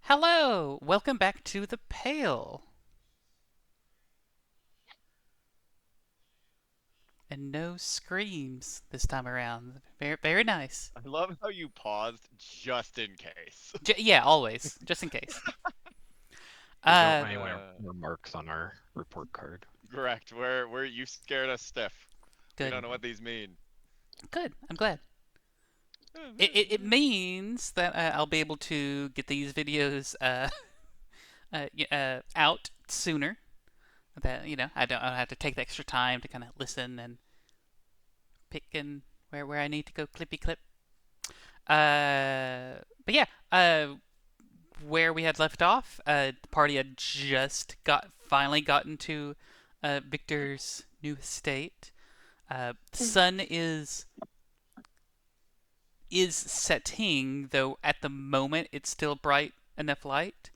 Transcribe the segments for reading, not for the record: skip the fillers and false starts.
Hello! Welcome back to the Pale. And no screams this time around. Very, very nice. I love how you paused just in case. Yeah, always, just in case. We don't Uh, want any Uh, remarks on our report card. Correct. Where you scared us stiff. We Good, don't know what these mean. good. I'm glad. It means that I'll be able to get these videos out sooner. That I don't have to take the extra time to kind of listen and pick and where I need to go clippy clip. But yeah, where we had left off, the party had just finally gotten to Victor's new estate. The sun is setting, though at the moment it's still bright enough light.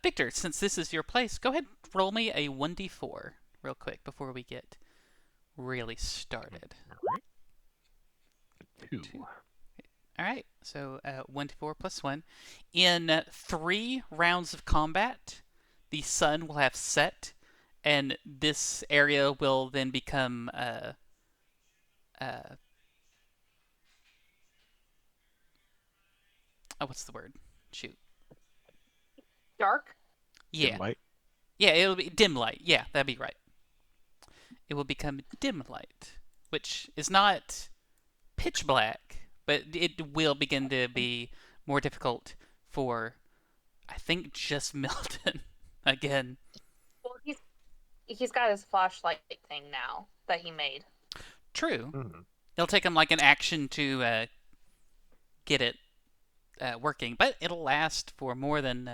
Victor, since this is your place, go ahead and roll me a 1d4 real quick before we get really started. Alright. Two. All right, so 1d4 plus 1. In 3 rounds of combat, the sun will have set, and this area will then become uh, what's the word? Shoot. Dark? Yeah. Dim light. Yeah, it'll be dim light. Yeah, that'd be right. It will become dim light, which is not pitch black, but it will begin to be more difficult for, I think, just Milton again. Well, he's got his flashlight thing now that he made. True. Mm-hmm. It'll take him like an action to get it working, but it'll last for more than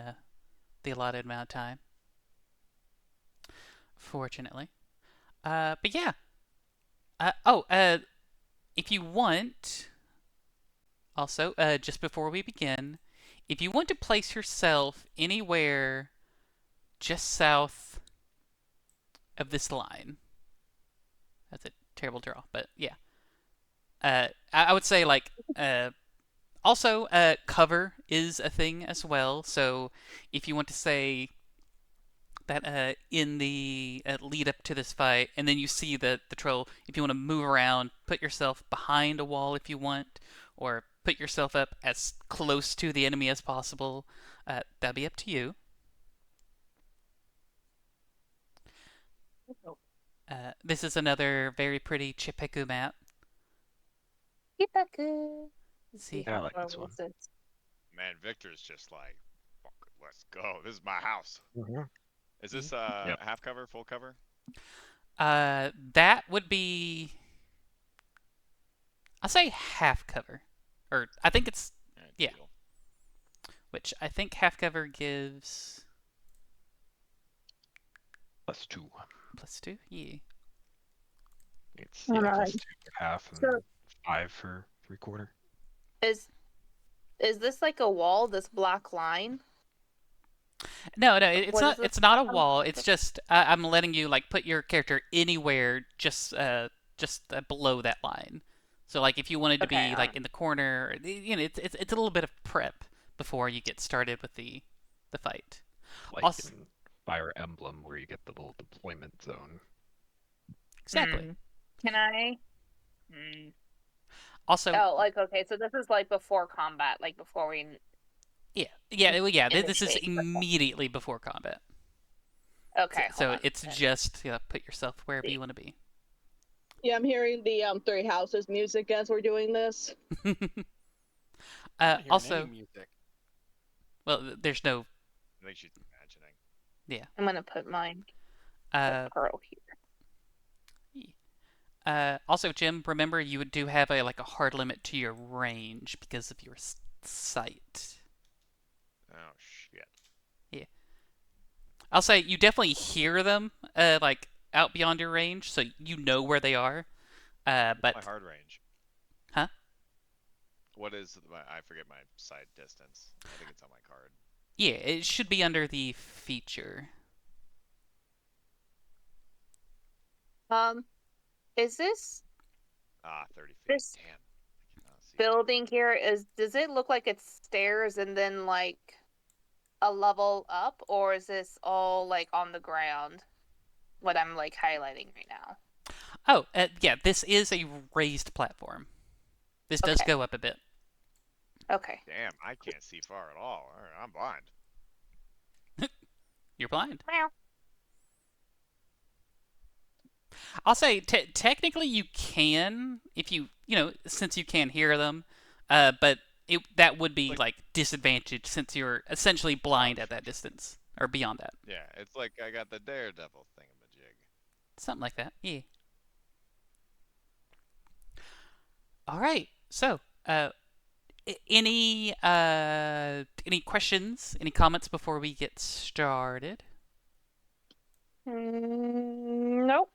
the allotted amount of time. Fortunately. But yeah. If you want, also, just before we begin, if you want to place yourself anywhere just south of this line, that's a terrible draw, but yeah. I would say like also cover is a thing as well. So if you want to say that in the lead up to this fight, and then you see the troll, if you want to move around, put yourself behind a wall if you want, or put yourself up as close to the enemy as possible. That'll be up to you. This is another very pretty Chipeku map. Ipaku. See, Yeah, I like this one. Man, Victor's just like, fuck it, let's go. This is my house. Mm-hmm. Is this Yep. half cover, full cover? that would be, I'll say half cover, or I think it's yeah, Deal. which I think half cover gives +2. +2. Yeah. It's Alright. +2 for half and So- 5 for 3/4. Is this like a wall? This black line? No, it's What not. is this? It's not a wall. It's just I'm letting you like put your character anywhere just below that line. So like if you wanted to Okay, be like in the corner, it's a little bit of prep before you get started with the fight. Like Also, in Fire Emblem, where you get the little deployment zone. exactly. Can I? Also, Oh, like okay, so this is like before combat, like before we. well, yeah. in the This is shape. immediately before combat. Okay. So hold on. it's just put yourself wherever you want to be. Yeah, I'm hearing the Three Houses music as we're doing this. I'm not hearing Also, any music. well, there's no. I think she's imagining. Yeah. I'm gonna put mine Uh, pearl here. Also, Jim, remember you do have a hard limit to your range because of your sight. Oh shit. I'll say you definitely hear them, like out beyond your range, so you know where they are. My But hard range. Huh? What is I forget my sight distance. I think it's on my card. yeah, it should be under the feature. Is this 30 feet. This Damn. I cannot see. building here does it look like it's stairs and then like a level up, or is this all like on the ground? What I'm like highlighting right now. Oh, yeah, this is a raised platform. This does Okay. go up a bit. Okay. Damn, I can't see far at all. All right, I'm blind. You're blind. Meow. I'll say technically you can if since you can hear them, but that would be like disadvantaged since you're essentially blind at that distance or beyond that. Yeah, it's like I got the daredevil thingamajig. Something like that. Yeah. All right. So, any questions, any comments before we get started? Nope.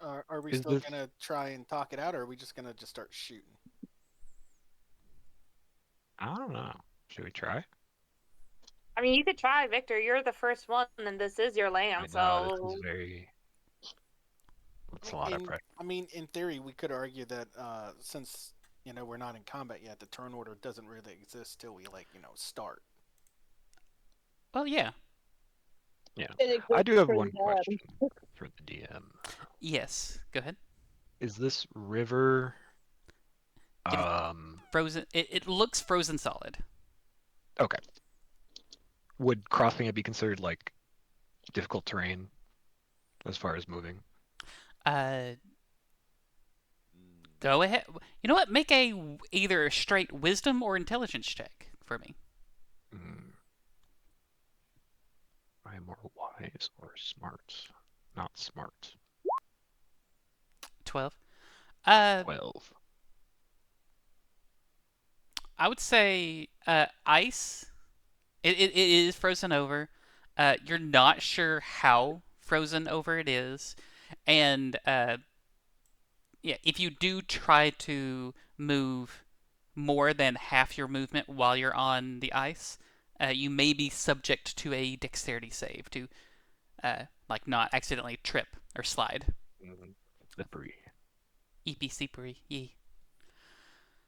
Are we Is still this- gonna try and talk it out, or are we just gonna start shooting? I don't know. Should we try? I mean, you could try, Victor. You're the first one, and this is your I land, know, so this is very... That's a lot of pressure. I mean, in theory, we could argue that since we're not in combat yet, the turn order doesn't really exist till we start. Well, yeah. Yeah. It I do have exists one for them. question for the DM. Yes. Go ahead. Is this river... It- Frozen. It looks frozen solid. Okay. Would crossing it be considered like difficult terrain as far as moving? Go ahead. You know what? Make either a straight wisdom or intelligence check for me. Hmm. Am I more wise or smart? Not smart. 12. 12. I would say ice. It is frozen over. You're not sure how frozen over it is, and yeah, if you do try to move more than half your movement while you're on the ice, you may be subject to a dexterity save to like not accidentally trip or slide. Slippery. EPC pre, yeah.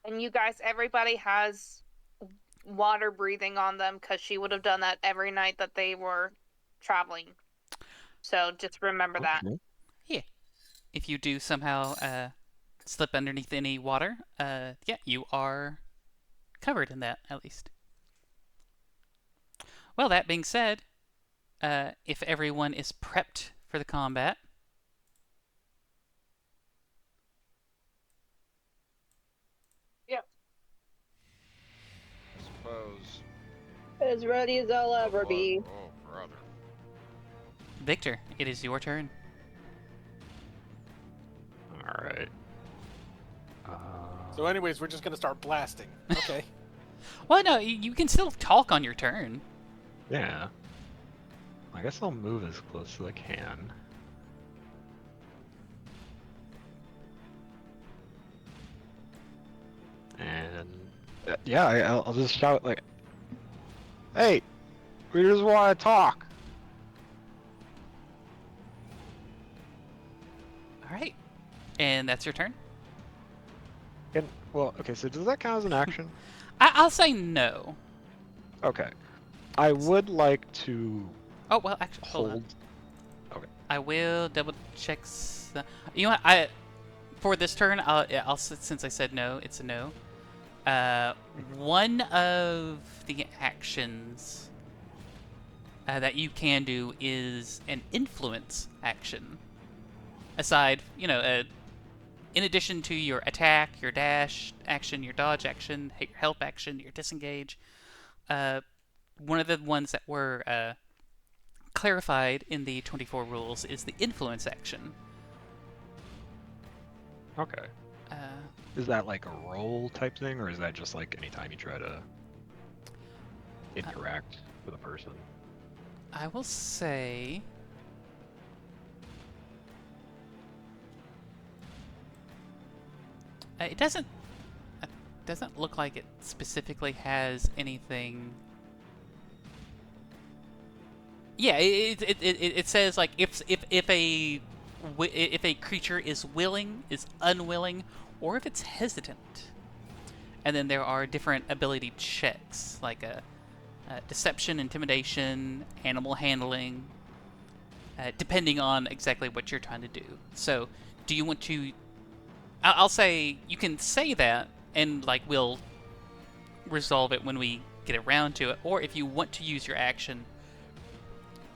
and you guys, everybody has water breathing on them because she would have done that every night that they were traveling. So just remember that. Okay. If you do somehow slip underneath any water, yeah, you are covered in that at least. Well, that being said, if everyone is prepped for the combat, I suppose. As ready as I'll ever Oh, be. oh, brother. Victor, it is your turn. All right. So, anyways, we're just gonna start blasting. Okay. Well, no, you can still talk on your turn. Yeah. I guess I'll move as close as I can. And yeah, I'll just shout like, "Hey, we just want to talk." All right, and that's your turn. Well, okay, so does that count as an action? I'll say no. Okay. I would like to Oh well, actually, hold on. hold. I will double check. You know what? For this turn, I'll since I said no, it's a no. One of the actions that you can do is an influence action. Aside, in addition to your attack, your dash action, your dodge action, your help action, your disengage, one of the ones that were clarified in the 24 rules is the influence action. Okay. Is that like a roll type thing, or is that just like anytime you try to interact with a person? I will say... it doesn't look like it specifically has anything. Yeah, it says like if a creature is willing, is unwilling, or if it's hesitant. And then there are different ability checks, like deception, intimidation, animal handling, depending on exactly what you're trying to do. So, do you want to... I'll say, you can say that, and like we'll resolve it when we get around to it, or if you want to use your action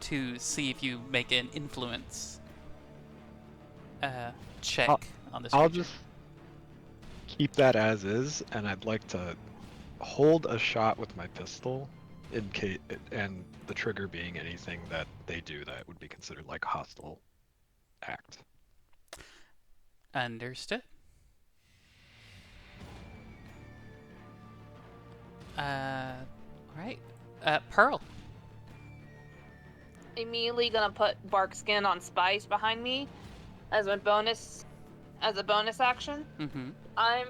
to see if you make an influence check on this I'll creature. just keep that as is, and I'd like to hold a shot with my pistol in case, and the trigger being anything that they do that would be considered like a hostile act. Understood. Alright. Pearl. Immediately gonna put bark skin on spice behind me as a bonus action. Mm-hmm. I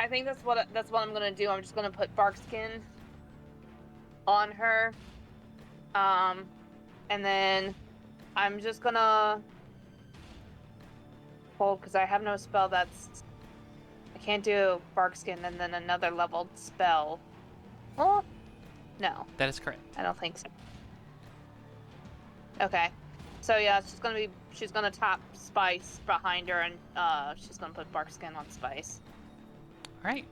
think that's what I'm gonna do. I'm just gonna put bark skin on her, and then I'm just gonna hold because I have no spell that's. I can't do bark skin and then another leveled spell. Oh, no, That is correct. I don't think so. Okay, so yeah, she's gonna tap spice behind her, and she's gonna put bark skin on spice. Alright.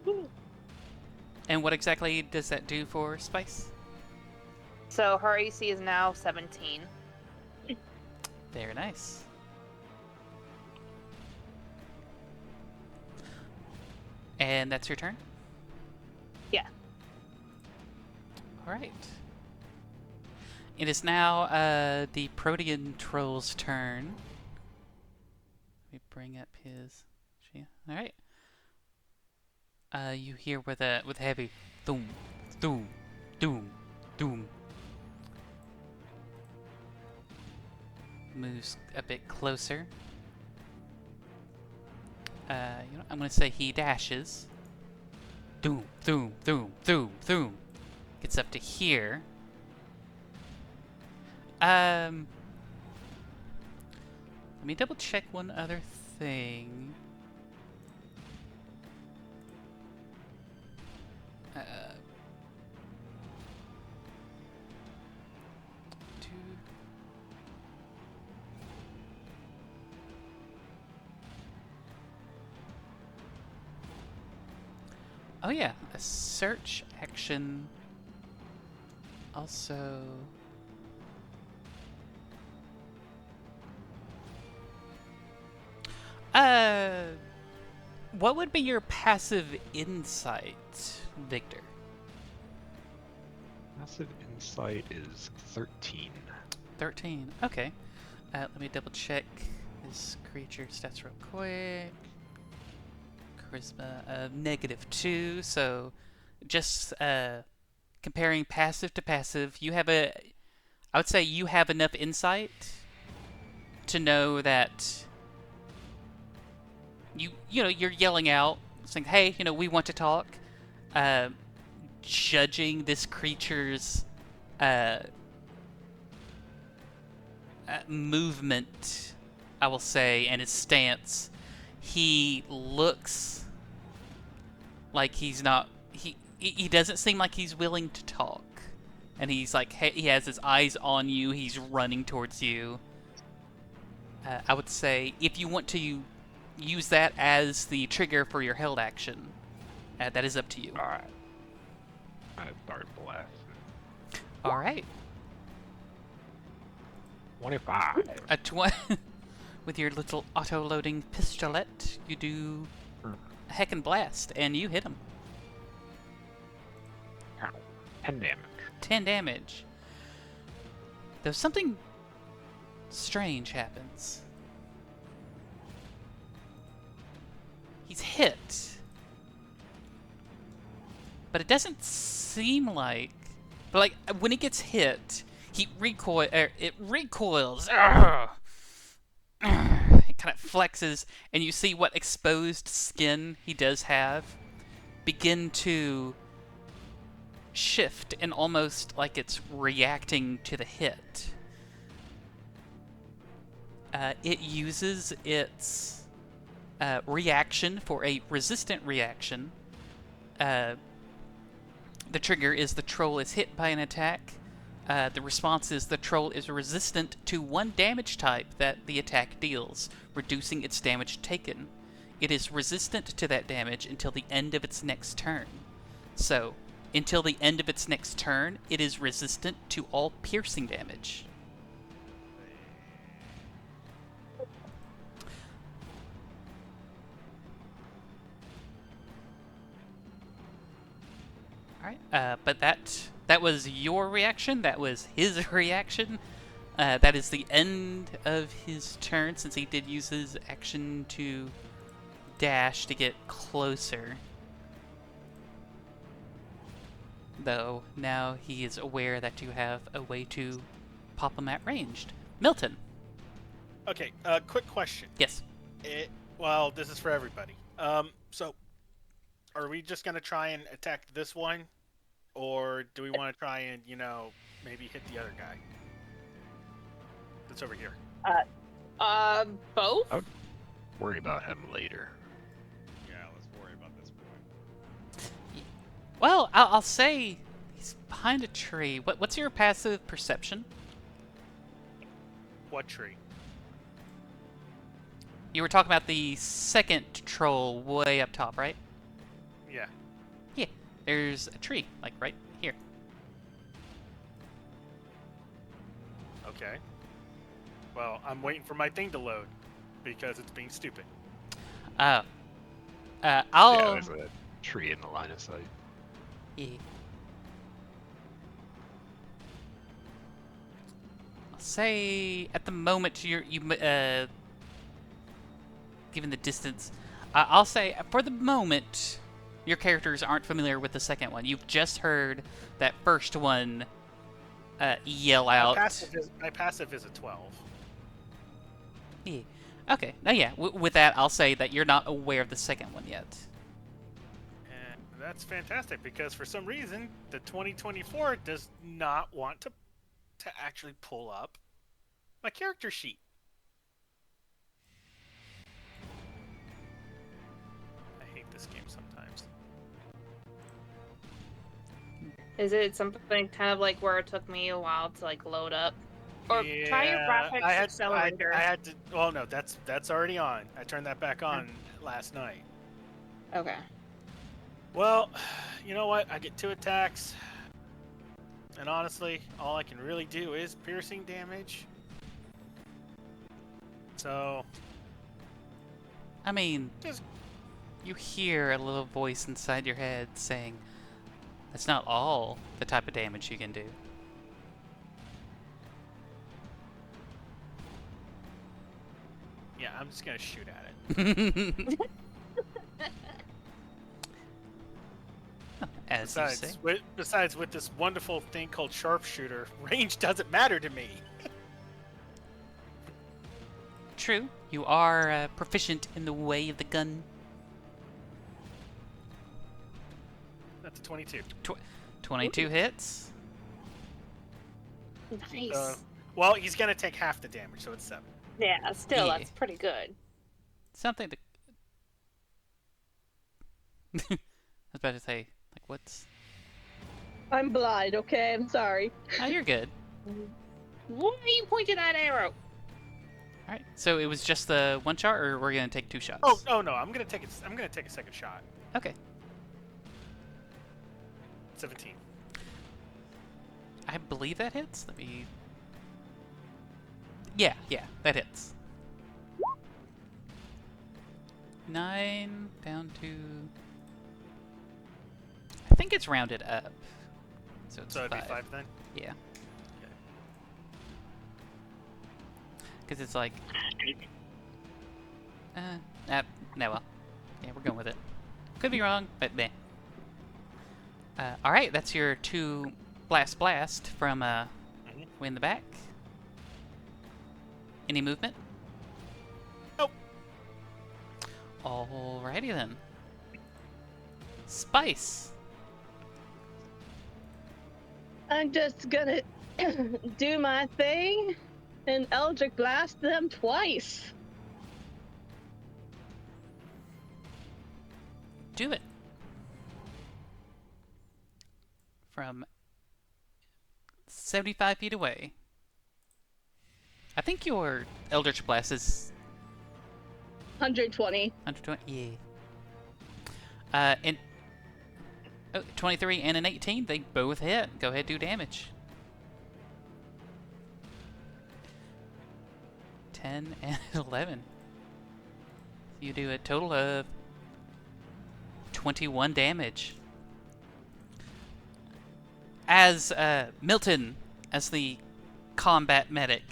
And what exactly does that do for Spice? So her AC is now 17. Very nice. And that's your turn? Yeah. Alright. It is now the Protean Troll's turn. Let me bring up his... Alright. You hear with heavy doom, doom, doom, doom. Moves a bit closer. I'm gonna say he dashes. Doom, doom, doom, doom, doom. Gets up to here. Let me double check one other thing. Oh yeah, a search action. Also... what would be your passive insight, Victor? Passive insight is 13. 13. Okay. Let me double check his creature stats real quick. Charisma -2. So, just comparing passive to passive, you have I would say you have enough insight to know that you're yelling out, saying, "Hey, we want to talk." Judging this creature's movement, I will say, and his stance, he looks like he's not. He doesn't seem like he's willing to talk, and he's like he has his eyes on you. He's running towards you. I would say if you want to use that as the trigger for your held action, that is up to you. Alright. I start blast. All right. 25. With your little auto-loading pistolet, you do a heckin' blast, and you hit him. 10 damage. 10 damage. Though something strange happens. He's hit. But it doesn't seem like... But like, when he gets hit, it recoils. It kind of flexes, and you see what exposed skin he does have begin to shift, and almost like it's reacting to the hit. It uses its reaction for a resistant reaction The trigger is the troll is hit by an attack. The response is the troll is resistant to one damage type that the attack deals, reducing its damage taken. It is resistant to that damage until the end of its next turn. So, until the end of its next turn, it is resistant to all piercing damage. Alright, but that was your reaction. That was his reaction. That is the end of his turn, since he did use his action to dash to get closer. Though, now he is aware that you have a way to pop him at ranged. Milton. Okay, quick question. Yes. Well, this is for everybody. So, are we just gonna try and attack this one? Or do we want to try and, maybe hit the other guy? That's over here. Both? Oh. Worry about him later. Yeah, let's worry about this boy. Well, I'll say he's behind a tree. What's your passive perception? What tree? You were talking about the second troll way up top, right? Yeah. Yeah, there's a tree, like right here. Okay. Well, I'm waiting for my thing to load because it's being stupid. I'll... Yeah, there's a tree in the line of sight. Yeah. I'll say at the moment given the distance, I'll say for the moment your characters aren't familiar with the second one. You've just heard that first one yell out. My passive is a 12. Yeah. Okay. Now, yeah. With that, I'll say that you're not aware of the second one yet. And that's fantastic because for some reason the 2024 does not want to actually pull up my character sheet. I hate this game sometimes. Is it something kind of like where it took me a while to load up? Or try your graphics accelerator. I had to. Well, no, that's already on. I turned that back on last night. Okay. Well, you know what? I get 2 attacks, and honestly, all I can really do is piercing damage. So, I mean, just you hear a little voice inside your head saying, "That's not all the type of damage you can do." yeah, I'm just gonna shoot at it. As you say. Besides, with this wonderful thing called sharpshooter, range doesn't matter to me. True, you are proficient in the way of the gun. That's a 22. 22 hits. Nice. Well, he's gonna take half the damage, so it's 7. Yeah, still, Yeah. that's pretty good. Something to... I was about to say, what's... I'm blind, okay? I'm sorry. Oh, you're good. Why are you pointing that arrow? Alright, so it was just the one shot, or we're gonna take 2 shots? Oh no, I'm gonna take a second shot. Okay. 17. I believe that hits. Let me... Yeah, that hits. 9 down to... I think it's rounded up. So it's So it'd 5. be 5 then? Yeah. Okay. Because it's like... no, well. Yeah, we're going with it. Could be wrong, but meh. Alright, that's your 2 blast from way in the back. Any movement? Nope. Alrighty then. Spice. I'm just gonna do my thing and Eldritch Blast them twice. Do it. from 75 feet away. I think your Eldritch Blast is 120. 120. Yeah. And 23 and an 18, they both hit. Go ahead, do damage. 10 and 11. You do a total of 21 damage. As Milton, as the combat medic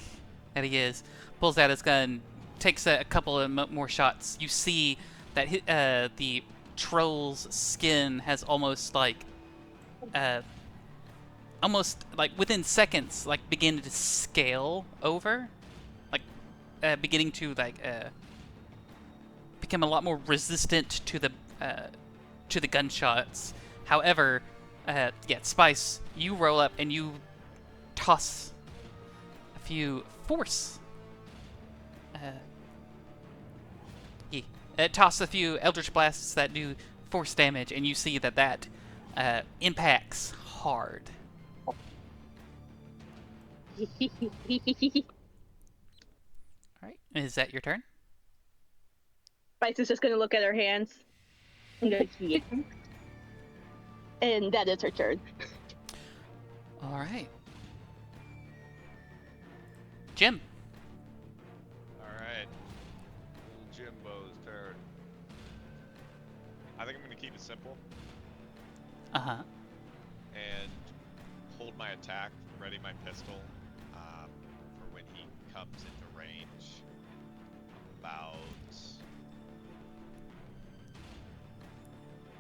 that he is, pulls out his gun, takes a couple of more shots, you see that the troll's skin has almost like within seconds, like begin to scale over, like beginning to become a lot more resistant to the gunshots. However, Spice, you roll up and you toss a few force. Toss a few Eldritch Blasts that do force damage, and you see that impacts hard. Alright, is that your turn? Spice is just gonna look at her hands and go, yeah. And that is her turn. Alright. Jim. Alright. Little Jimbo's turn. I think I'm gonna keep it simple Uh-huh. and hold my attack, ready my pistol, for when he comes into range. About,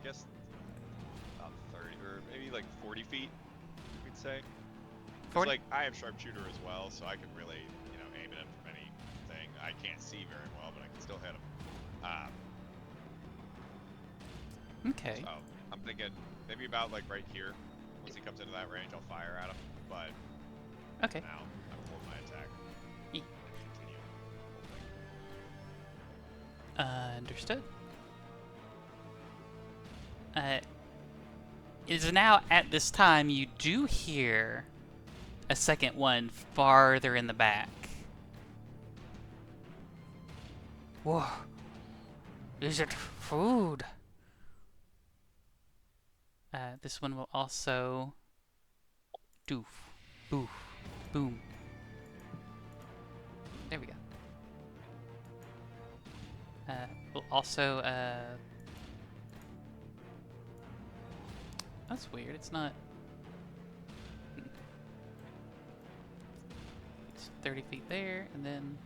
I guess, about 30 or maybe like 40 feet, we'd say. 'Cause, 40? like, I have sharpshooter as well, so I can really, aim at him from anything. I can't see very well, but I can still hit him. Okay. So I'm thinking maybe about like right here. Once he comes into that range, I'll fire at him. But Okay. now I'm holding my attack. Ye- Continue holding. Understood. It is now at this time you do hear a second one farther in the back. Whoa. Is it food? This one will also doof, boof, boom. There we go. We'll also, that's weird, it's not... It's 30 feet there, and then...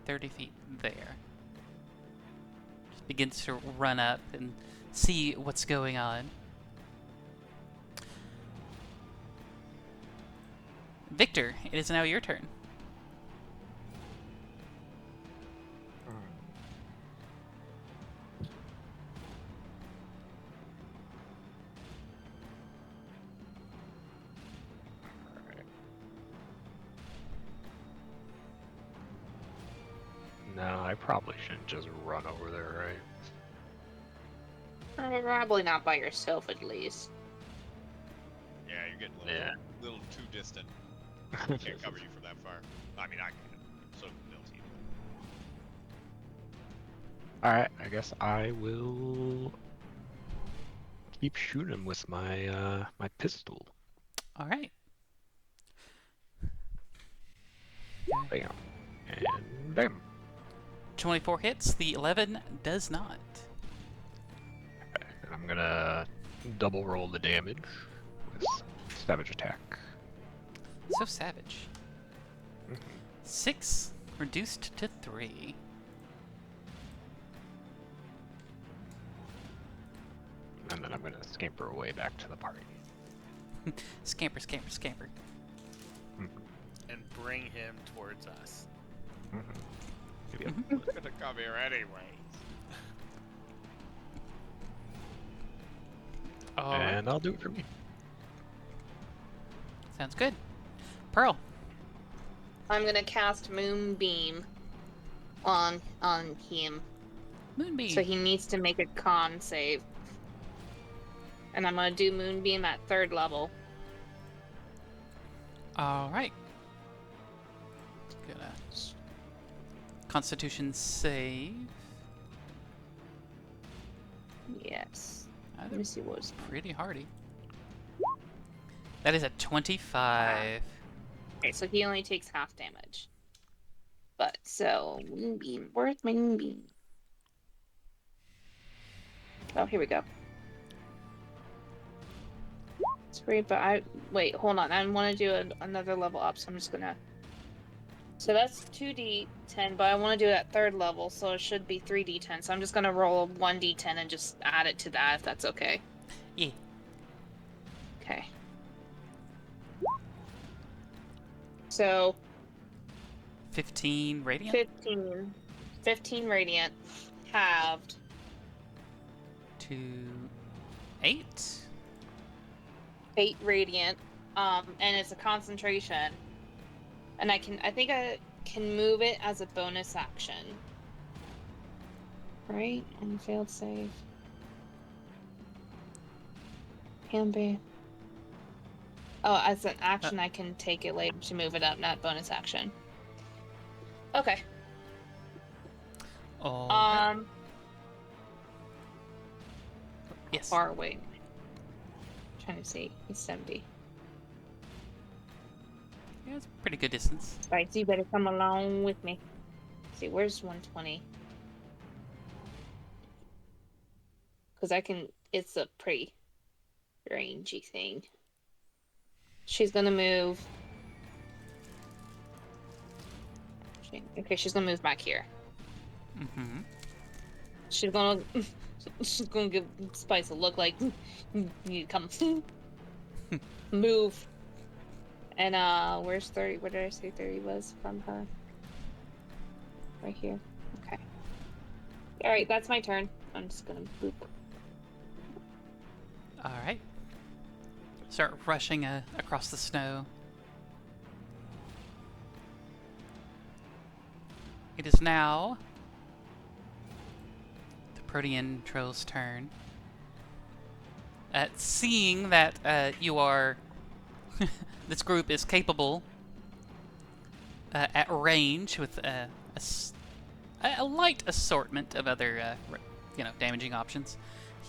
30 feet there. Just begins to run up and see what's going on. Victor, it is now your turn. No, I probably shouldn't just run over there, right? Probably not by yourself, at least. Yeah, you're getting a little too distant. Can't cover you from that far. I mean, I can. So can Bill team. Alright, I guess I will keep shooting with my my pistol. All right. Bam. And bam. 24 hits. The 11 does not. And I'm gonna double roll the damage with savage attack. So savage. 6 reduced to 3. And then I'm gonna scamper away back to the party. Scamper, scamper, scamper. And bring him towards us. Maybe We're gonna come here anyways. And I'll do it for me. Sounds good. Pearl. I'm gonna cast Moonbeam on him. Moonbeam. So he needs to make a con save. And I'm gonna do Moonbeam at 3rd level. All right. Gonna Constitution save. Yes. Uh, Let me see what was. Pretty hardy. That is a 25. Okay, so he only takes half damage. But so Moonbeam, where's my Moonbeam? Oh, here we go. It's great, but wait, hold on. I want to do another level up, so I'm just gonna. So that's 2d10, but I want to do it at 3rd level, so it should be 3d10. So I'm just gonna roll 1d10 and just add it to that, if that's okay. Yeah. Okay. So 15 radiant. 15 radiant, halved. To 8. 8 radiant, and it's a concentration, and I think I can move it as a bonus action, right? And failed save. Can be. Oh, as an action, I can take it later to move it up, not bonus action. Okay. Oh. Yes. Far away. Trying to see. He's 70. Yeah, it's a pretty good distance. Right, so you better come along with me. Let's see, where's 120? Because I can. It's a pretty rangy thing. She's gonna move. Okay, she's gonna move back here. Mm-hmm. She's gonna give Spice a look like you come move. And where's 30? Where did I say 30 was from her? Right here. Okay. All right, that's my turn. I'm just gonna boop. All right. Start rushing across the snow. It is now the Protean Troll's turn. Seeing that you are, this group is capable at range with a light assortment of other, damaging options,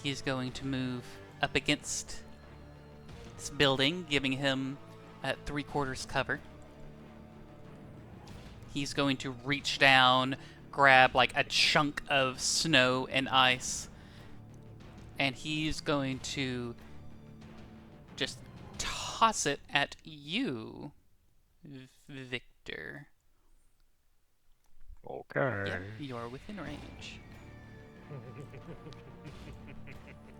he is going to move up against this building, giving him 3/4 cover. He's going to reach down, grab like a chunk of snow and ice, and he's going to just toss it at you, Victor. Okay. Yeah, you're within range.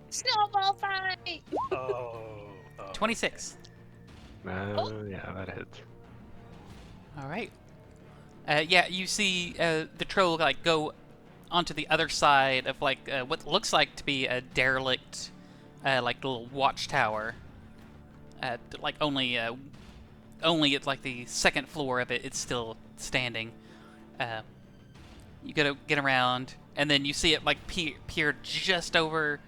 Snowball fight! Oh. 26. Yeah, that hits. All right. Yeah, you see the troll like go onto the other side of like what looks like to be a derelict, like little watchtower. Like only at like the 2nd floor of it, it's still standing. You gotta get around, and then you see it like peer just over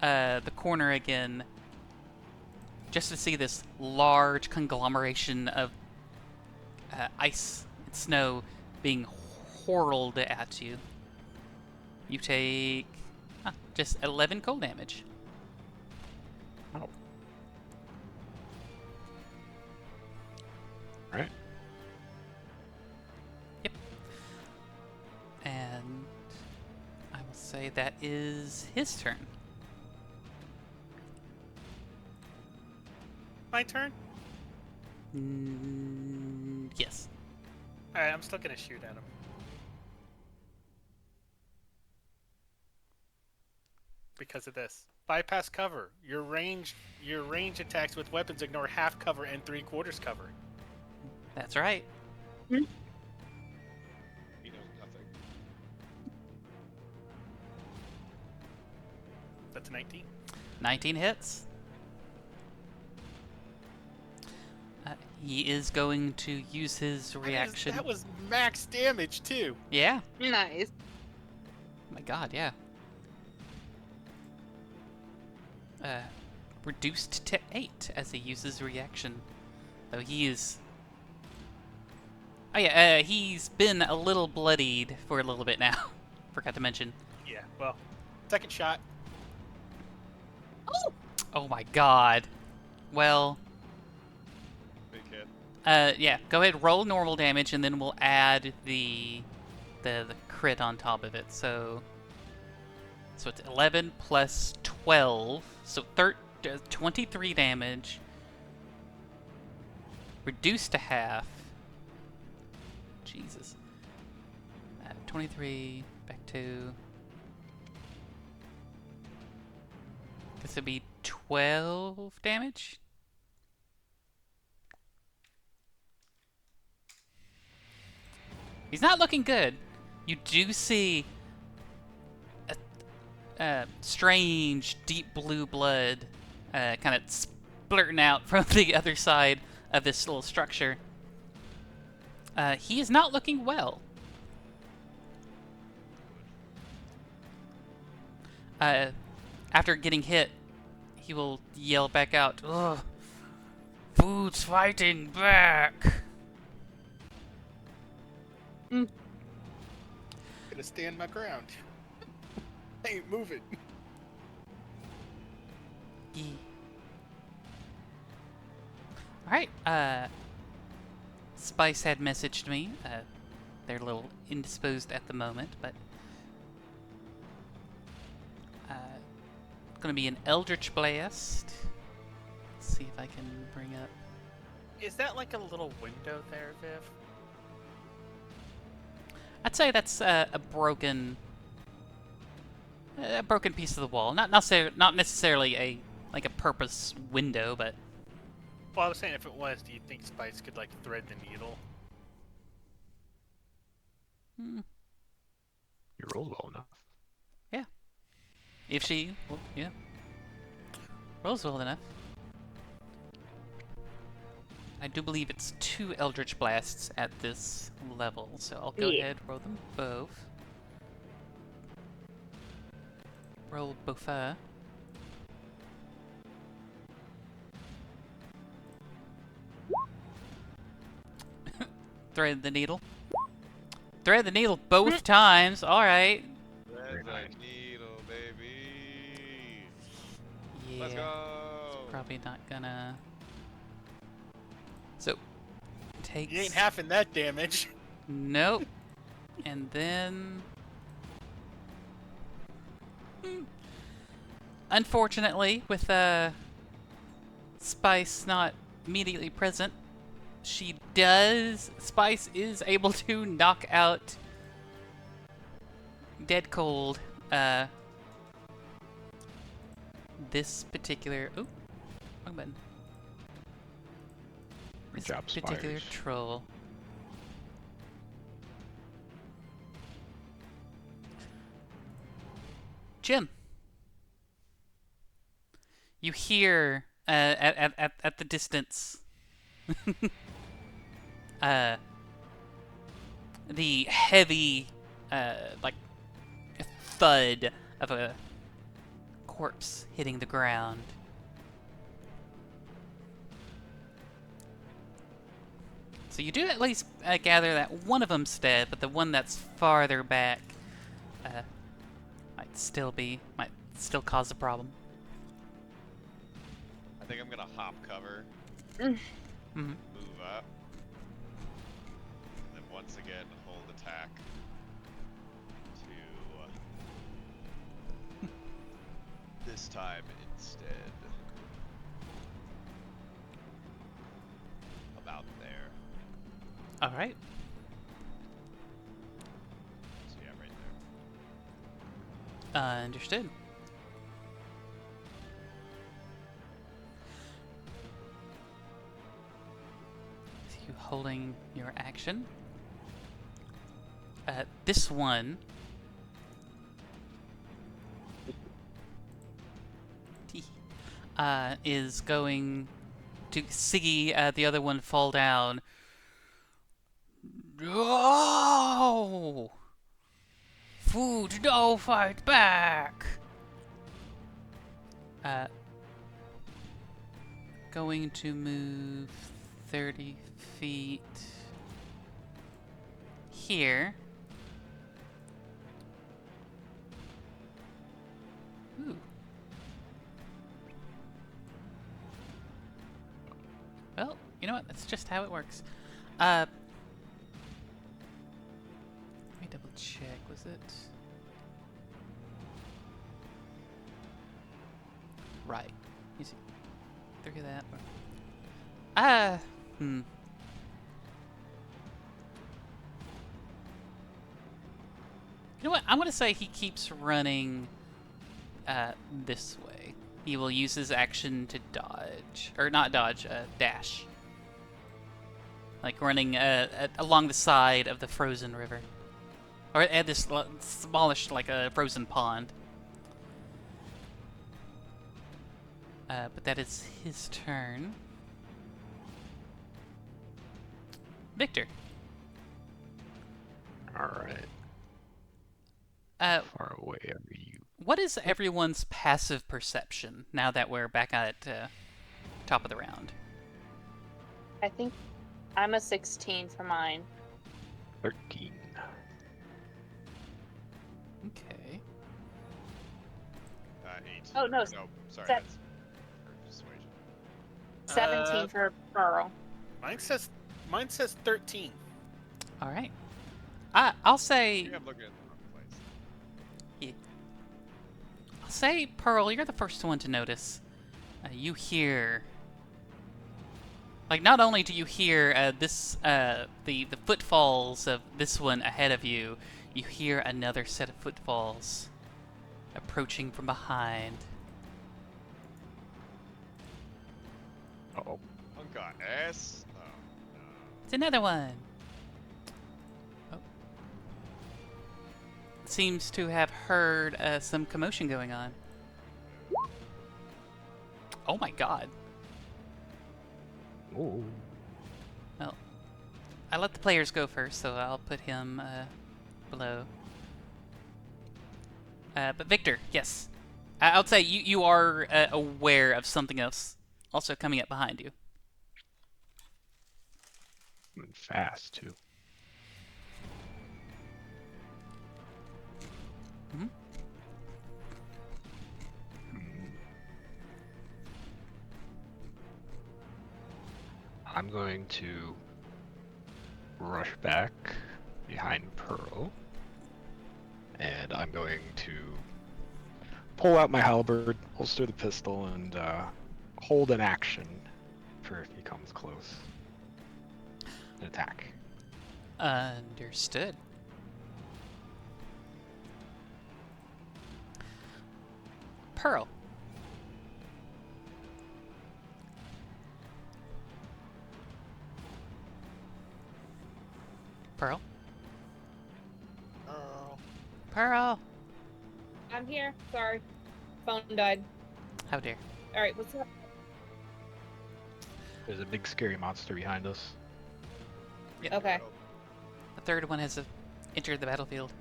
the corner again, just to see this large conglomeration of ice and snow being hurled at you. You take just 11 cold damage. Oh. Right. Yep. And I will say that is his turn. My turn? Yes. Alright, I'm still gonna shoot at him. Because of this. Bypass cover. Your range attacks with weapons ignore half cover and 3/4 cover. That's right. He knows nothing. That's 19. 19 hits. He is going to use his reaction. That was max damage too. Yeah. Nice. my god, yeah. Reduced to 8 as he uses reaction. Though he is... Oh yeah, he's been a little bloodied for a little bit now. Forgot to mention. Yeah, well, second shot. Oh my god. Well, Big hit. yeah, go ahead, roll normal damage, and then we'll add the crit on top of it. So it's 11 plus 12, so 23 damage. Reduced to half. Jesus. 23, back to... Guess it'd be 12 damage? He's not looking good. You do see a strange, deep blue blood kind of splurting out from the other side of this little structure. He is not looking well. After getting hit, he will yell back out, "Ugh, food's fighting back!" Gonna stand my ground. I ain't moving. Yeah. Alright, Spice had messaged me. They're a little indisposed at the moment, but it's gonna be an Eldritch Blast. Let's see if I can bring up. Is that like a little window there, Viv? I'd say that's a broken piece of the wall. Not necessarily a purpose window, but Well, I was saying if it was, do you think Spice could like thread the needle? You rolled well enough. if she, well, yeah, rolls well enough. I do believe it's 2 Eldritch Blasts at this level, so I'll go ahead, roll them both. Roll both. Thread the needle. Thread the needle both times. All right. Thread nice. the needle, baby. Yeah. Let's go. Probably not gonna. So takes. You ain't halving that damage. Nope. And then. Unfortunately, with Spice not immediately present, Spice is able to knock out dead cold this particular. Oh, wrong button. Good This job, particular Spice. troll. Jim, you hear at the distance the heavy like thud of a corpse hitting the ground. So you do at least gather that one of them's dead, but the one that's farther back might still cause a problem. I think I'm gonna hop cover, Mm-hmm. move up, and then once again hold attack to this time instead about there. All right. So yeah, right there. Understood. So you holding your action. This one is going to see the other one fall down. Oh! food, no fight back. Going to move 30 feet here. Ooh. Well, you know what? That's just how it works. Let me double check. Was it? Right. You see, look at that. You know what? I'm gonna say he keeps running this way. He will use his action to dodge, or not dodge, dash. Like running along the side of the frozen river, or at this smallish, like a frozen pond. But that is his turn. Victor. Alright. Far away are you? What is everyone's passive perception now that we're back at top of the round? I think I'm a 16 for mine. 13. Okay. 8. Oh, no, No, sorry. seven. That's persuasion. 17 for Pearl. Mine says 13. All right. I'll I say think I'm looking in the wrong place. I'll say Pearl. You're the first one to notice. You hear. Like, not only do you hear the footfalls of this one ahead of you, you hear another set of footfalls approaching from behind. Uh-oh. Punk got ass. Oh, no. It's another one. Oh. Seems to have heard some commotion going on. Oh my god. Ooh. Well, I let the players go first, so I'll put him below. But Victor, yes. I'll say you are aware of something else also coming up behind you. And fast, too. Mm-hmm. I'm going to rush back behind Pearl, and I'm going to pull out my halberd, holster the pistol, and hold an action for if he comes close. An attack. Understood. Pearl. Pearl. Pearl. I'm here. Sorry. Phone died. How dare. Alright, what's up? There's a big scary monster behind us. Yep. Okay. The third one has entered the battlefield.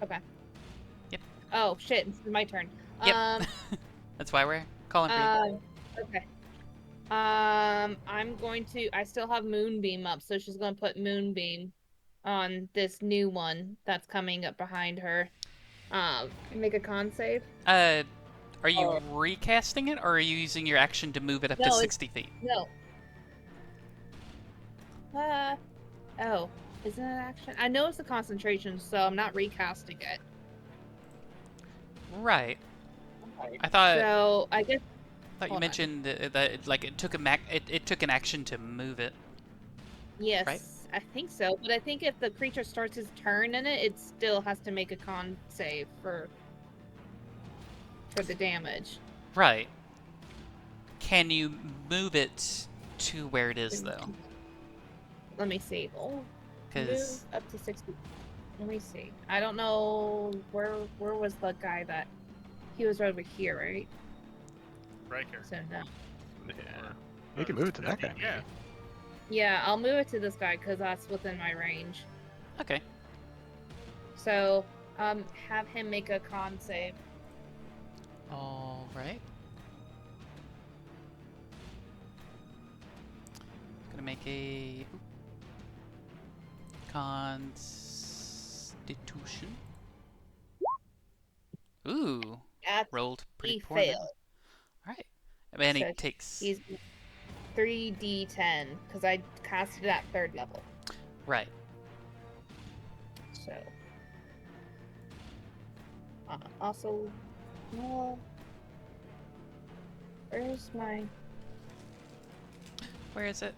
Okay. Yep. Oh, shit. This is my turn. Yep. That's why we're calling for you. Okay. I'm going to... I still have Moonbeam up, so she's going to put Moonbeam on this new one that's coming up behind her. Make a con save. Are you recasting it, or are you using your action to move it up to No, 60 feet? No. Oh. Isn't it action? I know it's a concentration, so I'm not recasting it. Right. I thought So, I guess... you hold on. mentioned that like it took it took an action to move it. Yes, Right? I think so. But I think if the creature starts his turn in it, it still has to make a con save for the damage. Right. Can you move it to where it is though? Let me see. Oh, move Because up to 60. Let me see. I don't know where was the guy that he was over here, right? Right here. So no. Yeah. You can move it to that guy. Yeah. maybe. Yeah, I'll move it to this guy because that's within my range. okay, So, have him make a con save. All right. Gonna make a Constitution. Ooh, That's rolled pretty he poorly. failed. All right, and he So takes. He's 3d10 because I casted it at 3rd level. Right. So, also, no. Where's my? Where is it?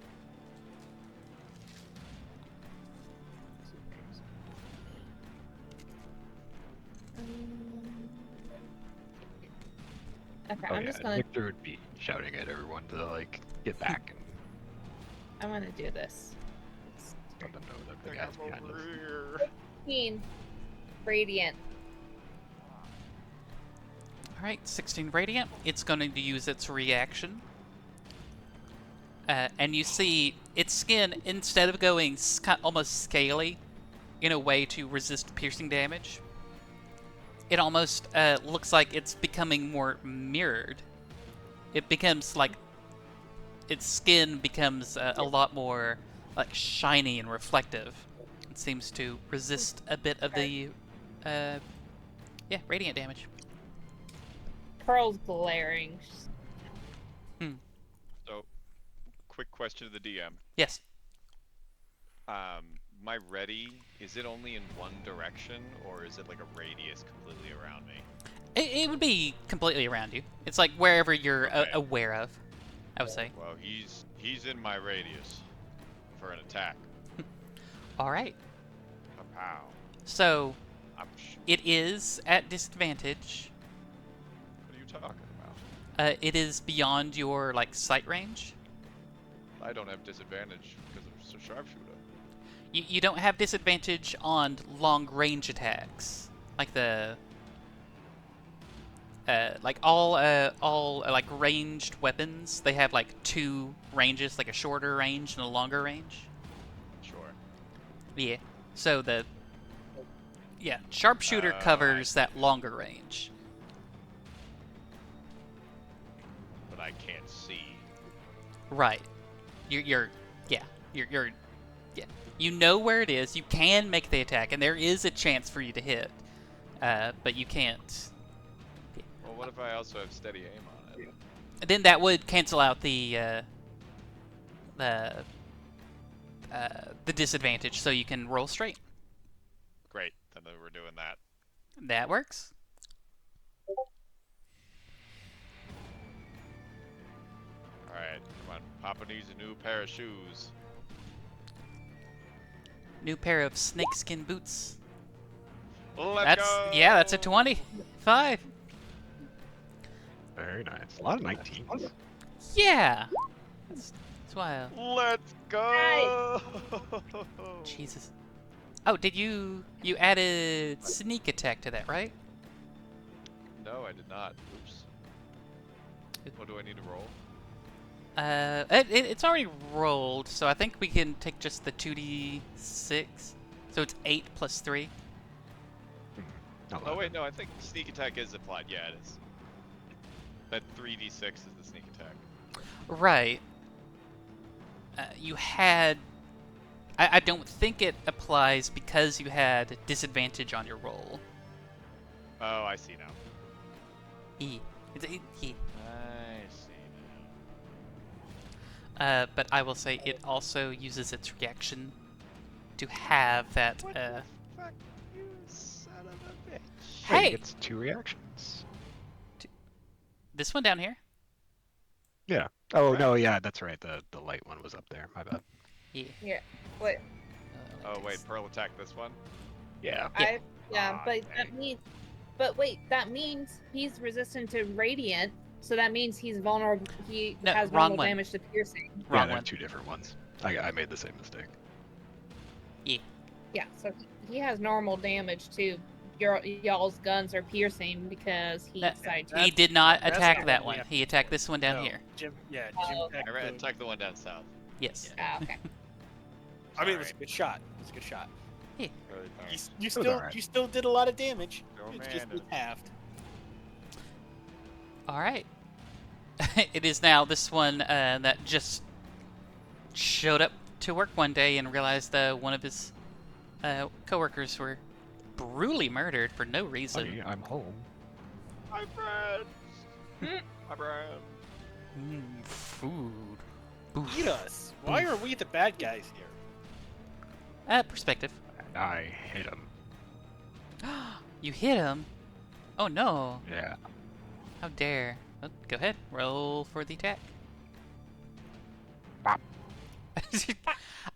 Okay, Oh I'm yeah, just gonna. Victor would be shouting at everyone to like get back and I'm gonna do this. let them know that the Pick guys up behind over us. here. 16 radiant. All right, 16 radiant. It's going to use its reaction. And you see its skin, instead of going almost scaly in a way to resist piercing damage, it almost looks like it's becoming more mirrored. It becomes like its skin becomes a lot more like shiny and reflective. It seems to resist a bit of the radiant damage. Pearl's glaring. So, quick question to the DM. Yes. My ready, is it only in one direction, or is it like a radius completely around me? It would be completely around you. It's like wherever you're Okay. aware of, I would say. Well, he's in my radius for an attack. All right. Pow. So I'm it is at disadvantage. What are you talking about? It is beyond your like sight range. I don't have disadvantage because I'm a sharpshooter. You don't have disadvantage on long range attacks, like the like all like ranged weapons. They have like 2 ranges, like a shorter range and a longer range. Sure. Yeah. So the sharpshooter covers that longer range. But I can't see. Right. You're you know where it is. You can make the attack, and there is a chance for you to hit, but you can't. Well, what if I also have steady aim on it? Then that would cancel out the disadvantage, so you can roll straight. Great, then we're doing that. That works. Alright, come on. Papa needs a new pair of shoes. New pair of snakeskin boots. Let's go! Yeah, that's a 25. Very nice. A lot of 19s. Yeah. That's wild. Let's go! Jesus. Oh, did you added sneak attack to that, right? No, I did not. Oops. What do I need to roll? It's already rolled, so I think we can take just the 2d6. So it's 8 plus 3. Oh wait, no, I think sneak attack is applied. Yeah, it is. That 3d6 is the sneak attack. Right. You had... I don't think it applies because you had disadvantage on your roll. Oh, I see now. E. It's E. I see now. But I will say it also uses its reaction to have that. What the fuck, you son of a bitch? Hey! It's 2 reactions. This one down here. Yeah. Oh no, yeah, that's right. The light one was up there. My bad. Yeah. Yeah. Wait. Oh wait, Pearl attacked this one? Yeah. Yeah, Ah, but dang. that means. But wait, that means he's resistant to radiant, so that means he's vulnerable. He No, has wrong normal one. damage to piercing. Yeah, Wrong they're one. 2 different ones. I made the same mistake. Yeah, so he has normal damage too. Y'all's guns are piercing because he That- decided to. He did not that's attack not that what we one. have. He attacked this one down No, here. Jim Oh, attacked I the- attacked the one down south. Yes. Ah, okay. I mean, it was a good shot. It was a good shot. Really You, fast. you was still alright. you still did a lot of damage. Oh, It's man, just it- halved. All right. It is now this one that just showed up to work one day and realized one of his coworkers were brutally murdered for no reason. Honey, I'm home. My friend. Hmm. My friend. Food. Boof. Eat us. Why are we the bad guys here? Perspective. And I hit him. You hit him. Oh no! Yeah. How dare! Oh, go ahead. Roll for the attack. Bop.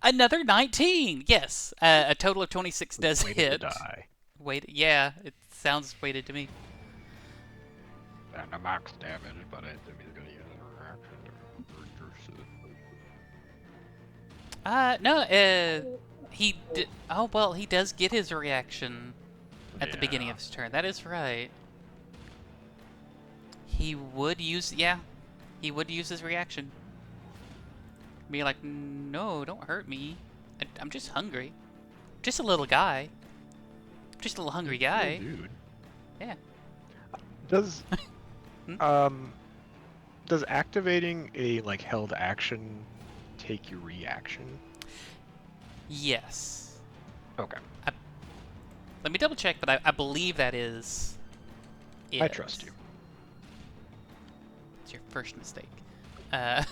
Another 19. Yes. A total of 26 does Waited hit. to die. Wait. Yeah. It sounds weighted to me. And a max damage, but I think he's gonna use a reaction to reduce it. No. He. Oh well. He does get his reaction at the beginning Yeah. of his turn. That is right. He would use. Yeah. He would use his reaction. Be like, no, don't hurt me. I'm just hungry. Just a little guy. Just a little hungry Little guy. Dude. Yeah. Does Hmm? does activating a like held action take your reaction? Yes. Okay. Let me double check, but I believe that is. I it. trust you. It's your first mistake. Uh,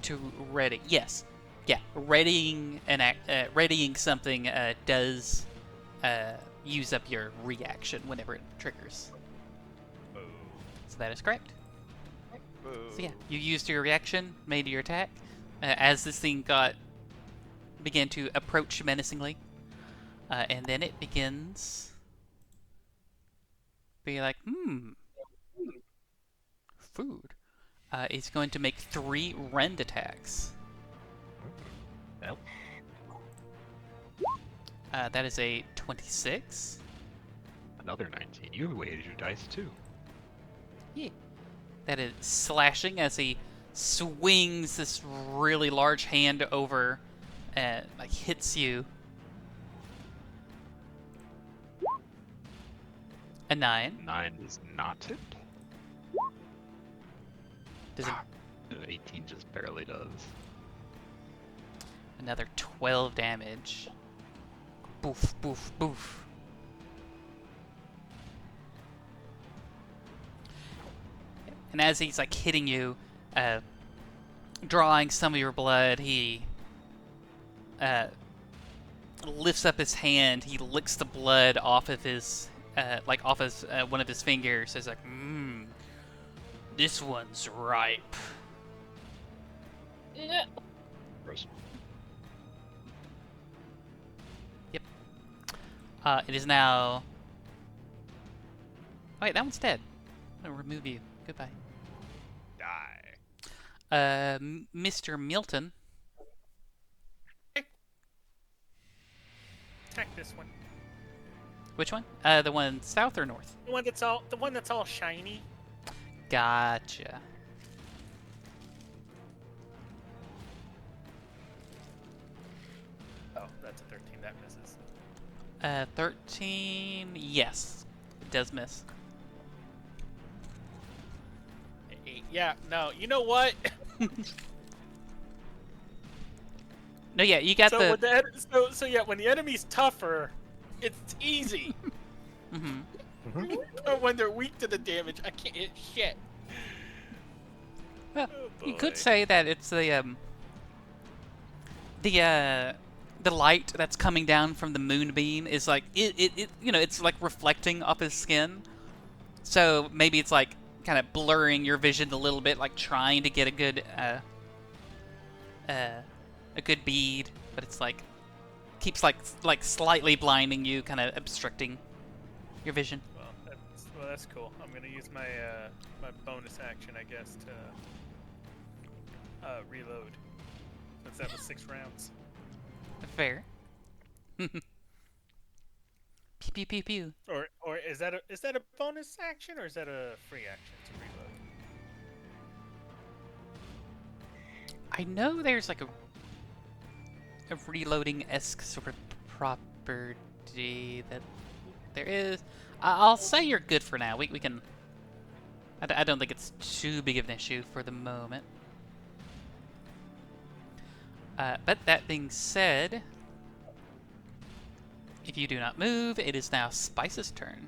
to ready. Yes. Yeah. Readying readying something does use up your reaction whenever it triggers. Boo. So that is correct. Boo. So yeah, you used your reaction, made your attack. As this thing began to approach menacingly, and then it begins be like, food. It's going to make 3 rend attacks. Well, That is a 26. another 19. You weighted your dice too. Yeah. That is slashing as he swings this really large hand over and like hits you. A 9. 9 is not it. Does it? An 18 just barely does. Another 12 damage. Boof, boof, boof. And as he's like hitting you, drawing some of your blood, he lifts up his hand. He licks the blood off of his, one of his fingers. He's like, this one's ripe. Yeah. Gross. It is now. Wait, that one's dead. I'm gonna remove you. Goodbye. Die. Mr. Milton. Attack this one. Which one? The one south or north? The one that's all shiny. Gotcha. Oh, that's a 13. That misses. 13. Yes, it does miss. 8. Yeah. No. You know what? No, yeah, you got so the. when the enemy's tougher, it's easy. Mhm. But when they're weak to the damage, I can't hit shit. Well, Oh, you could boy. say that it's the light that's coming down from the moonbeam is like it's like reflecting off his skin. So maybe it's like kind of blurring your vision a little bit, like trying to get a good bead, but it's like keeps like slightly blinding you, kind of obstructing your vision. Well, that's cool. I'm gonna use my my bonus action, I guess, to reload. Since that was 6 rounds. Fair. Pew pew pew pew. Or is that a bonus action or is that a free action to reload? I know there's like a. a reloading-esque sort of property that there is. I'll say you're good for now. We can... I don't think it's too big of an issue for the moment. But that being said, if you do not move, it is now Spice's turn.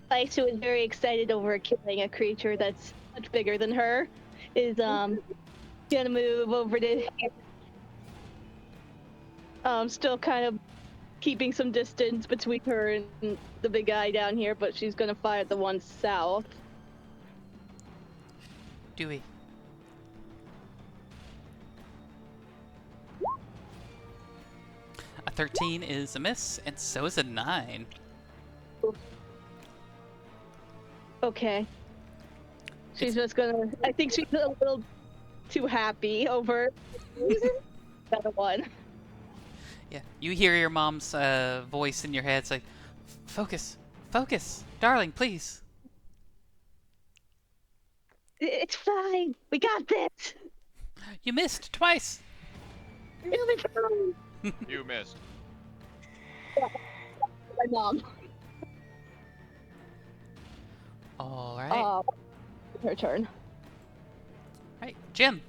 Spice, who is very excited over killing a creature that's much bigger than her, is gonna move over to still kind of keeping some distance between her and the big guy down here, but she's gonna fire at the one south. Dewey. A 13 is a miss, and so is a 9. Okay. She's just gonna... I think she's a little too happy over that one. Yeah, you hear your mom's voice in your head say, "Focus, focus, darling, please." It's fine. We got this. You missed twice. It'll be fine. You missed. My mom. All right, Her turn. right, Jim.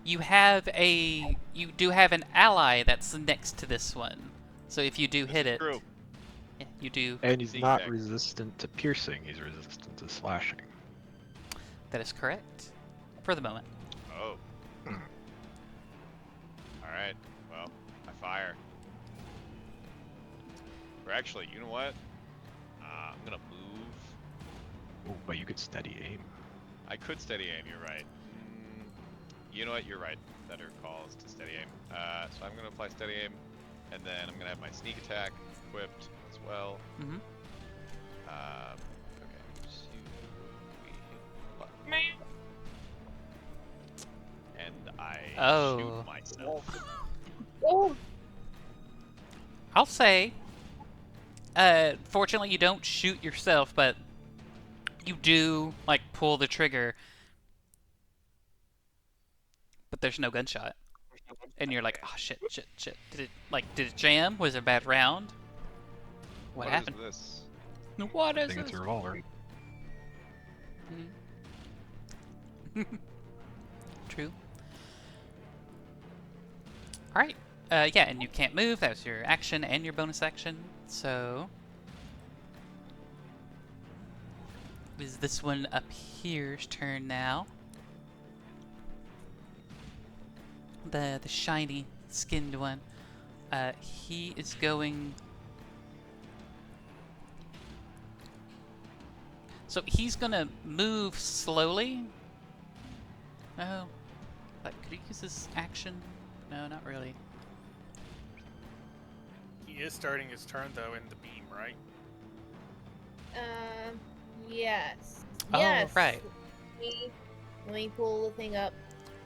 You do have an ally that's next to this one. So if you do hit it, True. yeah, you do. And he's Zig not zag. resistant to piercing, he's resistant to slashing. That is correct. For the moment. Oh. Alright, well, I fire. Or actually, you know what? I'm gonna move. Oh, but you could steady aim. I could steady aim, you're right. You know what, you're right. Better call is to steady aim. So I'm gonna apply steady aim, and then I'm gonna have my sneak attack equipped as well. Mm-hmm. Okay, so and I shoot myself. Oh, I'll say, fortunately you don't shoot yourself, but you do, like, pull the trigger, but there's no gunshot. And you're like, oh, shit. Did it jam? Was it a bad round? What happened? Is this? What I is think it's this? a revolver. True. Alright. Yeah, and you can't move. That was your action and your bonus action. So... is this one up here's turn now. The shiny skinned one. He is going... so he's gonna move slowly. Oh. But could he use his action? No, not really. He is starting his turn though in the beam, right? yes. Oh, Yes. right. Let me pull the thing up.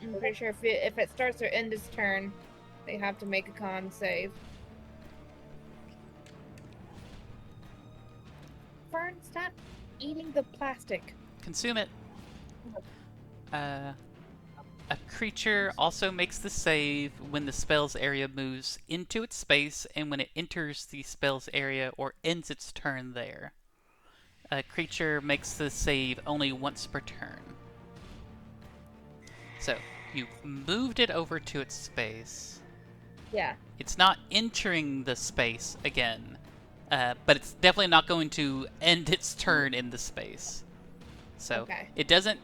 I'm pretty sure if it starts or ends its turn, they have to make a con save. Fern, stop eating the plastic. Consume it. A creature also makes the save when the spell's area moves into its space and when it enters the spell's area or ends its turn there. A creature makes the save only once per turn. So, you've moved it over to its space. Yeah. It's not entering the space again, but it's definitely not going to end its turn in the space. So Okay. it doesn't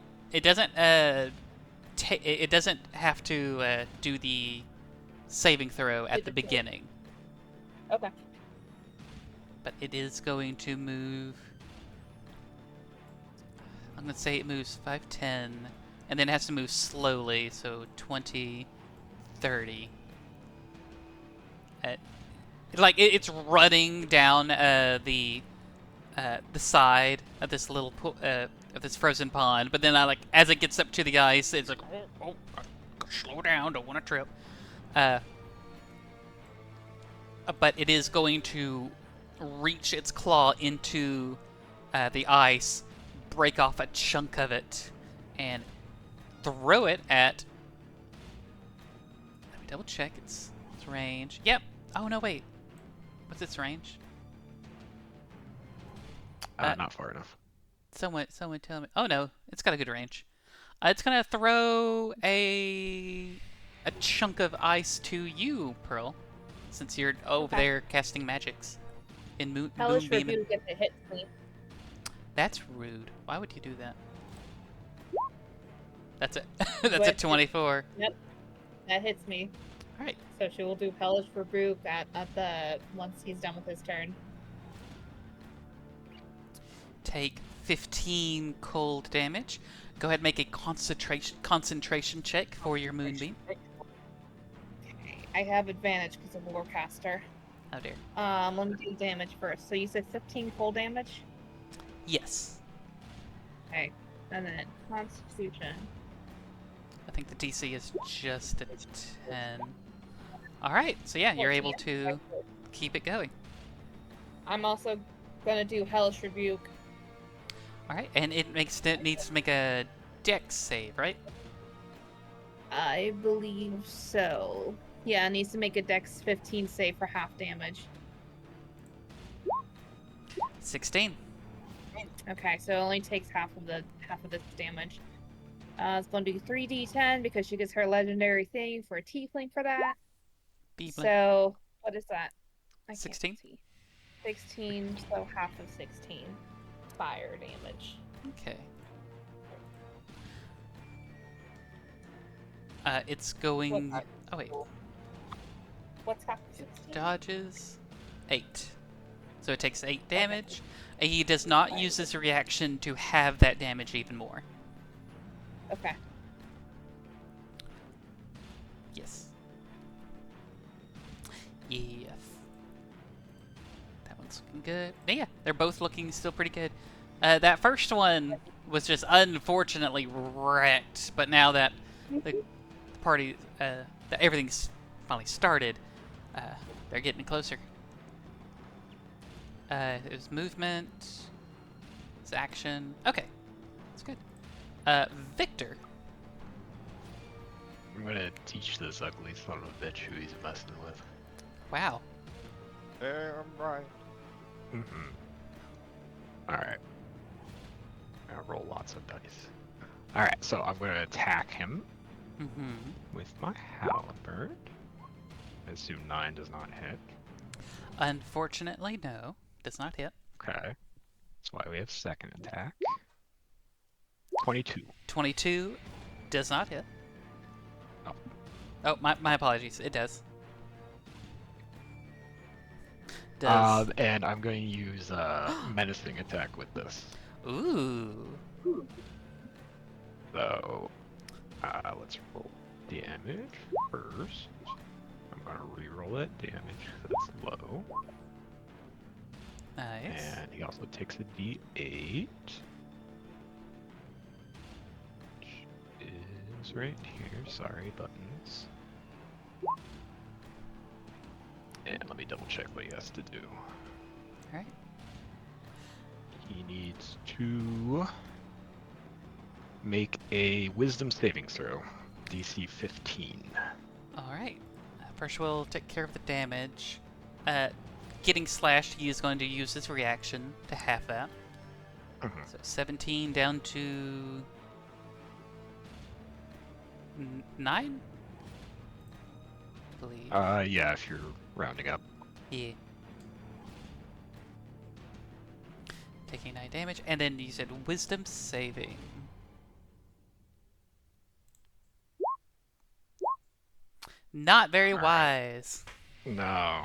have to do the saving throw at the beginning, Okay. but it is going to move. I'm gonna say it moves 5, 10, and then it has to move slowly, so 20, 30. It's running down the side of this little of this frozen pond, but then as it gets up to the ice, it's like, oh, slow down, don't want to trip. But it is going to reach its claw into the ice, break off a chunk of it, and throw it at. Let me double check its range. Yep. Oh no, wait. What's its range? Not far enough. Someone tell me. Oh no, it's got a good range. It's gonna throw a chunk of ice to you, Pearl, since you're over Okay. there casting magics in Hellish moonbeam. Rebuke if it hits me. That's rude. Why would you do that? That's it. That's a What? 24. Yep, that hits me. All right. So she will do Hellish Rebuke at the once he's done with his turn. Take 15 cold damage. Go ahead and make a concentration check for your moonbeam. Okay. I have advantage because of Warcaster. Oh dear. Let me do damage first. So you said 15 cold damage? Yes. Okay. And then Constitution. I think the DC is just a 10. All right. So yeah, you're able to keep it going. I'm also gonna do Hellish Rebuke. All right, and it needs to make a Dex save, right? I believe so. Yeah, it needs to make a Dex 15 save for half damage. 16. Okay, so it only takes half of this damage. It's going to do 3d10 because she gets her legendary thing for a tiefling for that. Beebling. So what is that? I can't 16? see. 16, so half of 16 fire damage. Okay. It's going. What's Oh wait, What's half of 16? dodges 8. So it takes 8 damage. He does not use his reaction to have that damage even more. Okay. Yes. Yes. That one's looking good. Yeah, they're both looking still pretty good. That first one was just unfortunately wrecked, but now that the party, that everything's finally started, they're getting closer. It was movement. It's action. Okay, that's good. Victor. I'm gonna teach this ugly son of a bitch who he's messing with. Wow. Damn right. Alright. I'll roll lots of dice. Alright, so I'm gonna attack him with my halberd. I assume 9 does not hit. Unfortunately, no. Does not hit. Okay. That's why we have second attack. 22. 22 does not hit. Oh. Oh, my apologies. It does. Does. And I'm going to use menacing attack with this. Ooh. So, let's roll damage first. I'm going to re-roll that damage because it's low. Nice. And he also takes a d8. Which is right here. Sorry, buttons. And let me double check what he has to do. Alright. He needs to make a wisdom saving throw. DC 15. Alright. First we'll take care of the damage. Getting slashed, he is going to use his reaction to half that. So 17 down to 9? I believe. Yeah, if you're rounding up. Yeah. Taking 9 damage, and then you said wisdom saving. Not very wise. No.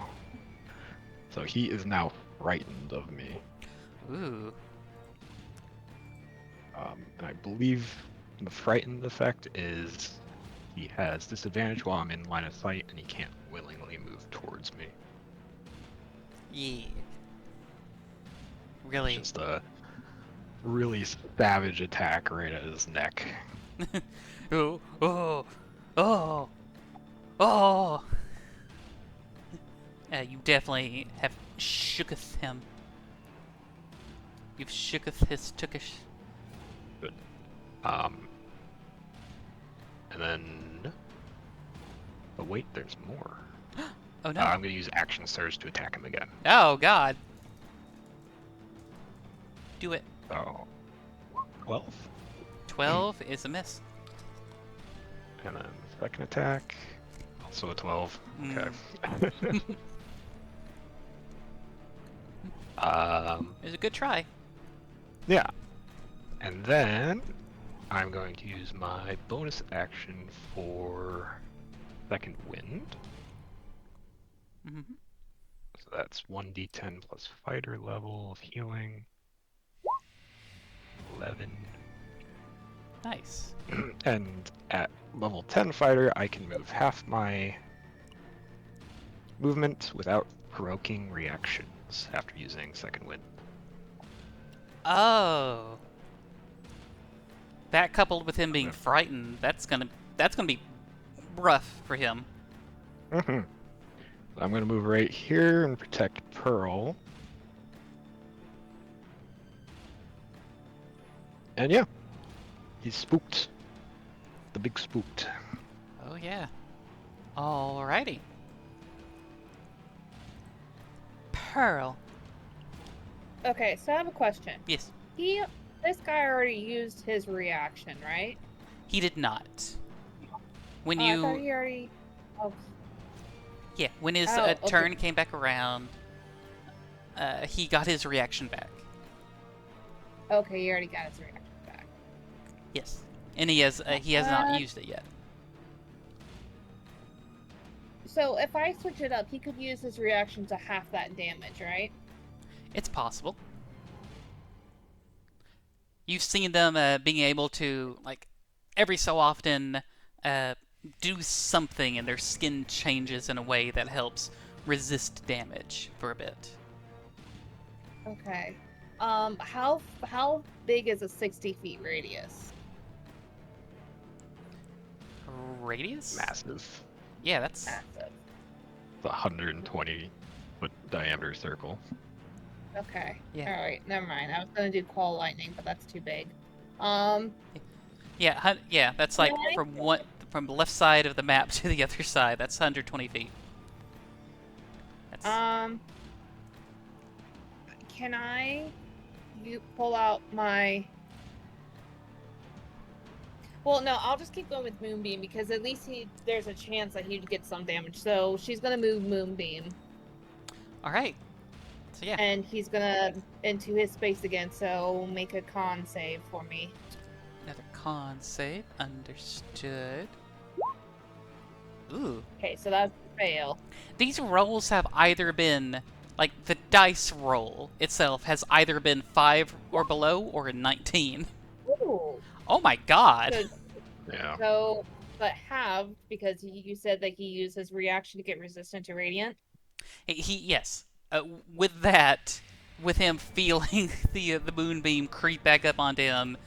So he is now frightened of me. Ooh. And I believe the frightened effect is he has disadvantage while I'm in line of sight and he can't willingly move towards me. Yeah. Really? Just a really savage attack right at his neck. Oh, oh, oh, oh. You definitely have shooketh him. You've shooketh his tookish. Good. And then... Oh wait, there's more. Oh no. I'm going to use Action Surge to attack him again. Oh god. Do it. Oh. 12? 12 is a miss. And then second attack, also a 12. Mm. Okay. It was a good try. Yeah. And then I'm going to use my bonus action for second wind. Hmm. So that's 1d10 plus fighter level of healing. 11. Nice. And at level 10 fighter, I can move half my movement without provoking reactions after using second wind. Oh. That coupled with him being frightened, that's gonna be rough for him. Mm-hmm. I'm going to move right here and protect Pearl. And yeah, he's spooked. The big spooked. Oh yeah. Alrighty. Pearl. Okay, so I have a question. Yes. This guy already used his reaction, right? He did not. When I thought you he already. Oh, yeah, when his Oh, okay. turn came back around, he got his reaction back. okay, he already got his reaction back. Yes. And he has not used it yet. So if I switch it up, he could use his reaction to half that damage, right? It's possible. You've seen them being able to, like, every so often do something and their skin changes in a way that helps resist damage for a bit. Okay. How big is a 60 feet radius? Radius? Massive. Yeah, that's... Massive. It's a 120 foot diameter circle. Okay. Yeah. All right. Never mind. I was gonna do Qual Lightning, but that's too big. Yeah, yeah, that's like Okay. from the left side of the map to the other side. That's 120 feet. That's... Can you pull out my? Well, no, I'll just keep going with Moonbeam because at least there's a chance that he'd get some damage. So she's gonna move Moonbeam, All right. So yeah, and he's gonna into his space again. So make a con save for me. another con save. Understood. Ooh. Okay, so that's a fail. These rolls have either been, like, the dice roll itself has either been 5 or below or a 19. Ooh. Oh my god. So, Yeah. so but have because you said that he used his reaction to get resistant to radiant. Yes. With that, with him feeling the moonbeam creep back up onto him,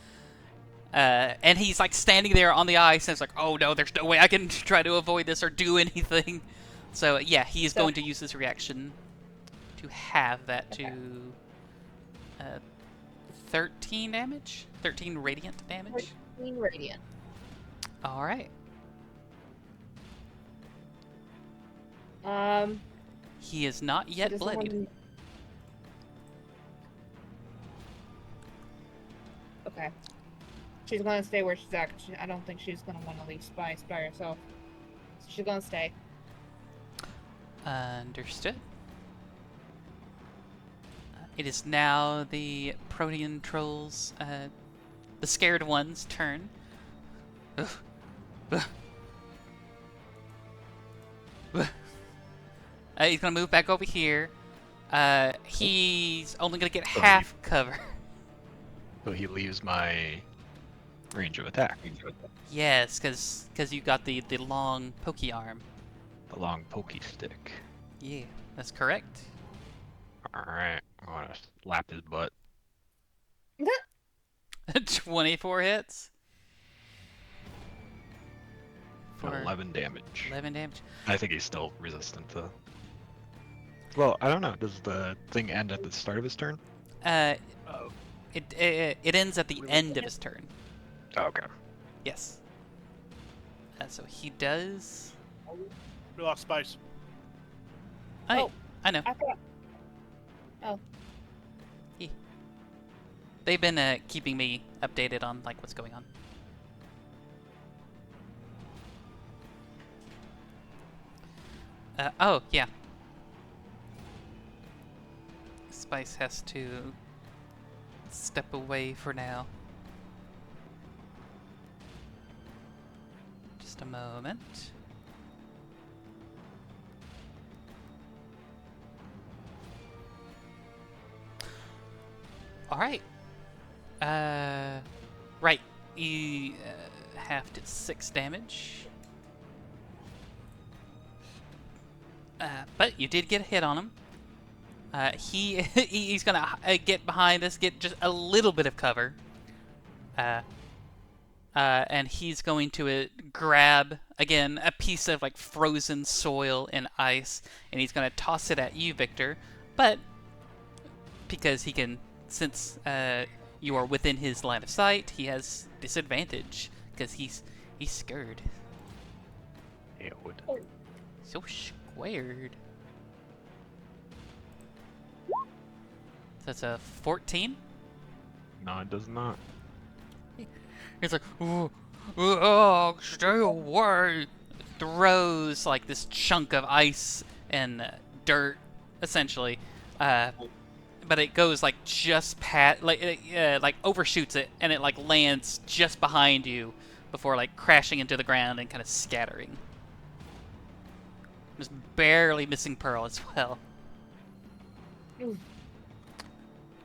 and he's like standing there on the ice, and it's like, oh no, there's no way I can try to avoid this or do anything. So yeah, he is going to use his reaction to have that to 13 damage, 13 radiant damage. 13 radiant. All right. He is not yet Does bloodied. someone- Okay. She's gonna stay where she's at. I don't think she's gonna want to leave by herself. So she's gonna stay. Understood. It is now the Protean Trolls, the scared one's turn. He's gonna move back over here. He's only gonna get half cover. So he leaves my range of attack. Yes, because you got the long pokey arm. The long pokey stick. Yeah, that's correct. Alright, I want to slap his butt. 24 hits. For 11 damage. 11 damage. I think he's still resistant to... Well, I don't know. Does the thing end at the start of his turn? It ends at the end of his turn. Oh, okay. Yes. So he does. We lost Spice. Oh, I know. I thought. Oh. They've been keeping me updated on like what's going on. Oh yeah. Spice has to step away for now. Just a moment. All right. Right. You halved its 6 damage. But you did get a hit on him. He's gonna get behind us, get just a little bit of cover. And he's going to grab, again, a piece of like frozen soil and ice, and he's gonna toss it at you, Victor. But because he can, since you are within his line of sight, he has disadvantage because he's scared. So squared. So that's a 14. No, it does not. He's like, oh, stay away. Throws like this chunk of ice and dirt, essentially. But it goes like just past, like overshoots it, and it like lands just behind you before like crashing into the ground and kind of scattering. Just barely missing Pearl as well.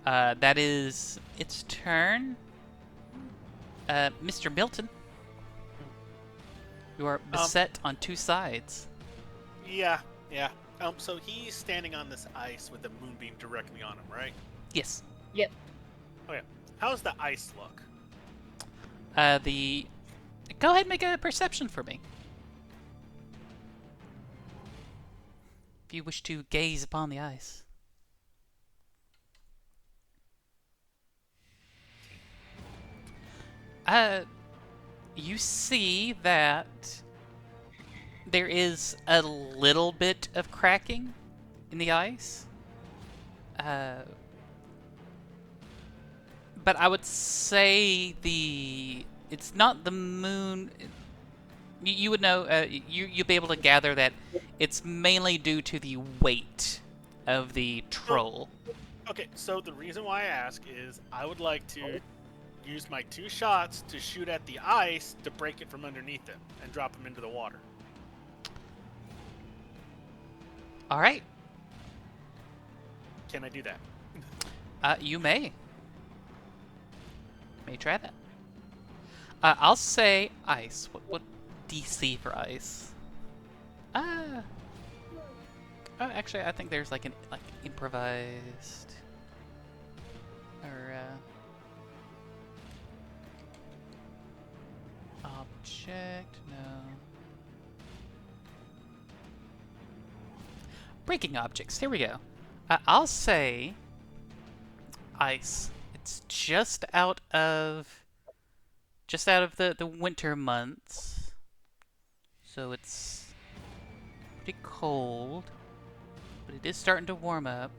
That is its turn. Mr. Milton, you are beset on 2 sides. Yeah. So he's standing on this ice with the moonbeam directly on him, right? Yes. Yep. Okay. How's the ice look? Go ahead and make a perception for me. If you wish to gaze upon the ice. You see that there is a little bit of cracking in the ice. But I would say it's not the moon. You would know, you'd be able to gather that it's mainly due to the weight of the troll. Okay, so the reason why I ask is I would like to use my 2 shots to shoot at the ice to break it from underneath him and drop him into the water. All right. Can I do that? You may. May try that. I'll say ice. What DC for ice? Oh, actually, I think there's like an improvised or object. No. Breaking objects. Here we go. I'll say ice. It's just out of the winter months, so it's pretty cold, but it is starting to warm up.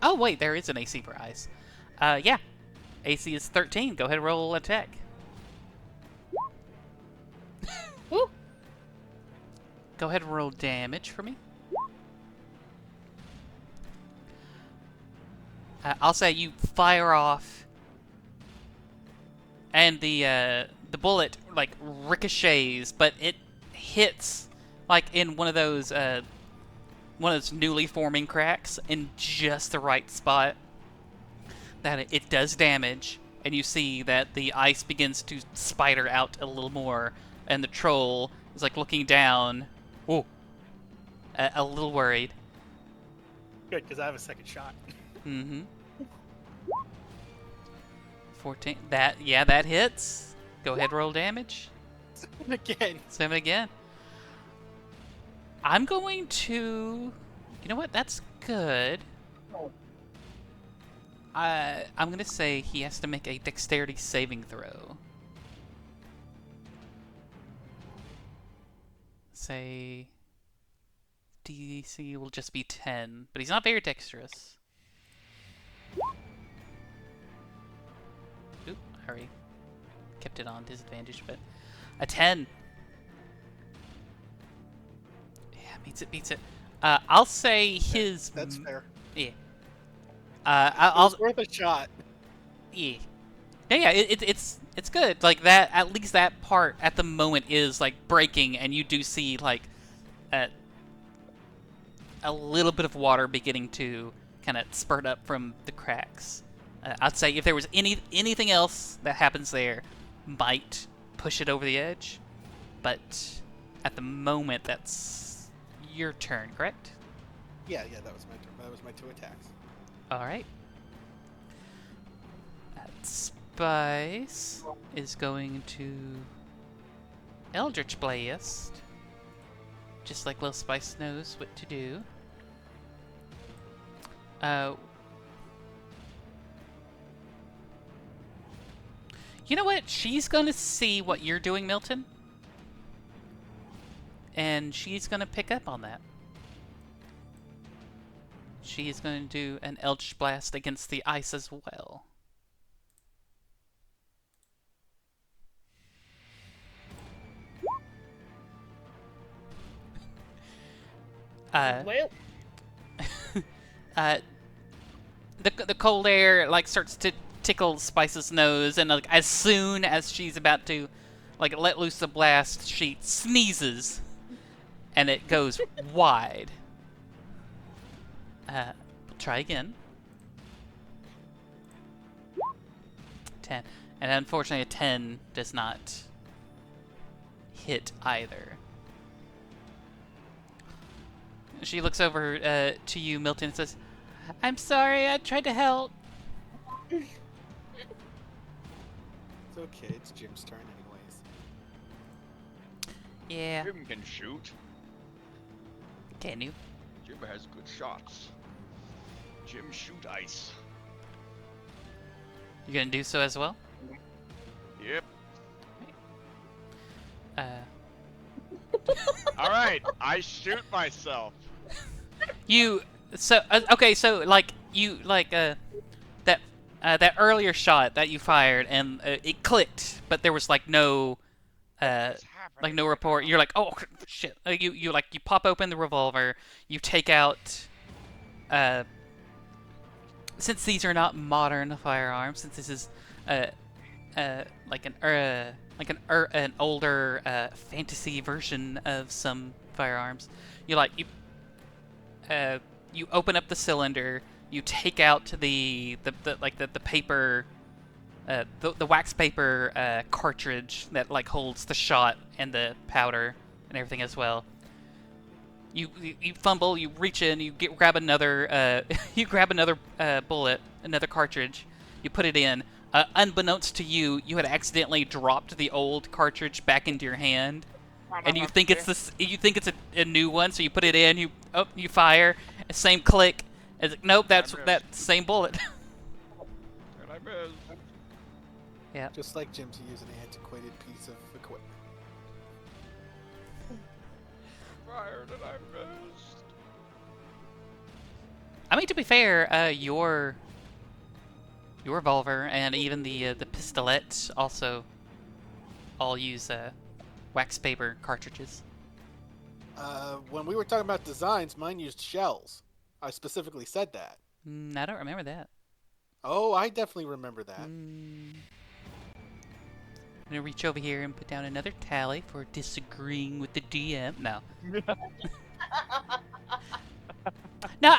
Oh wait, there is an AC for ice. Yeah, AC is 13. Go ahead and roll attack. Woo. Go ahead and roll damage for me. I'll say you fire off, and the bullet like ricochets, but it hits like in one of those newly forming cracks in just the right spot that it does damage, and you see that the ice begins to spider out a little more, and the troll is like looking down, a little worried. Good, because I have a second shot. Mm-hmm. 14. That hits. Go ahead, roll damage. Again. Same again. I'm going to. You know what? That's good. I'm gonna say he has to make a dexterity saving throw. say DC will just be 10, but he's not very dexterous. Oop, I already kept it on disadvantage, but a 10. Yeah, beats it. I'll say his. That's fair. Yeah. It was worth a shot. Yeah. Yeah, it's good. Like that, at least that part at the moment is like breaking, and you do see like a little bit of water beginning to kind of spurt up from the cracks. I'd say if there was anything else that happens there, might push it over the edge, but at the moment that's your turn, correct? Yeah, that was my turn. That was my 2 attacks. All right. Spice is going to Eldritch Blast, just like Little Spice knows what to do. You know what? She's gonna see what you're doing, Milton, and she's gonna pick up on that. She is going to do an Eldritch Blast against the ice as well. Well, The cold air like starts to tickle Spice's nose, and like as soon as she's about to like let loose the blast, she sneezes, and it goes wide. We'll try again. 10, and unfortunately, a 10 does not hit either. She looks over to you, Milton, and says, "I'm sorry, I tried to help." It's okay. It's Jim's turn, anyways. Yeah. Jim can shoot. Can you? Jim has good shots. Jim shoot ice. You gonna do so as well? Yep. Uh, All right, I shoot myself. Okay, so like you that earlier shot that you fired, and it clicked, but there was like no report. You're like, oh shit! You pop open the revolver, you take out. Since these are not modern firearms, since this is like an older fantasy version of some firearms, you open up the cylinder, you take out the paper, the wax paper cartridge that like holds the shot and the powder and everything as well. You fumble, you reach in, grab another bullet, another cartridge, you put it in. Unbeknownst to you, you had accidentally dropped the old cartridge back into your hand, and you think it's a new one, so you put it in, you fire, same click. It's like, nope, that's that same bullet. And I missed. Yeah. Just like Jim's using an antiquated piece of equipment. Fired and I missed. I mean, to be fair, your revolver and even the pistolet also all use wax paper cartridges. When we were talking about designs, mine used shells. I specifically said that. I don't remember that. Oh, I definitely remember that. I'm gonna reach over here and put down another tally for disagreeing with the DM. No. No,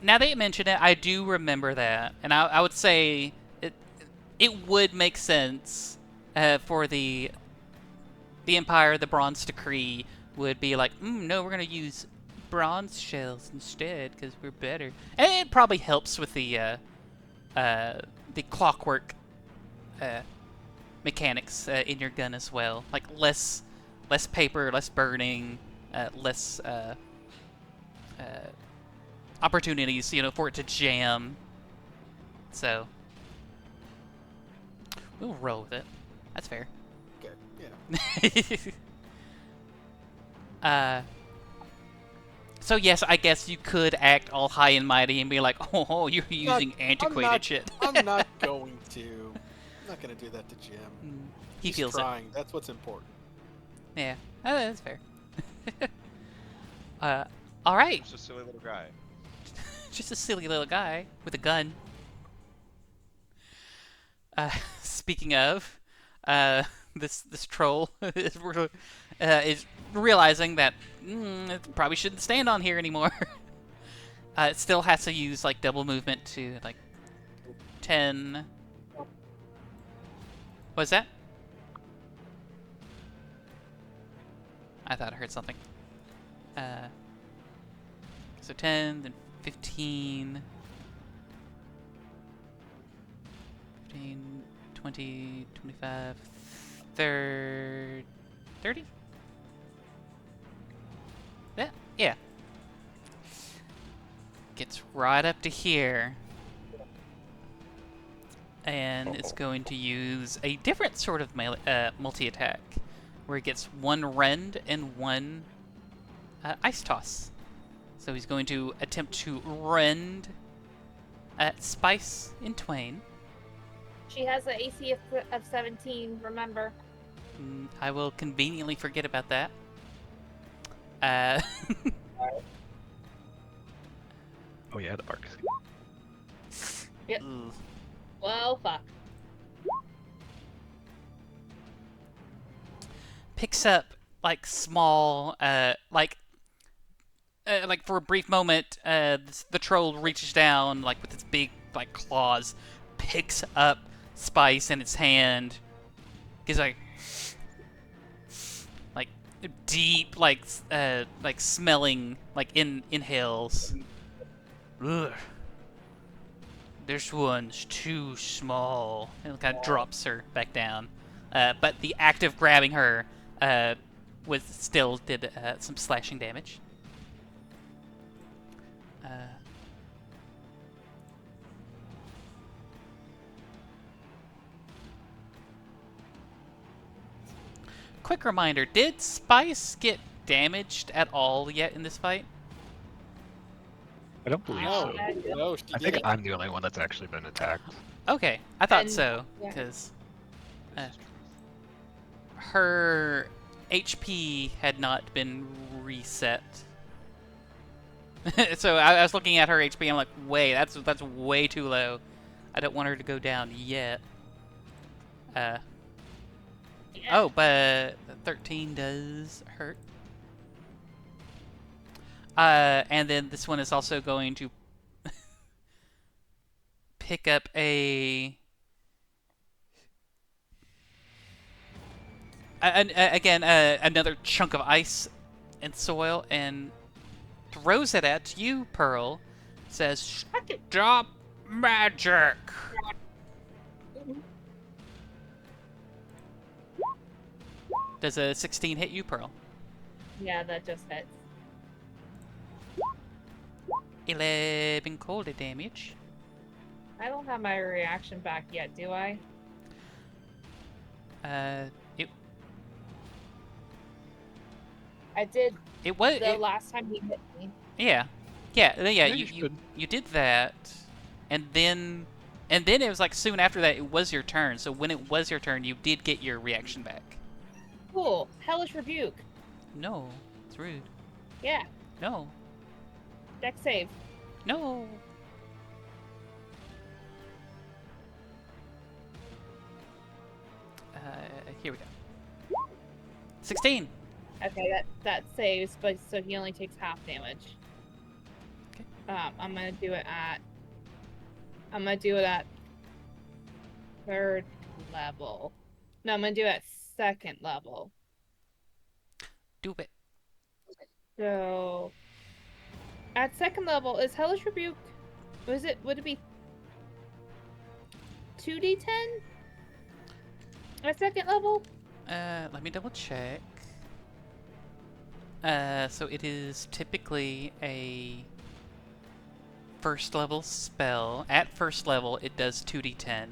now that you mention it, I do remember that, and I would say it would make sense for the Empire. The Bronze Decree would be like, no, we're gonna use bronze shells instead because we're better, and it probably helps with the clockwork mechanics in your gun as well, like less paper, less burning, less opportunities, for it to jam. So we'll roll with it. That's fair. Okay, yeah. Uh, so yes, I guess you could act all high and mighty and be like, "Oh, you're using antiquated shit." I'm not going to. I'm not going to do that to Jim. He He's feels trying. That's what's important. it. Yeah, that's fair. All right. Just a silly little guy. Just a silly little guy with a gun. Speaking of, this troll is realizing that it probably shouldn't stand on here anymore. It still has to use like double movement to like 10. What's that? I thought I heard something. So 10, then 15. 15, 20, 25, 30. 30? Yeah. Gets right up to here. And it's going to use a different sort of multi-attack, where it gets one rend and one ice toss. So he's going to attempt to rend at Spice in twain. She has an AC of 17, remember. I will conveniently forget about that. Oh yeah, the arc. Yep. Well, fuck. Picks up like small, like for a brief moment, the troll reaches down like with its big like claws, picks up Spice in its hand, gives like deep like smelling like inhales. Ugh. This one's too small. And kind of drops her back down. But the act of grabbing her was still did some slashing damage. Quick reminder, did Spice get damaged at all yet in this fight? I don't believe No, so. no, she I think didn't. I'm the only one that's actually been attacked. Okay, I thought And- so, yeah. because her HP had not been reset. So I was looking at her HP, I'm like, wait, that's way too low. I don't want her to go down yet. Yeah. Oh, but 13 does hurt. And then this one is also going to pick up another chunk of ice and soil and throws it at you, Pearl. Says, "Stop magic." Does a 16 hit you, Pearl? Yeah, that just hits. 11 cold damage. I don't have my reaction back yet, do I? I did It was the last time he hit me. yeah. you You did that, and then it was like soon after that it was your turn. So when it was your turn, you did get your reaction back. Cool. Hellish Rebuke. No, it's rude. Yeah. No, Deck save. no. Here we go. 16. Okay, that saves, but so he only takes half damage. Okay. I'm gonna do it at third level. No, I'm gonna do it at second level. Do it. So at second level, is Hellish Rebuke would it be 2d10? At second level? Let me double check. So it is typically a first level spell. At first level, it does 2d10.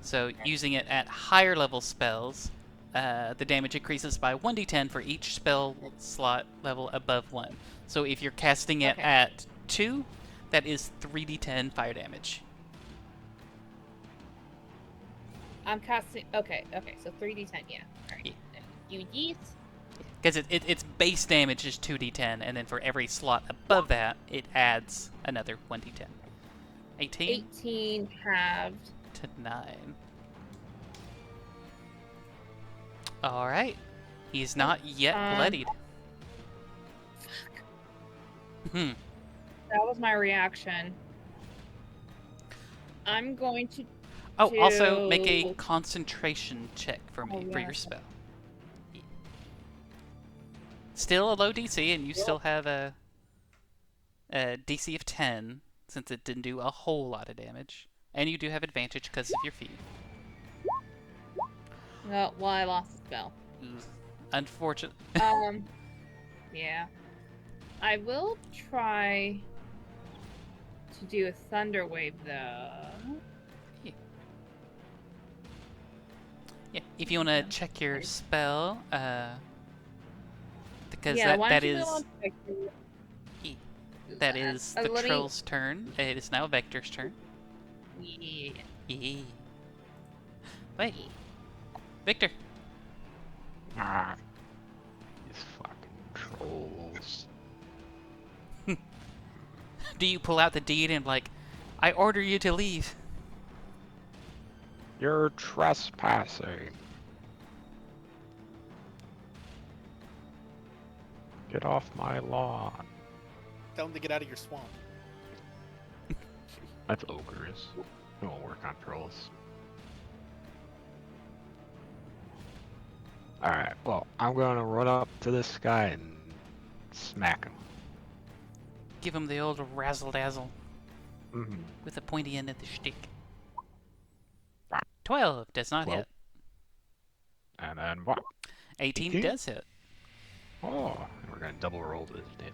So using it at higher level spells, the damage increases by 1d10 for each spell slot level above 1. So if you're casting it Okay. at 2, that is 3d10 fire damage. I'm casting. Okay, so 3d10, yeah. Alright. You yeet. Because its base damage is 2d10, and then for every slot above that, it adds another 1d10. 18 18 halved. to 9. Alright. He's not yet bloodied. Hmm. That was my reaction. I'm going to. Oh, also make a to- concentration check for me Oh, for yeah. your spell. Still a low DC, and you still have a DC of 10, since it didn't do a whole lot of damage. And you do have advantage because of your feat. Oh, well, I lost the spell. Unfortunate. Yeah. I will try to do a thunder wave though. Yeah, if you want to check your spell, because Yeah, why that don't you is go on Vector? that is the let me- troll's turn. It is now Vector's turn. Yeah. Yeah. Wait, Victor. Ah, these fucking trolls. Do you pull out the deed and like, I order you to leave? You're trespassing. Get off my lawn. Tell them to get out of your swamp. That's ogres. It won't work on trolls. Alright, well, I'm gonna run up to this guy and smack him. Give him the old razzle dazzle Mm-hmm. with the pointy end of the stick. 12 does not Well, hit. And then what? 18 18? does hit. Oh, and we're gonna double roll this damage.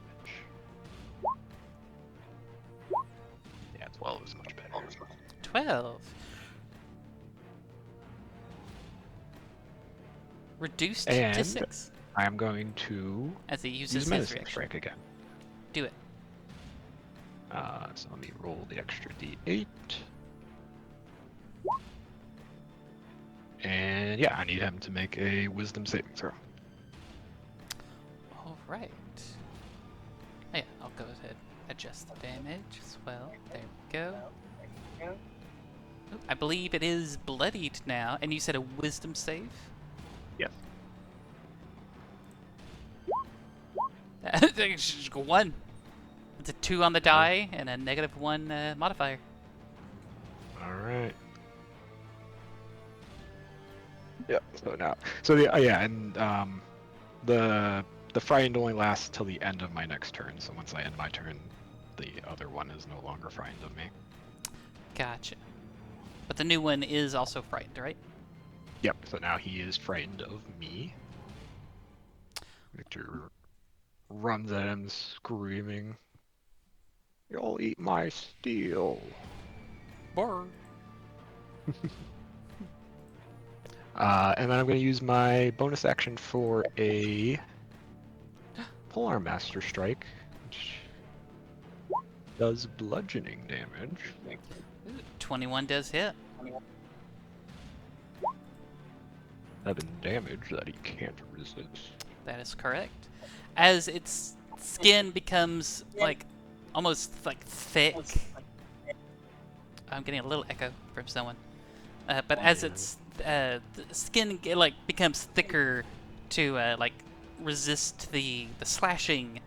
Yeah, 12 is much better. 12. Reduced to And 6 I'm going to as he uses use his Menacing reaction. Strike again. Do it. So let me roll the extra d8. And yeah, I need him to make a Wisdom saving throw. Alright. Oh yeah, I'll go ahead adjust the damage as well. There we go. Oop, I believe it is bloodied now, and you said a wisdom save? Yes. Just go 1. It's a 2 on the die and a -1 modifier. Alright. Yep, so now. So the yeah, and the frightened only lasts till the end of my next turn, so once I end my turn, the other one is no longer frightened of me. Gotcha. But the new one is also frightened, right? Yep, so now he is frightened of me. Victor runs at him screaming, "You'll eat my steel!" Brr. And then I'm going to use my bonus action for a Polearm Master Strike, which does bludgeoning damage. Ooh, 21 does hit. 7 damage that he can't resist. That is correct. As its skin becomes like almost like thick. I'm getting a little echo from someone. But as its the skin like becomes thicker to like resist the slashing,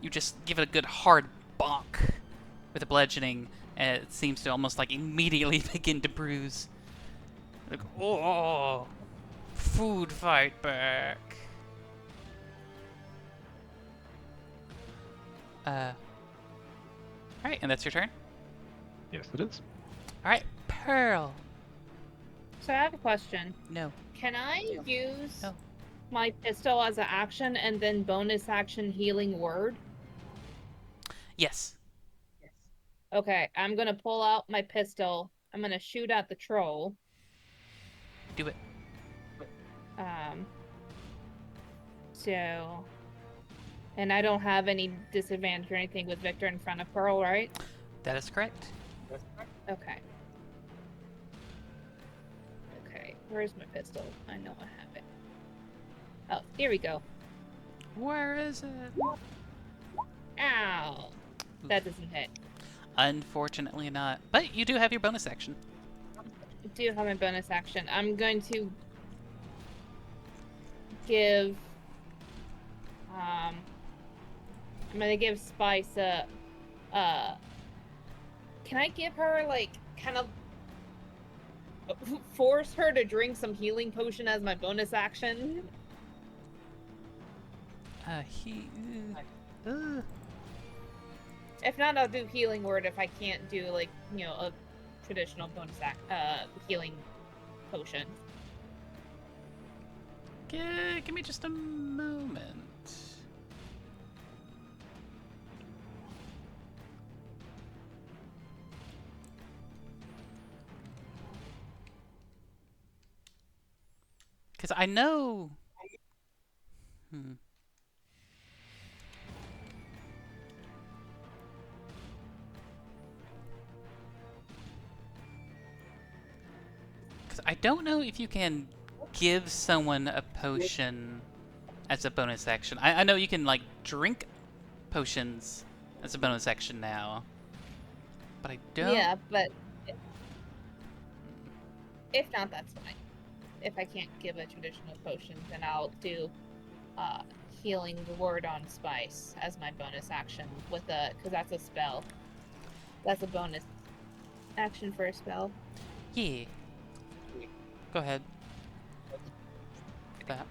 you just give it a good hard bonk with the bludgeoning, and it seems to almost like immediately begin to bruise. Like, oh, food fight back. Alright, and that's your turn? Yes, it is. Alright, Pearl. So I have a question. No. Can I use No. my pistol as an action and then bonus action healing word? Yes. Okay, I'm gonna pull out my pistol. I'm gonna shoot at the troll. Do it. So, and I don't have any disadvantage or anything with Victor in front of Pearl, right? That is correct. Okay. Okay, where's my pistol? I know I have it. Oh, here we go. Where is it? Ow! That doesn't hit. Unfortunately not. But you do have your bonus action. I do have my bonus action. I'm going to give I'm gonna give Spice can I give her like kind of force her to drink some healing potion as my bonus action? If not, I'll do healing word if I can't do like, you know, a traditional bonus healing potion. Give me just a moment. Because I know... Because I don't know if you can give someone a potion as a bonus action. I know you can, like, drink potions as a bonus action now. But I don't... Yeah, but if not, that's fine. If I can't give a traditional potion, then I'll do healing word on Spice as my bonus action with a, because that's a spell. That's a bonus action for a spell. Yeah. Go ahead. That.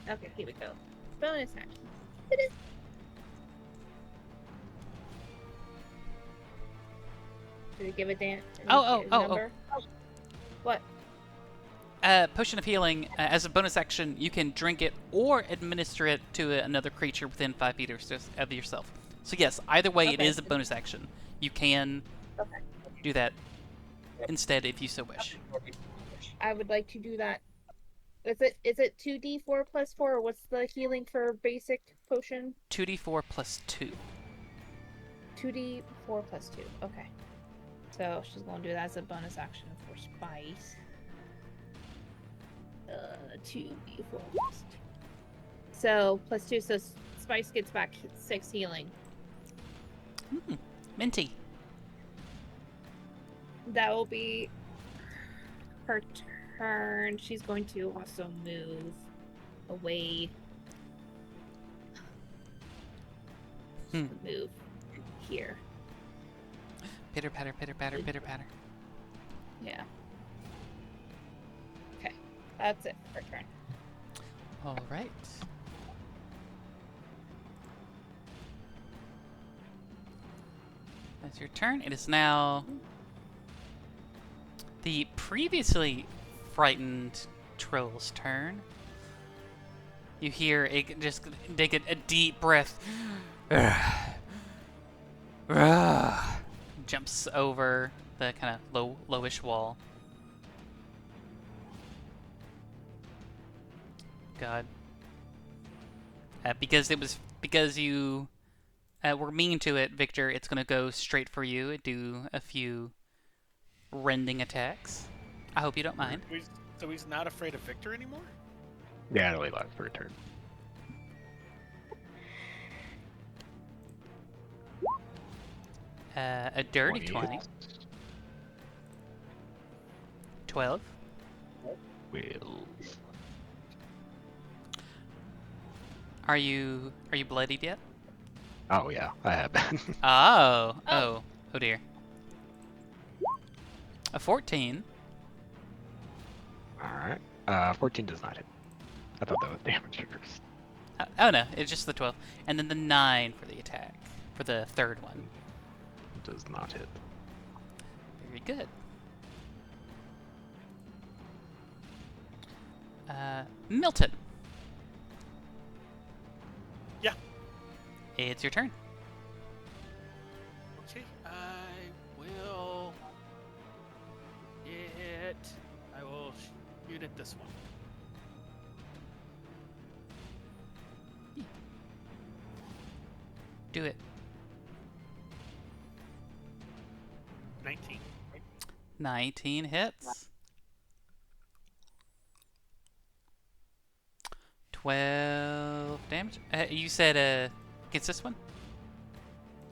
Okay, here we go. Bonus action. It is. Did it give a dance? Oh. What? Potion of Healing, as a bonus action, you can drink it or administer it to another creature within 5 feet of yourself. So yes, either way, it Okay. is a bonus action. You can do that instead if you so wish. I would like to do that. Is it 2d4 plus 4, or what's the healing for basic potion? 2d4 plus 2. 2d4 plus 2. Okay. So she's going to do that as a bonus action for Spice. 2d4 plus 2. So plus 2, so Spice gets back 6 healing. Minty. That will be her turn. She's going to also move away. Move here. Pitter patter, pitter patter, pitter patter. Yeah. Okay. That's it for her turn. All right. That's your turn. It is now the previously frightened troll's turn. You hear it just take a deep breath. Jumps over the kind of lowish wall. God. Because you were mean to it, Victor, it's gonna go straight for you and do a few rending attacks. I hope you don't mind. So he's not afraid of Victor anymore? Yeah, it only lasts for a turn. A dirty 20. 12. Will. Are you bloodied yet? Oh yeah, I have been. Oh dear. A 14. Alright. 14 does not hit. I thought that was damage first. Oh no, it's just the 12. And then the 9 for the attack. For the third one. Does not hit. Very good. Milton. Yeah. It's your turn. Okay, I shoot at this one. Do it. 19. 19 hits. 12 damage. You said against this one?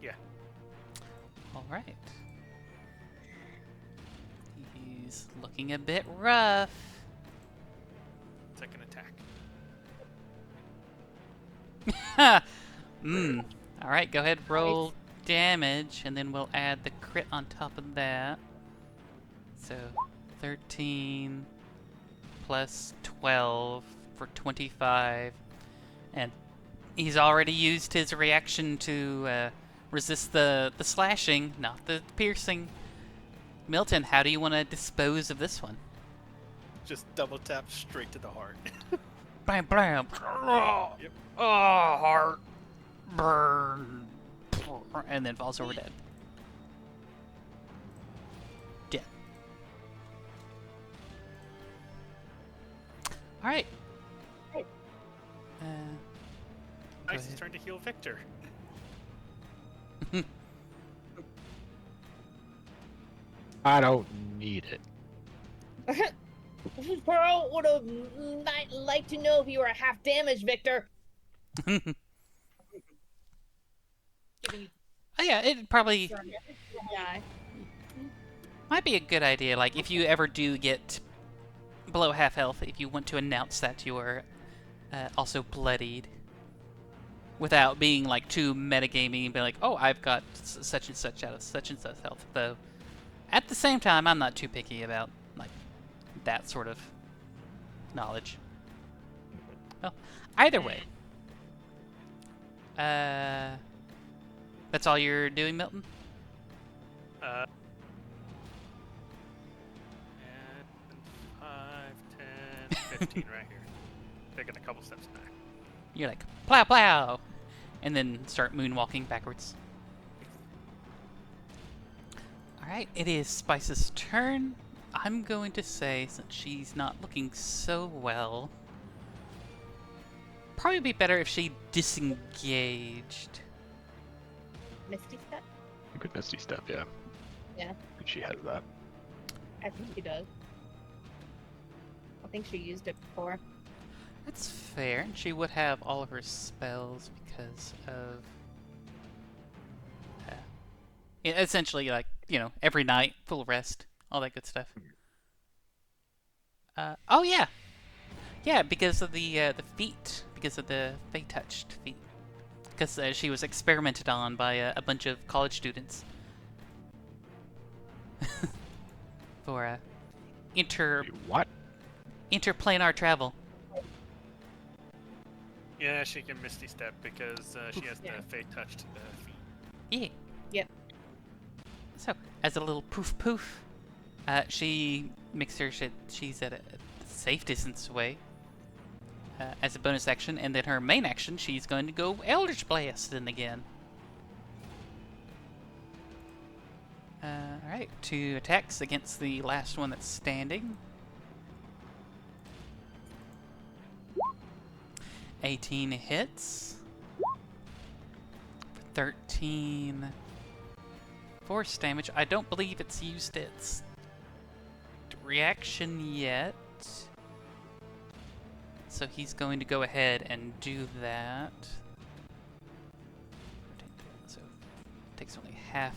Yeah. All right. He's looking a bit rough. Second attack. All right, go ahead, roll damage, and then we'll add the crit on top of that. So, 13 plus 12 for 25. And he's already used his reaction to resist the slashing, not the piercing. Milton, how do you want to dispose of this one? Just double tap straight to the heart. Blam, blam. Yep. Oh, heart. Burn. And then falls over dead. Dead. Alright. Nice, ahead. it's turn to heal Victor. I don't need it. Pearl would have liked to know if you were half damaged, Victor. Oh yeah, it probably Die. might be a good idea. Like, if you ever do get below half health, if you want to announce that you are also bloodied, without being like too metagamey and be like, "Oh, I've got such and such out of such and such health." Though, at the same time, I'm not too picky about like that sort of knowledge. Well, either way, that's all you're doing, Milton. And 5, 10, 15 right here. Taking a couple steps back. You're like, plow, plow, and then start moonwalking backwards. Alright, it is Spice's turn. I'm going to say, since she's not looking so well, probably be better if she disengaged. Misty step? You could Misty Step, yeah. Yeah. And she has that. I think she does. I think she used it before. That's fair, and she would have all of her spells because of... essentially, like, you know, every night, full rest, all that good stuff. Oh yeah! Yeah, because of the feet, because of the Fey-touched feet. Because she was experimented on by a bunch of college students. For What? interplanar travel. Yeah, she can Misty Step because she has Yeah. the Fey touched feet. Yeah. Yep. So, as a little poof poof, she makes sure she's at a safe distance away as a bonus action, and then her main action, she's going to go Eldritch Blast in again. Alright, 2 attacks against the last one that's standing. 18 hits. 13 force damage. I don't believe it's used its reaction yet. So he's going to go ahead and do that. So takes only half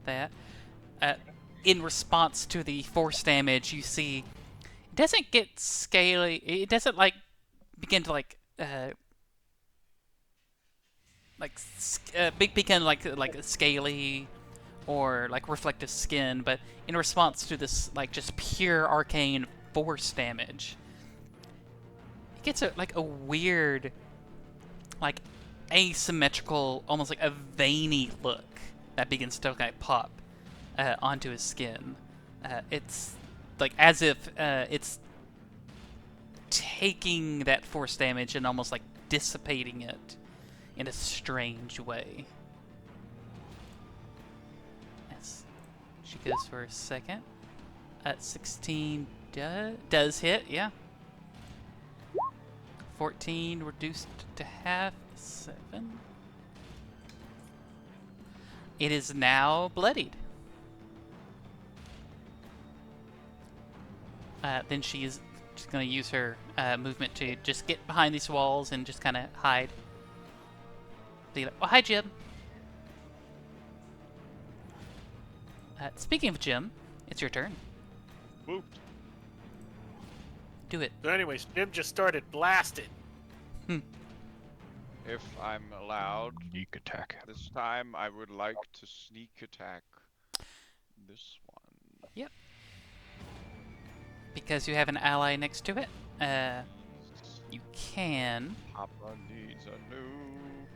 that. In response to the force damage, you see it doesn't get scaly. It doesn't like begin to like become like a scaly or like reflective skin, but in response to this like just pure arcane force damage, it gets a weird like asymmetrical, almost like a veiny look that begins to like pop onto his skin. It's like as if it's taking that force damage and almost like dissipating it in a strange way. Yes. She goes for a second. At 16 does hit, yeah. 14 reduced to half, 7. It is now bloodied. Then she's going to use her movement to just get behind these walls and just kind of hide. Oh, hi, Jim. Speaking of Jim, it's your turn. Whoop. Do it. So, anyways, Jim just started blasting. If I'm allowed, Sneak attack. this time I would like to sneak attack this one. Yep. Because you have an ally next to it, you can. Papa needs a new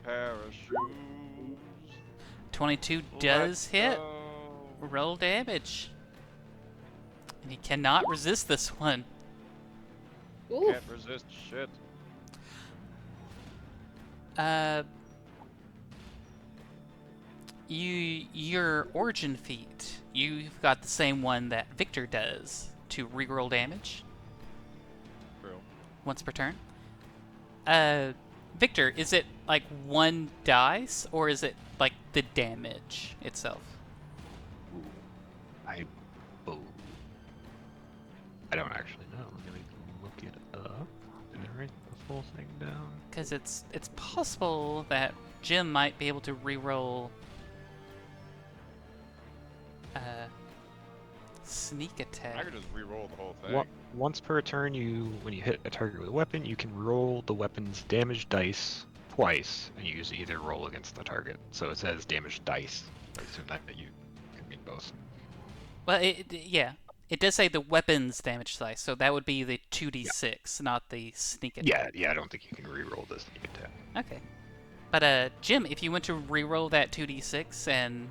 pair of shoes. 22 does Let's hit. go. Roll damage. And he cannot resist this one. Ooh. Can't resist shit. Your origin feat, you've got the same one that Victor does to reroll damage True. once per turn. Victor, is it like 1 dice or is it like the damage itself? I don't actually know. Let me look it up. Did I write the full thing down? Because it's possible that Jim might be able to reroll sneak attack. I could just re-roll the whole thing. Once per turn, when you hit a target with a weapon, you can roll the weapon's damage dice twice and use either roll against the target. So it says damage dice. I assume that you can mean both. Well, yeah. It does say the weapons damage dice, so that would be the 2d6, not the sneak attack. Yeah, I don't think you can re-roll the sneak attack. Okay. But, Jim, if you want to re-roll that 2d6 and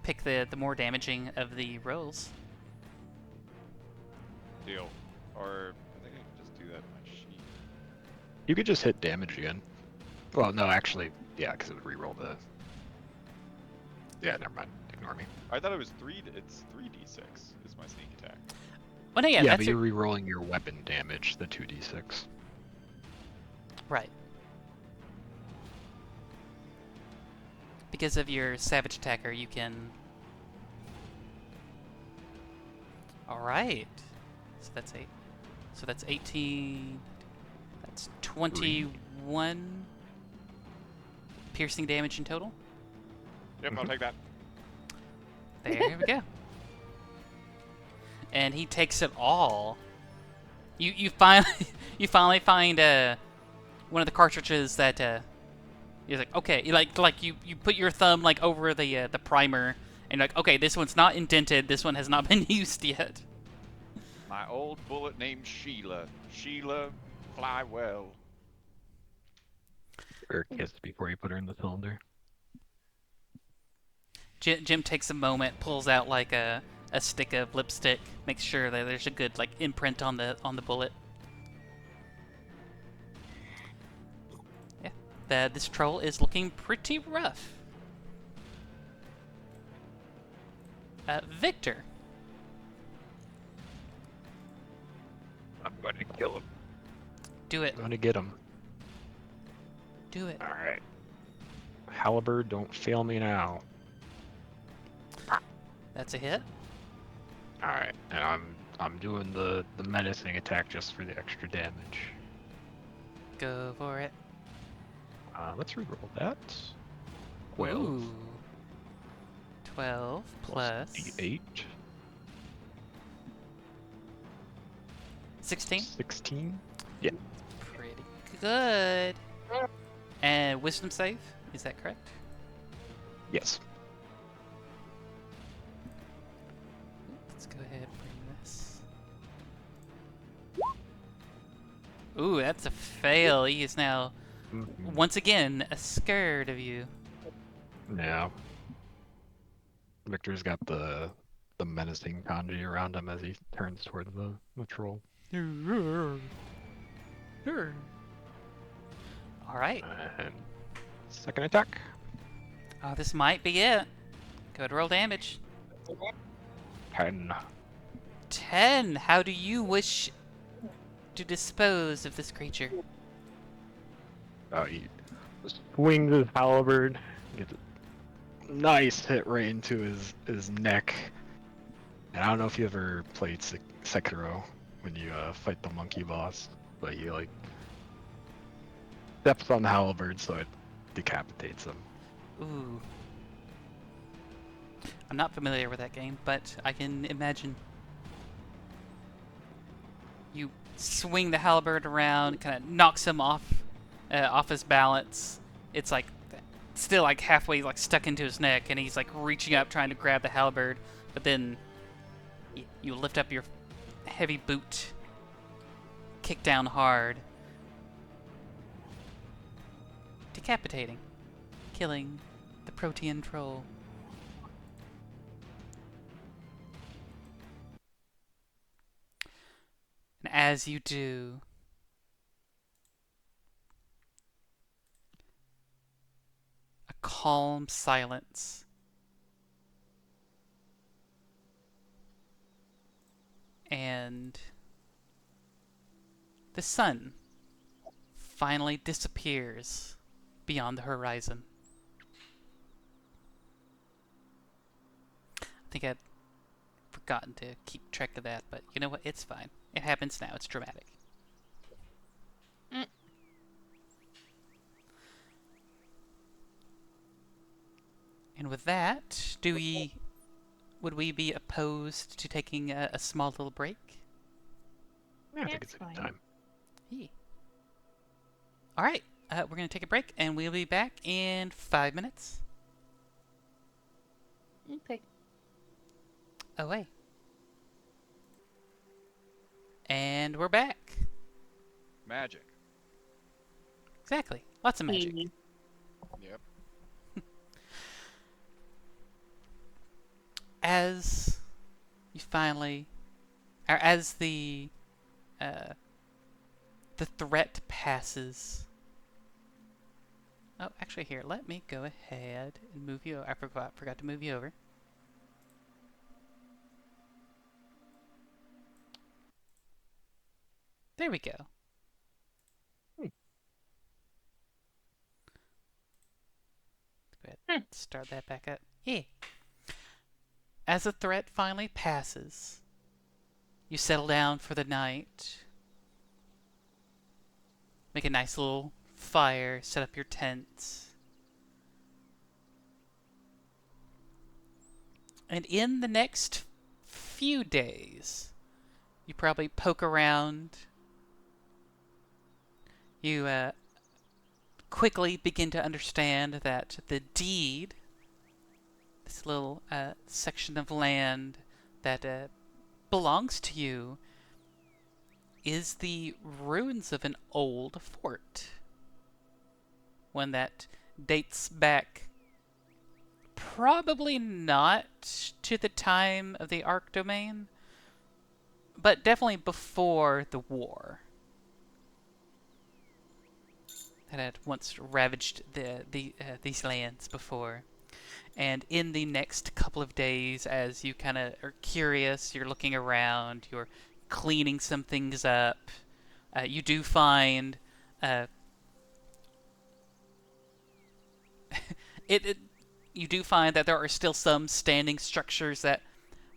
pick the more damaging of the rolls. Deal. Or I think I can just do that in my sheet. You could just hit damage again. Well, no, actually, yeah, because it would re-roll the... Yeah, never mind. Ignore me. I thought it was it's 3d6 is my sneak attack. Well, no, yeah, Yeah, that's but you're re-rolling your weapon damage, the 2d6. right. Because of your savage attacker, you can... Alright. So that's 8. So that's 18... That's 21 piercing damage in total. Yep, I'll take that. There we go. And he takes it all. You finally find one of the cartridges that you're like, okay, you put your thumb like over the primer and you're like, okay, this one's not indented. This one has not been used yet. My old bullet named Sheila. Sheila, fly well. Or kiss before you put her in the cylinder. Jim takes a moment, pulls out like a stick of lipstick, makes sure that there's a good like imprint on the bullet. Yeah, this troll is looking pretty rough. Victor. I'm going to kill him. Do it. I'm going to get him. Do it. Alright. Halberd, don't fail me now. That's a hit. Alright, and I'm doing the menacing attack just for the extra damage. Go for it. Let's reroll that. 12 Ooh. 12 plus D8. 16. 16. Yeah. Pretty good. And wisdom save, is that correct? Yes. Let's go ahead and bring this. Ooh, that's a fail. He is now once again scared of you. Yeah. Victor's got the menacing kanji around him as he turns toward the troll. Alright. And second attack. Oh, this might be it. Go to roll damage. 10. 10. How do you wish to dispose of this creature? He swings his halberd, gets a nice hit right into his neck. And I don't know if you ever played Sekiro when you fight the monkey boss, but you like steps on the halberd so it decapitates him. Ooh. I'm not familiar with that game, but I can imagine. You swing the halberd around, kind of knocks him off his balance. It's like still like halfway like stuck into his neck, and he's like reaching up trying to grab the halberd, but then you lift up your heavy boot, kick down hard, decapitating, killing the Protean troll. And as you do, a calm silence and the sun finally disappears beyond the horizon. I think I'd forgotten to keep track of that, but you know what? It's fine. It happens now. It's dramatic. Mm. And with that, would we be opposed to taking a small little break? Yeah, I think It's it's a good fine. time. Yeah. All right. We're going to take a break, and we'll be back in 5 minutes. Okay. Away. And we're back. Magic. Exactly. Lots of magic. Yep. As you finally, or as the threat passes. Oh, actually, here, let me go ahead and move you. I forgot to move you over. There we go. Go ahead, start that back up. Yeah. As the threat finally passes, you settle down for the night. Make a nice little fire, set up your tents. And in the next few days, you probably poke around. You quickly begin to understand that the deed, this little section of land that belongs to you, is the ruins of an old fort. One that dates back probably not to the time of the Ark Domain, but definitely before the war. That had once ravaged these lands before. And in the next couple of days, as you kind of are curious, you're looking around, you're cleaning some things up, you do find you do find that there are still some standing structures that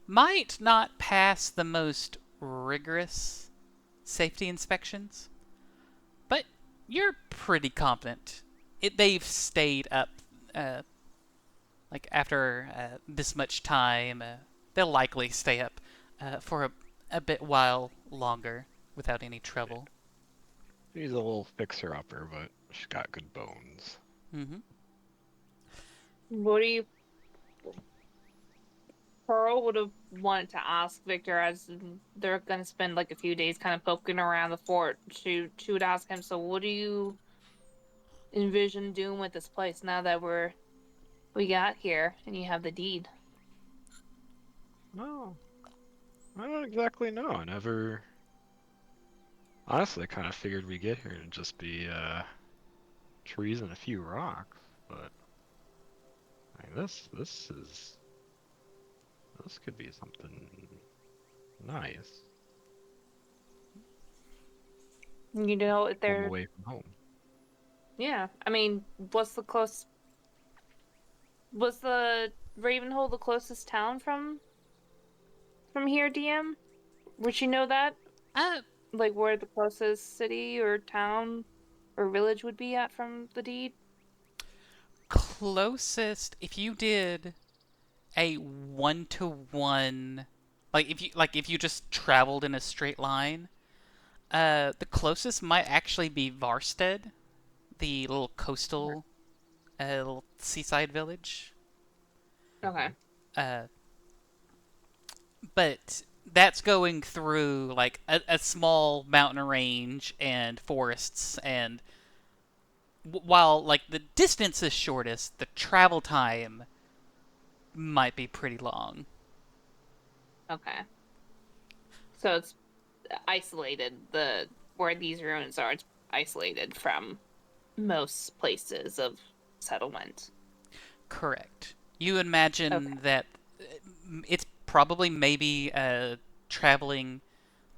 might not pass the most rigorous safety inspections, but you're pretty confident they've stayed up. Like after this much time, they'll likely stay up for a bit while longer without any trouble. She's a little fixer-upper, but she's got good bones. Mm-hmm. What do you? Pearl would have wanted to ask Victor, as they're gonna spend like a few days kind of poking around the fort. She would ask him, so what do you envision doing with this place now that we got here and you have the deed? No, I don't exactly know. I never. Honestly, I kind of figured we'd get here and just be trees and a few rocks, but I mean, this could be something Nice. You know, Home they're away from home. yeah. I mean, was the Ravenhold the closest town from here, DM? Would you know that? Uh, Like where the closest city or town or village would be at from the deed? closest, if you did a 1-to-1, if you just traveled in a straight line, the closest might actually be Varstead, the little coastal, little seaside village. Okay. Uh, but that's going through like a small mountain range and forests, and while like the distance is shortest, the travel time might be pretty long. Okay. So it's isolated. The where these ruins are, it's isolated from most places of settlement. Correct. You Okay. imagine that it's probably maybe traveling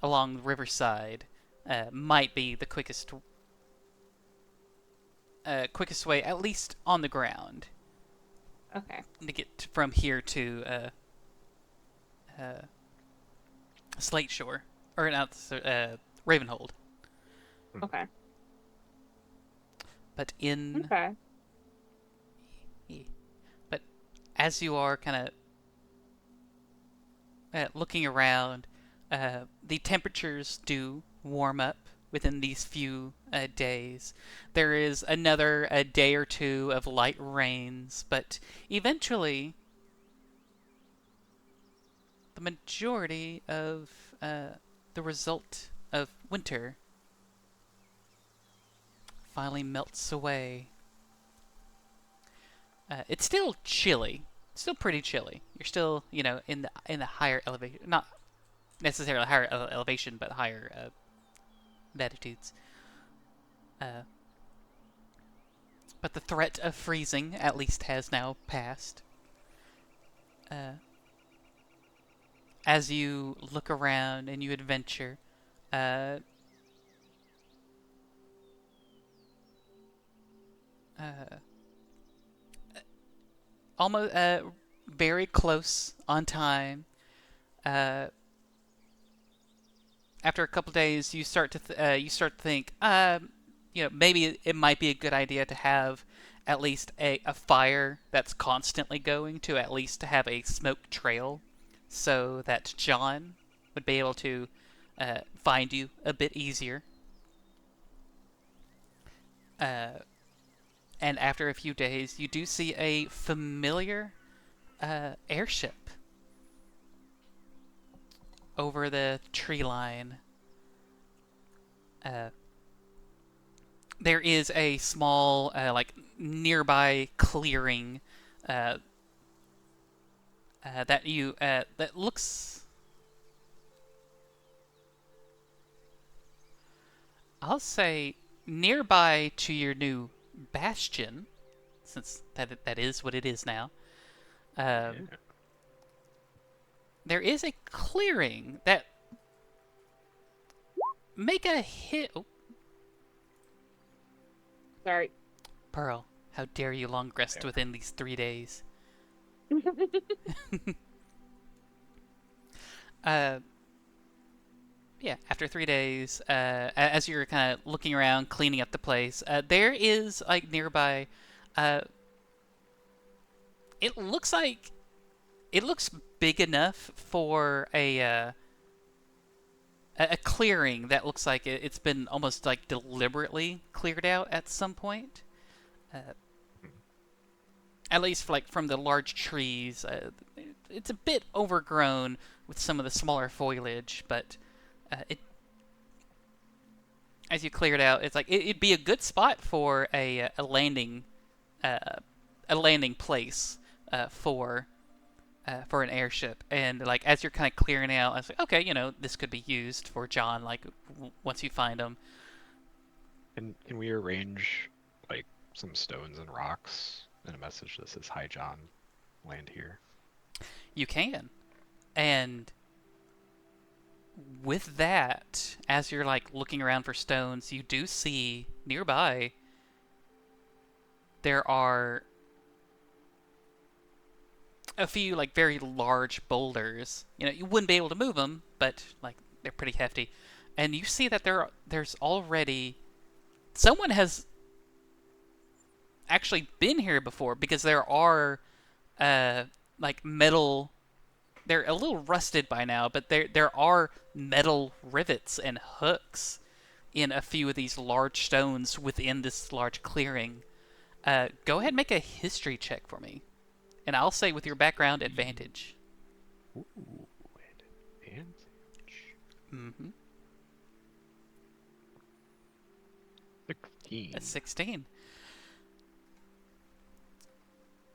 along the riverside might be the quickest way, at least on the ground, Okay. to get from here to uh, Slate Shore, or not Ravenhold. Okay. But in Okay. but as you are kind of looking around, the temperatures do warm up within these few days. There is another day or two of light rains, but eventually the majority of the result of winter finally melts away. It's still chilly, still pretty chilly. You're still, in the higher elevation, not necessarily higher elevation, but higher latitudes. Uh, but the threat of freezing at least has now passed. Uh, as you look around and you adventure, uh, uh, almost very close on time. Uh, After a couple days, you start to think, maybe it might be a good idea to have at least a fire that's constantly going, to at least have a smoke trail, so that John would be able to find you a bit easier. Uh, and after a few days, you do see a familiar airship over the tree line. Uh, there is a small, nearby clearing uh, that looks. I'll say nearby to your new Bastion, since that is what it is now. Um, Yeah. there is a clearing that make a hit. Oh, Sorry. Pearl, how dare you long rest There. within these 3 days? Uh, yeah, after 3 days, as you're kind of looking around, cleaning up the place, there is like nearby. Uh, it looks like it looks big enough for a clearing that looks like it's been almost like deliberately cleared out at some point. Uh, at least like from the large trees, it's a bit overgrown with some of the smaller foliage, but it as you clear it out, it's like it'd be a good spot for uh, a landing place for an airship. And like as you're kind of clearing out, I was like, okay, this could be used for John. Like once you find him, Can we arrange like some stones and rocks and a message that says "Hi, John, land here"? you can. And with that, as you're like looking around for stones, you do see nearby there are a few like very large boulders. You know, you wouldn't be able to move them, but like they're pretty hefty. And you see that there's already someone has actually been here before, because there are like metal. They're a little rusted by now, but there are metal rivets and hooks in a few of these large stones within this large clearing. Go ahead and make a history check for me, and I'll say with your background advantage. Ooh, advantage. Mm-hmm. 16. That's 16.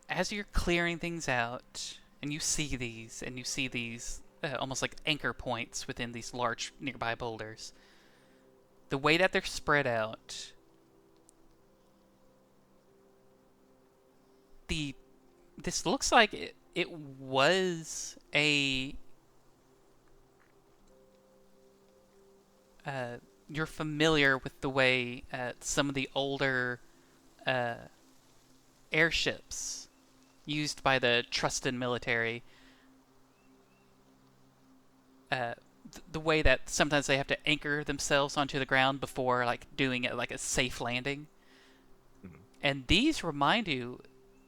As you're clearing things out, and you see these almost like anchor points within these large nearby boulders, the way that they're spread out, this looks like it was a you're familiar with the way some of the older airships used by the Trustan military, the way that sometimes they have to anchor themselves onto the ground before like doing it like a safe landing. Mhm. And these remind you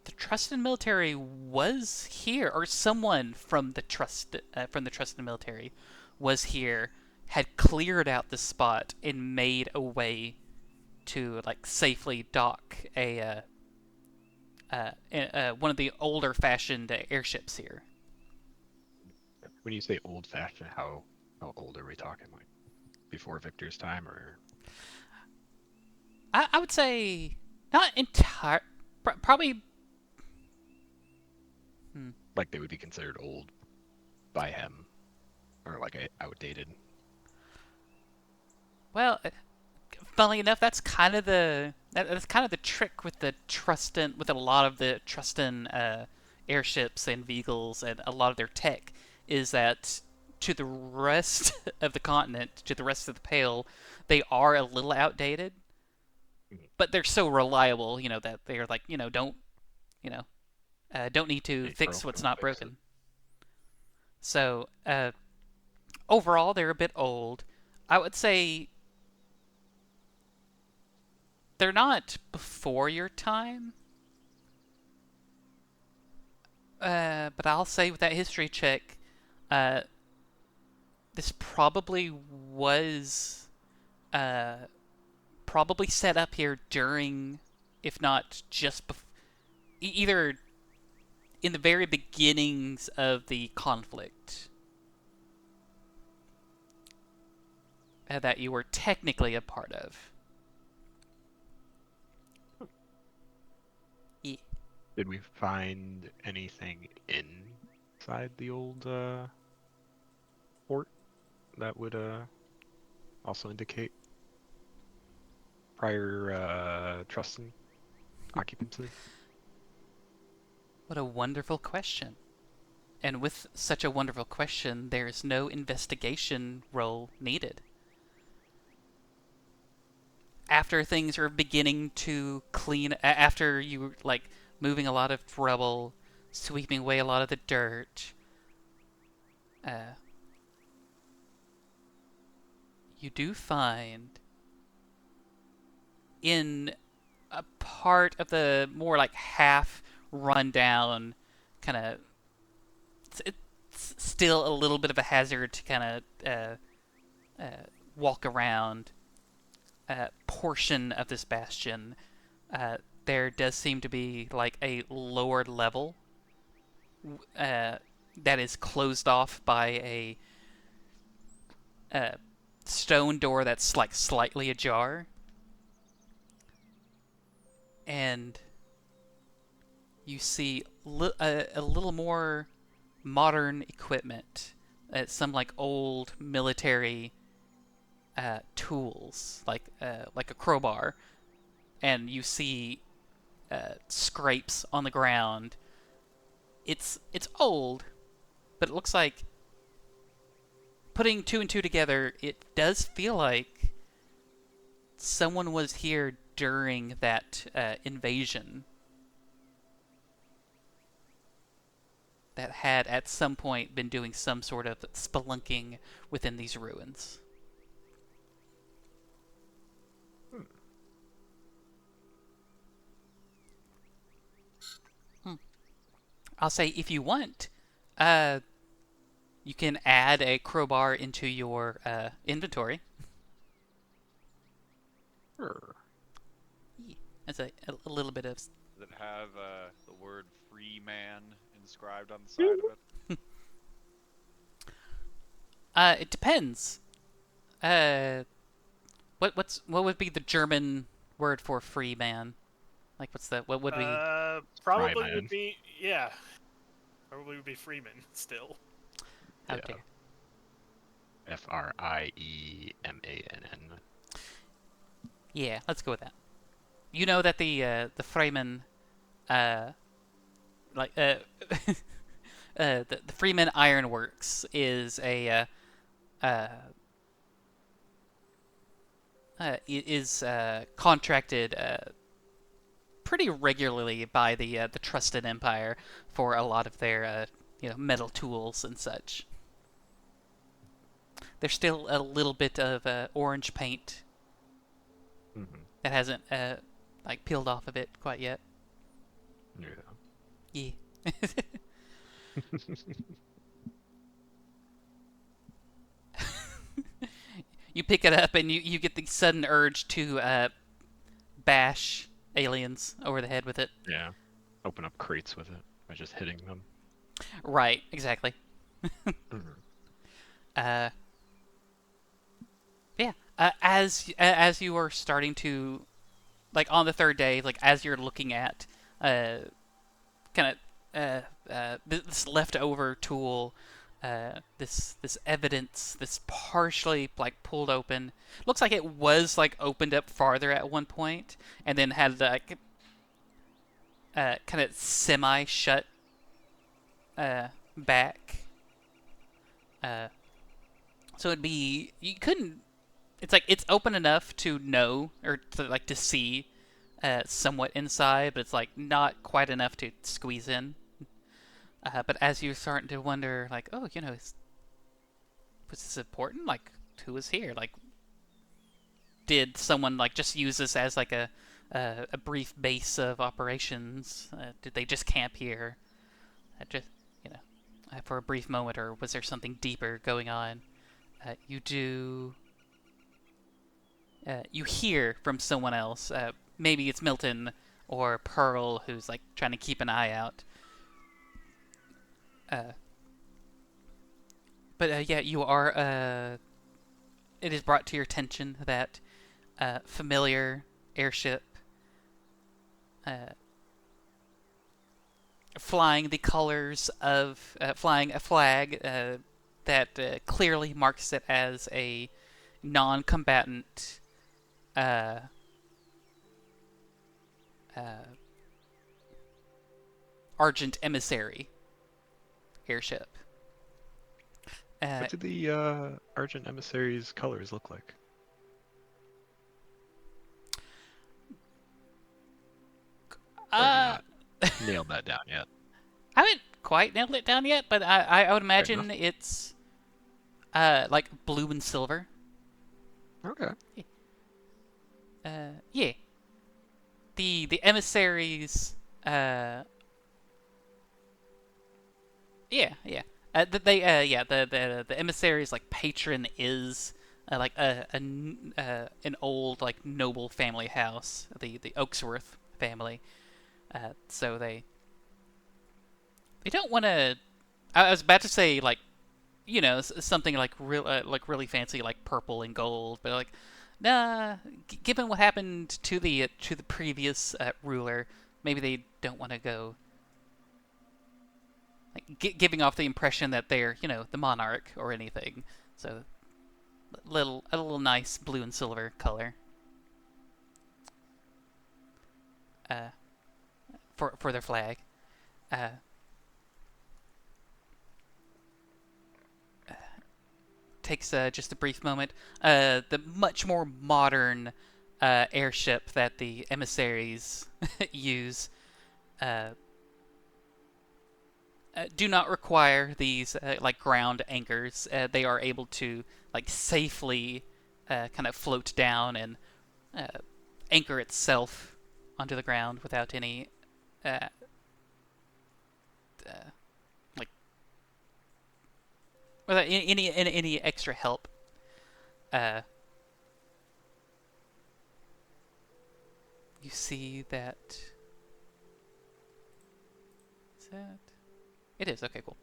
the Trustan military was here, or someone from the Trustan military was here, had cleared out the spot and made a way to like safely dock one of the older fashioned airships here. When you say old-fashioned, how old are we talking? Like before Victor's time, or I would say not entire, probably. like they would be considered old by him, or like outdated? Well, funnily enough, that's kind of that's kind of the trick with the Trustan, with a lot of the Trustan airships and Beagles and a lot of their tech, is that to the rest of the continent, to the rest of the Pale, they are a little outdated, Mhm. but they're so reliable, that they're like, don't need to Hey, fix what's don't not fix it. broken. So overall, they're a bit old. I would say they're not before your time. But I'll say with that history check, uh, this probably was probably set up here during, if not just either in the very beginnings of the conflict that you were technically a part of. Yeah. Did we find anything inside the old fort that would also indicate prior Trustan occupancy? What a wonderful question. And with such a wonderful question, there is no investigation roll needed. After things are beginning to clean, after you like moving a lot of rubble, sweeping away a lot of the dirt, you do find in a part of the more like half rundown kind of, it's still a little bit of a hazard to kind of walk around portion of this bastion. There does seem to be like a lower level that is closed off by a stone door that's like slightly ajar, and you see a little more modern equipment, some like old military tools, like a crowbar, and you see scrapes on the ground. It's old, but it looks like putting two and two together, it does feel like someone was here during that invasion that had at some point been doing some sort of spelunking within these ruins. I'll say if you want, you can add a crowbar into your inventory. Sure. As a little bit of... Does it have the word free man inscribed on the side of it? It depends. What would be the German word for free man? Like, what would be? Probably Fryman. would be, yeah. Probably would be Freeman still. How Yeah. dare. Friemann. Yeah, let's go with that. You know that the Freeman, the Freeman Ironworks is a contracted pretty regularly by the Trusted Empire for a lot of their metal tools and such. There's still a little bit of orange paint Mm-hmm. that hasn't like peeled off of it quite yet. Yeah. Yeah. You pick it up and you get the sudden urge to bash aliens over the head with it. Yeah. Open up crates with it by just hitting them. Right, exactly. Mhm. Yeah. As you are starting to, like on the third day, like as you're looking at kind of this leftover tool, this evidence, this partially like pulled open, looks like it was like opened up farther at one point, and then had like kind of semi shut back. So it'd be, you couldn't. It's like it's open enough to know or to see somewhat inside, but it's like not quite enough to squeeze in. But as you're starting to wonder, like, oh, was this important? Like, who was here? Like, did someone like just use this as like a brief base of operations? Did they just camp here? Just for a brief moment, or was there something deeper going on? You hear from someone else. Maybe it's Milton or Pearl, who's like trying to keep an eye out. But yeah, you are. It is brought to your attention that familiar airship, flying the colors of flying a flag that clearly marks it as a non-combatant Argent Emissary airship. What do the Argent Emissary's colors look like? Or have you not nailed that down yet? I haven't quite nailed it down yet, but I would imagine it's like blue and silver. Okay. Yeah. The emissaries. Yeah. The emissaries like patron is like an old like noble family house, the Oaksworth family. So they don't want to. I was about to say like, something like really fancy like purple and gold, but like, nah. Given what happened to the previous ruler, maybe they don't want to go. Like giving off the impression that they're the monarch or anything. So a little nice blue and silver color. For their flag. takes just a brief moment. The much more modern airship that the emissaries use do not require these like ground anchors. They are able to like safely kind of float down and anchor itself onto the ground without any uh, like without any extra help. You see that. Is that? It is. Okay, cool.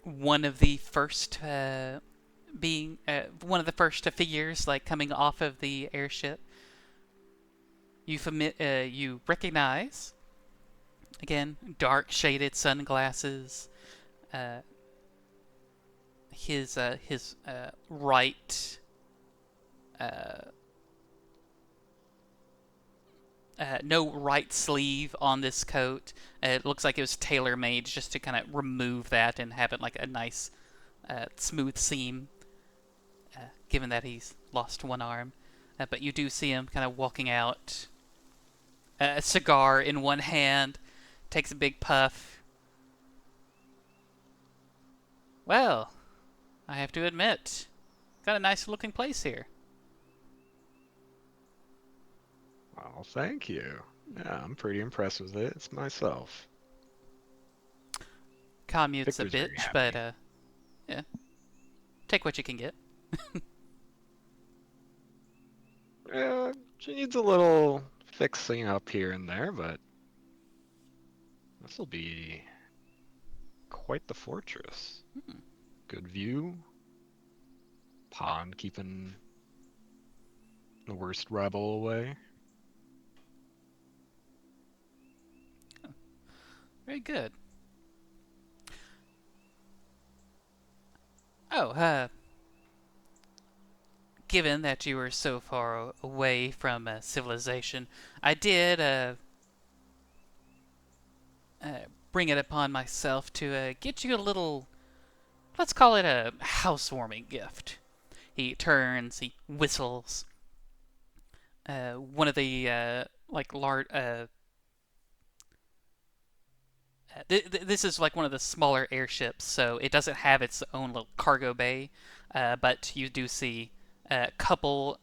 One of the first being one of the first figures like coming off of the airship. You recognize again dark shaded sunglasses. His right no right sleeve on this coat. It looks like it was tailor-made just to kind of remove that and have it like a nice smooth seam, given that he's lost one arm. But you do see him kind of walking out, a cigar in one hand, takes a big puff. Well, I have to admit, got a nice looking place here. Well, thank you. Yeah, I'm pretty impressed with it. It's myself. Commute's a Victor's very bitch, but happy. yeah, take what you can get. Yeah, she needs a little fixing up here and there, but this will be quite the fortress. Good view. Pond keeping the worst rebel away. Very good. Oh, given that you were so far away from civilization, I did bring it upon myself to get you a little, let's call it a housewarming gift. He turns, he whistles. One of the like large. This is like one of the smaller airships, so it doesn't have its own little cargo bay, but you do see a couple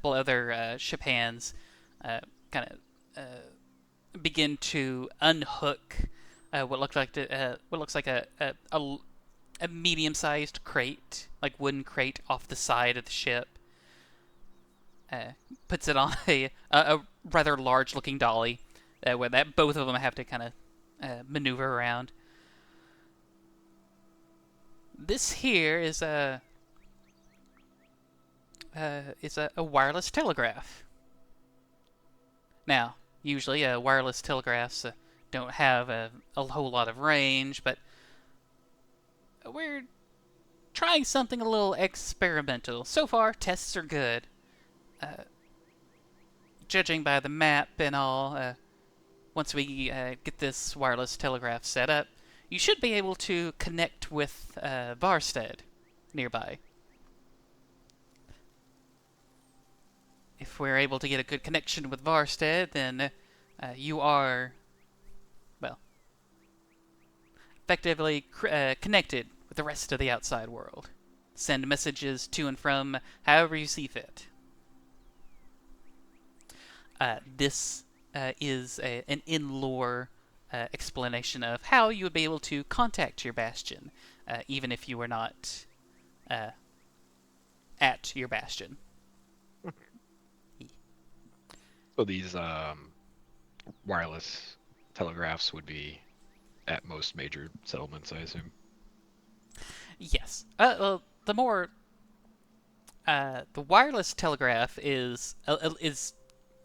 other ship hands kind of begin to unhook what looks like a medium-sized crate, like wooden crate, off the side of the ship. Puts it on a rather large-looking dolly, where that both of them have to kind of maneuver around. This here is a wireless telegraph. Now, usually wireless telegraphs don't have a whole lot of range, but we're trying something a little experimental. So far, tests are good. Judging by the map and all, once we get this wireless telegraph set up, you should be able to connect with Varstead nearby. If we're able to get a good connection with Varstead, then you are, well, effectively connected with the rest of the outside world. Send messages to and from however you see fit. This is an in-lore explanation of how you would be able to contact your Bastion, even if you were not at your Bastion. So these wireless telegraphs would be at most major settlements, I assume. Yes. Well, the wireless telegraph is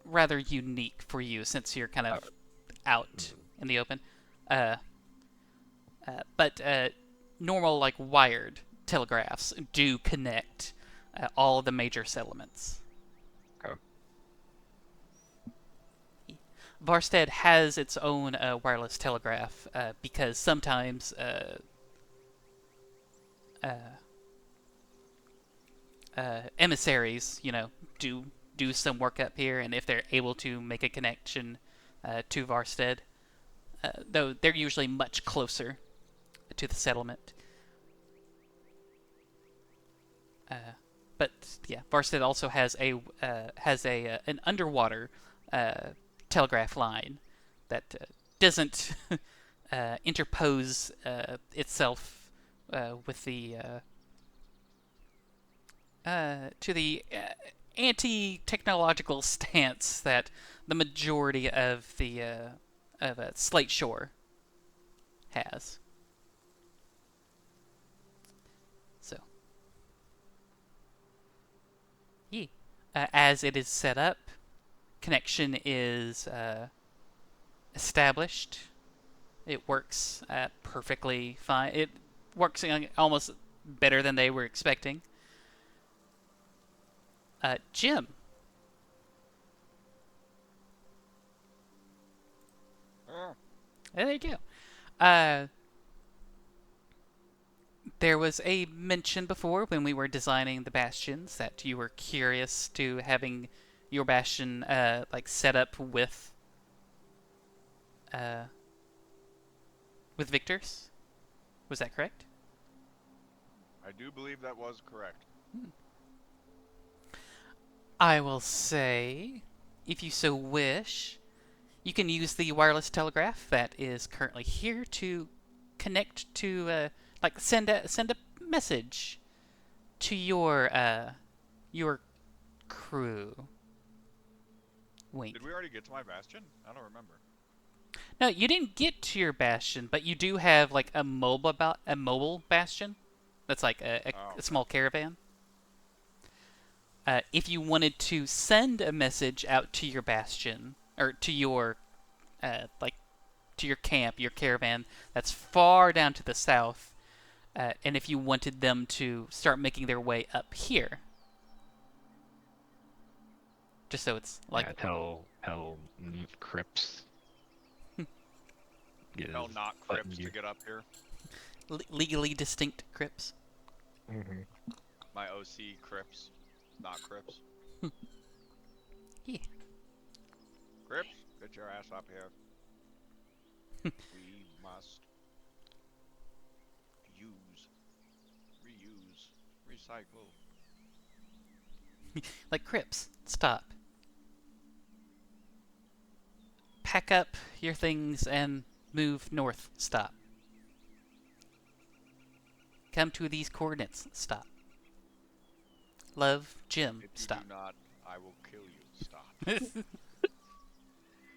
rather unique for you since you're kind of out in the open. But normal, like, wired telegraphs do connect all of the major settlements. Okay. Varstead has its own wireless telegraph because sometimes emissaries, do some work up here, and if they're able to make a connection to Varstead, though they're usually much closer to the settlement. But yeah, Varstead also has an underwater telegraph line that doesn't interpose itself with the to the anti-technological stance that the majority of the Slate Shore has. So, yeah, as it is set up, connection is established. It works perfectly fine. It works almost better than they were expecting. Jim. There you go. There was a mention before when we were designing the bastions that you were curious to having your bastion set up with victors. Was that correct? I do believe that was correct. I will say, if you so wish, you can use the wireless telegraph that is currently here to connect to, send a message to your crew. Wink. Did we already get to my bastion? I don't remember. No, you didn't get to your bastion, but you do have like a mobile bastion. That's like a small caravan. If you wanted to send a message out to your bastion or to your to your camp, your caravan that's far down to the south, and if you wanted them to start making their way up here, just so it's like tell Crips. Tell not Crips to get up here. Legally distinct Crips. Mm-hmm. My OC Crips, not Crips. Yeah. Crips, get your ass up here. We must use, reuse, recycle. Like Crips, stop. Pack up your things and move north. Stop. Come to these coordinates. Stop. Love, Jim. If you Stop. do not, I will kill you. Stop.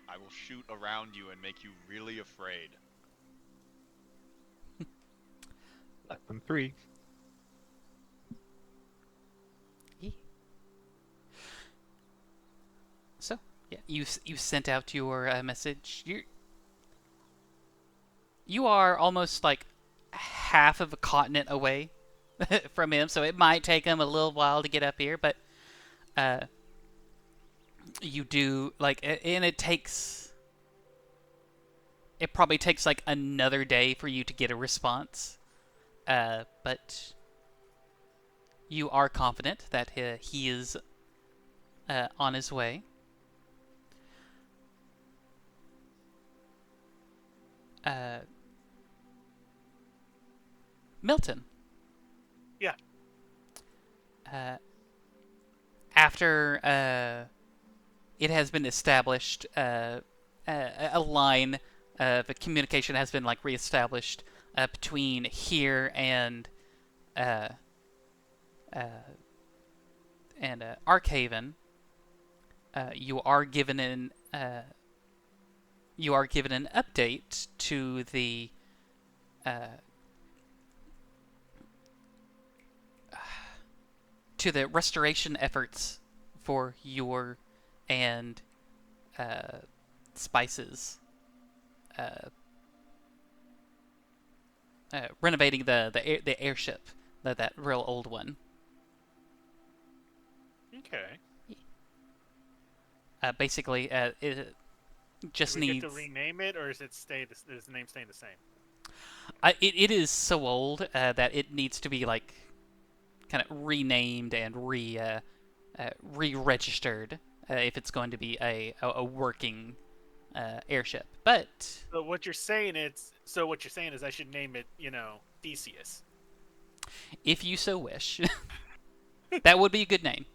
I will shoot around you and make you really afraid. Less than 3. Yeah. So, yeah, you sent out your message. You are almost like half of a continent away from him, so it might take him a little while to get up here, but you do and it probably takes like another day for you to get a response, but you are confident that he is on his way. Milton. Yeah. After it has been established, a line of communication has been reestablished between here and Arkhaven. You are given an update to the restoration efforts for your and Spice's renovating the airship, that real old one. Okay. Basically, it just Do we needs. get to rename it, or is the name staying the same? It is so old that it needs to be like kind of renamed and re-registered if it's going to be a working airship. But So what you're saying is I should name it, Theseus. if you so wish, that would be a good name.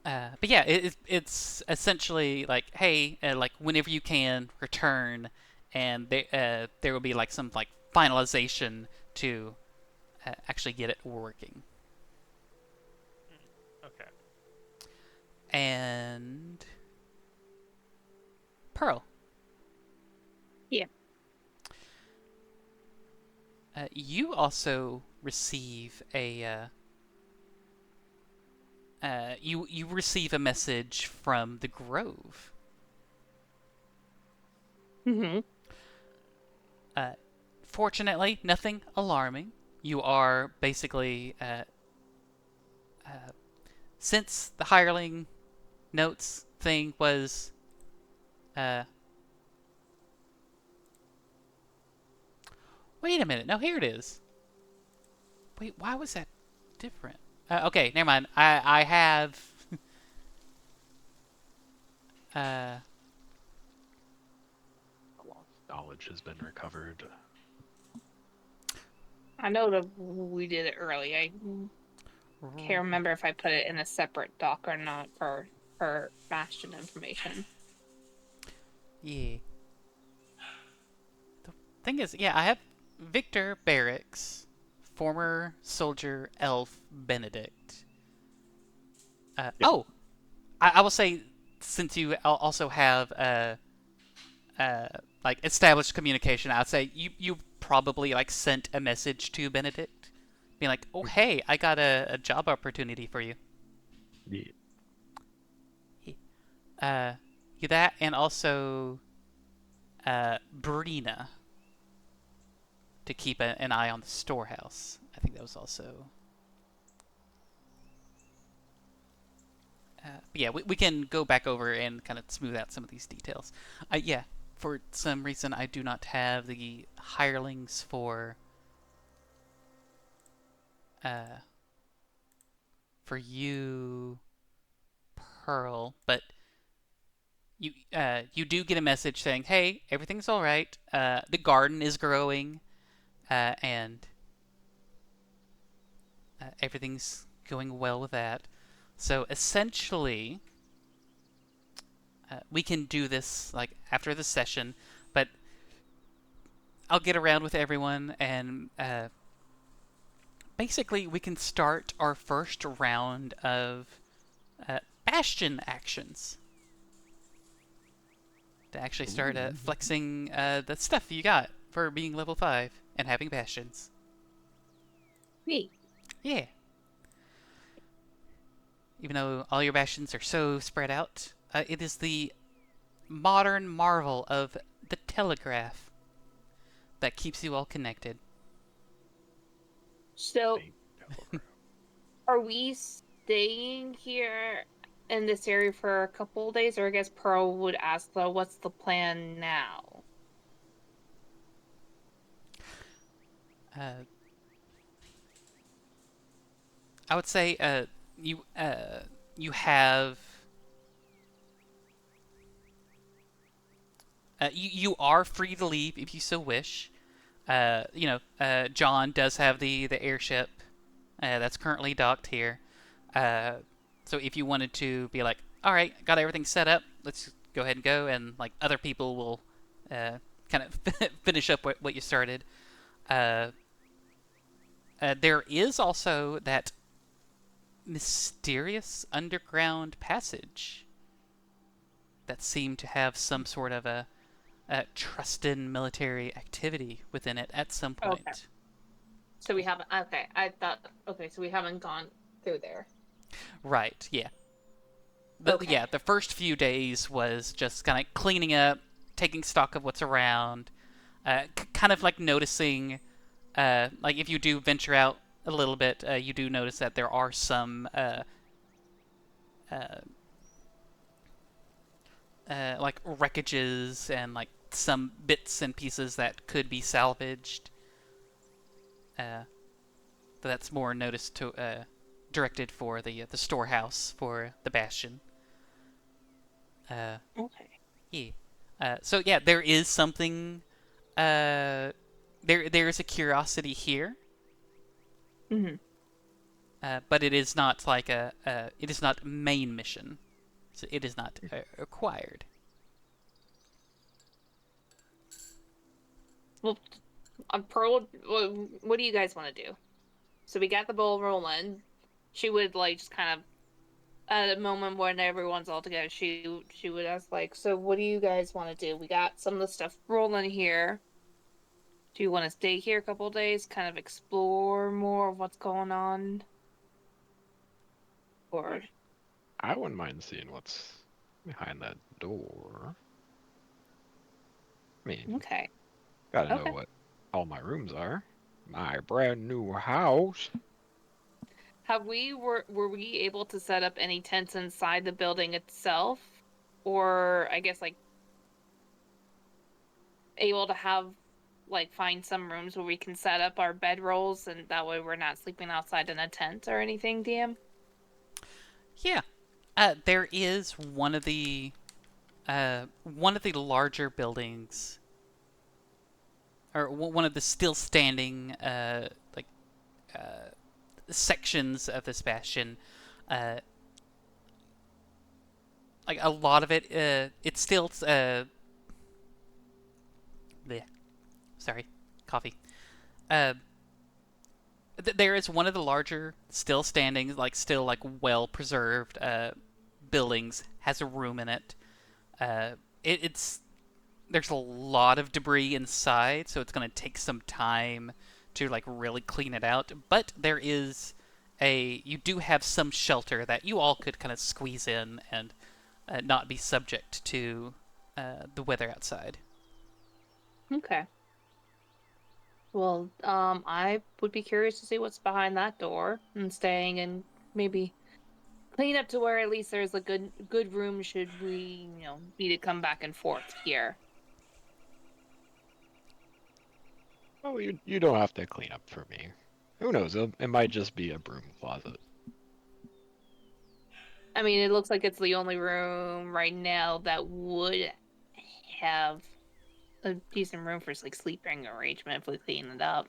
But yeah, it's essentially like, hey, like whenever you can return, and there will be like some like finalization to actually get it working. Okay. And Pearl. Yeah. You also receive you receive a message from the Grove. Mm-hmm. Fortunately, nothing alarming. You are basically since the hireling notes thing was wait a minute. No, here it is. Wait, why was that different? Okay, never mind. I have uh Lost knowledge has been recovered. I know that we did it early. I can't remember if I put it in a separate doc or not for Bastion information. yeah. The thing is, yeah, I have Victor Barracks, former soldier elf Benedict. Oh, I will say, since you also have like established communication, I'd say you probably like sent a message to Benedict, being like, "Oh hey, I got a job opportunity for you." Yeah. You that, and also Brina to keep an eye on the storehouse. I think that was also. But yeah, we can go back over and kind of smooth out some of these details. Yeah, for some reason I do not have the hirelings uh, for you, Pearl, but you do get a message saying, "Hey, everything's all right. The garden is growing, and everything's going well with that." So essentially, we can do this like after the session, but I'll get around with everyone, and basically we can start our first round of Bastion actions to actually start flexing the stuff you got for being level 5 and having Bastions. Neat. Yeah. Even though all your Bastions are so spread out, it is the modern marvel of the telegraph that keeps you all connected. So, are we staying here in this area for a couple of days, or I guess Pearl would ask, though, what's the plan now? I would say you have you are free to leave if you so wish. John does have the airship that's currently docked here. So if you wanted to be like, all right, got everything set up, let's go ahead and go, and like other people will kind of finish up what you started. There is also that mysterious underground passage that seemed to have some sort of a trusted military activity within it at some point. Okay. So we haven't. Okay, I thought. Okay, so we haven't gone through there. Right. Yeah. Okay. Yeah. The first few days was just kind of cleaning up, taking stock of what's around, kind of like noticing, like if you do venture out a little bit, you do notice that there are some like wreckages and like some bits and pieces that could be salvaged. That's more notice to directed for the storehouse for the Bastion. Okay. Yeah. So yeah, there is something. There's a curiosity here, Mm-hmm. but it is not like it is not main mission. So it is not required. Well, Pearl, what do you guys want to do? So we got the ball rolling. She would like just kind of at a moment when everyone's all together, she would ask like, so what do you guys want to do? We got some of the stuff rolling here. Do you want to stay here a couple of days, kind of explore more of what's going on? Or I wouldn't mind seeing what's behind that door. I mean, okay. gotta know Okay. what all my rooms are. My brand new house. Were we able to set up any tents inside the building itself? Or I guess like able to have like find some rooms where we can set up our bedrolls and that way we're not sleeping outside in a tent or anything, DM? Yeah. There is one of the larger buildings, or one of the still standing sections of this bastion. Like a lot of it, it's still sorry, coffee. Uh, there is one of the larger, still standing, still well preserved buildings has a room in it. It's there's a lot of debris inside, so it's going to take some time to really clean it out. But you do have some shelter that you all could kind of squeeze in and not be subject to the weather outside. Okay. Well, I would be curious to see what's behind that door and staying and maybe clean up to where at least there's a good room should we, need to come back and forth here. Oh, you don't have to clean up for me. Who knows? It might just be a broom closet. I mean, it looks like it's the only room right now that would have a decent room for sleeping arrangement if we clean it up.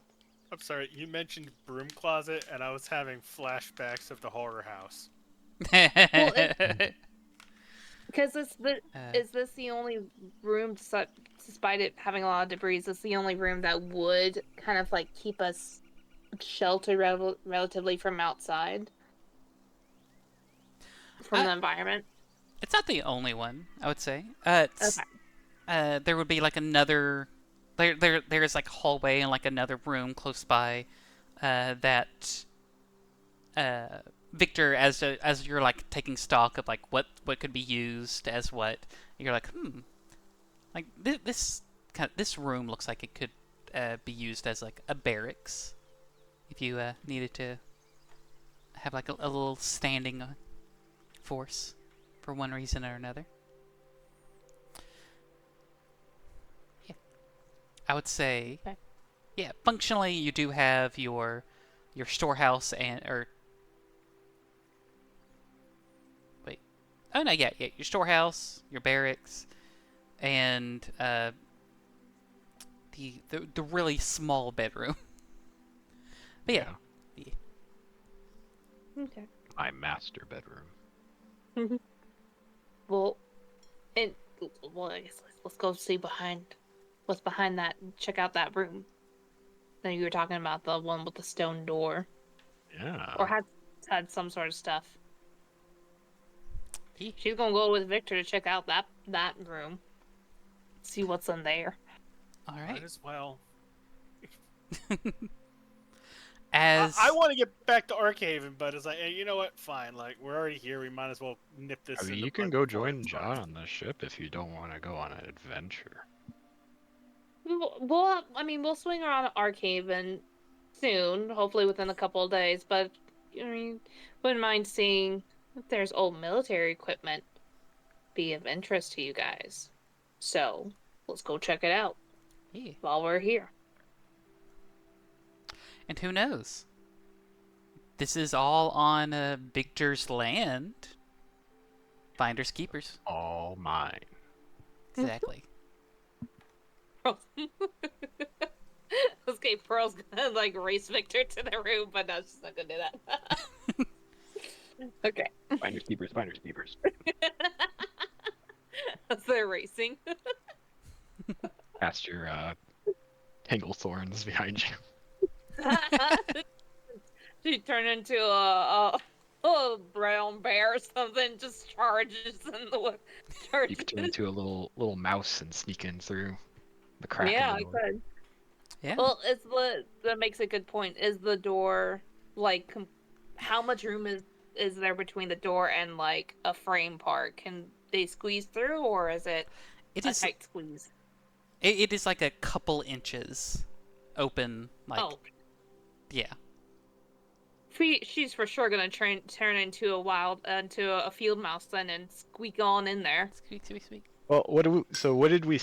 I'm sorry, you mentioned broom closet, and I was having flashbacks of the horror house. Well, because is this the only room, despite it having a lot of debris, is this the only room that would kind of keep us sheltered relatively from outside? From the environment? It's not the only one, I would say. Okay. There would be another. There is a hallway and another room close by that Victor, as you're taking stock of what could be used as what, you're this room looks like it could be used as a barracks if you needed to have a little standing force for one reason or another. Yeah, I would say, Okay. yeah, functionally you do have your storehouse oh no, yeah, your storehouse, your barracks, and the really small bedroom. But yeah. Okay. My master bedroom. Well, I guess let's go see what's behind that. Check out that room. Then you were talking about the one with the stone door, Yeah. or had some sort of stuff. She's gonna go with Victor to check out that room. See what's in there. All right. Might as well. I want to get back to Arkhaven, but it's hey, you know what? Fine. We're already here. We might as well nip this. I mean, in the you can bud go before join it's John gone. on the ship if you don't want to go on an adventure. We'll swing around Arkhaven soon, hopefully within a couple of days. But wouldn't mind seeing if there's old military equipment be of interest to you guys. So let's go check it out Yeah. while we're here. And who knows? This is all on Victor's land. Finders keepers. All mine. Exactly. Okay, Pearl's gonna like race Victor to the room, but no, she's not gonna do that. Okay. Finders keepers, finders keepers. That's their racing. Past your tangle thorns behind you. She turned into a brown bear or something, just charges in the charges. You could turn into a little mouse and sneak in through the crack. Yeah, of I the door. could. Yeah. Well, that makes a good point. Is the door like how much room is there between the door and like a frame part? Can they squeeze through, or is it It a is. tight squeeze? It is like a couple inches open. Like, Oh, yeah. she's for sure gonna turn into a field mouse then and squeak on in there. Squeak, squeak, squeak. Well, what did we?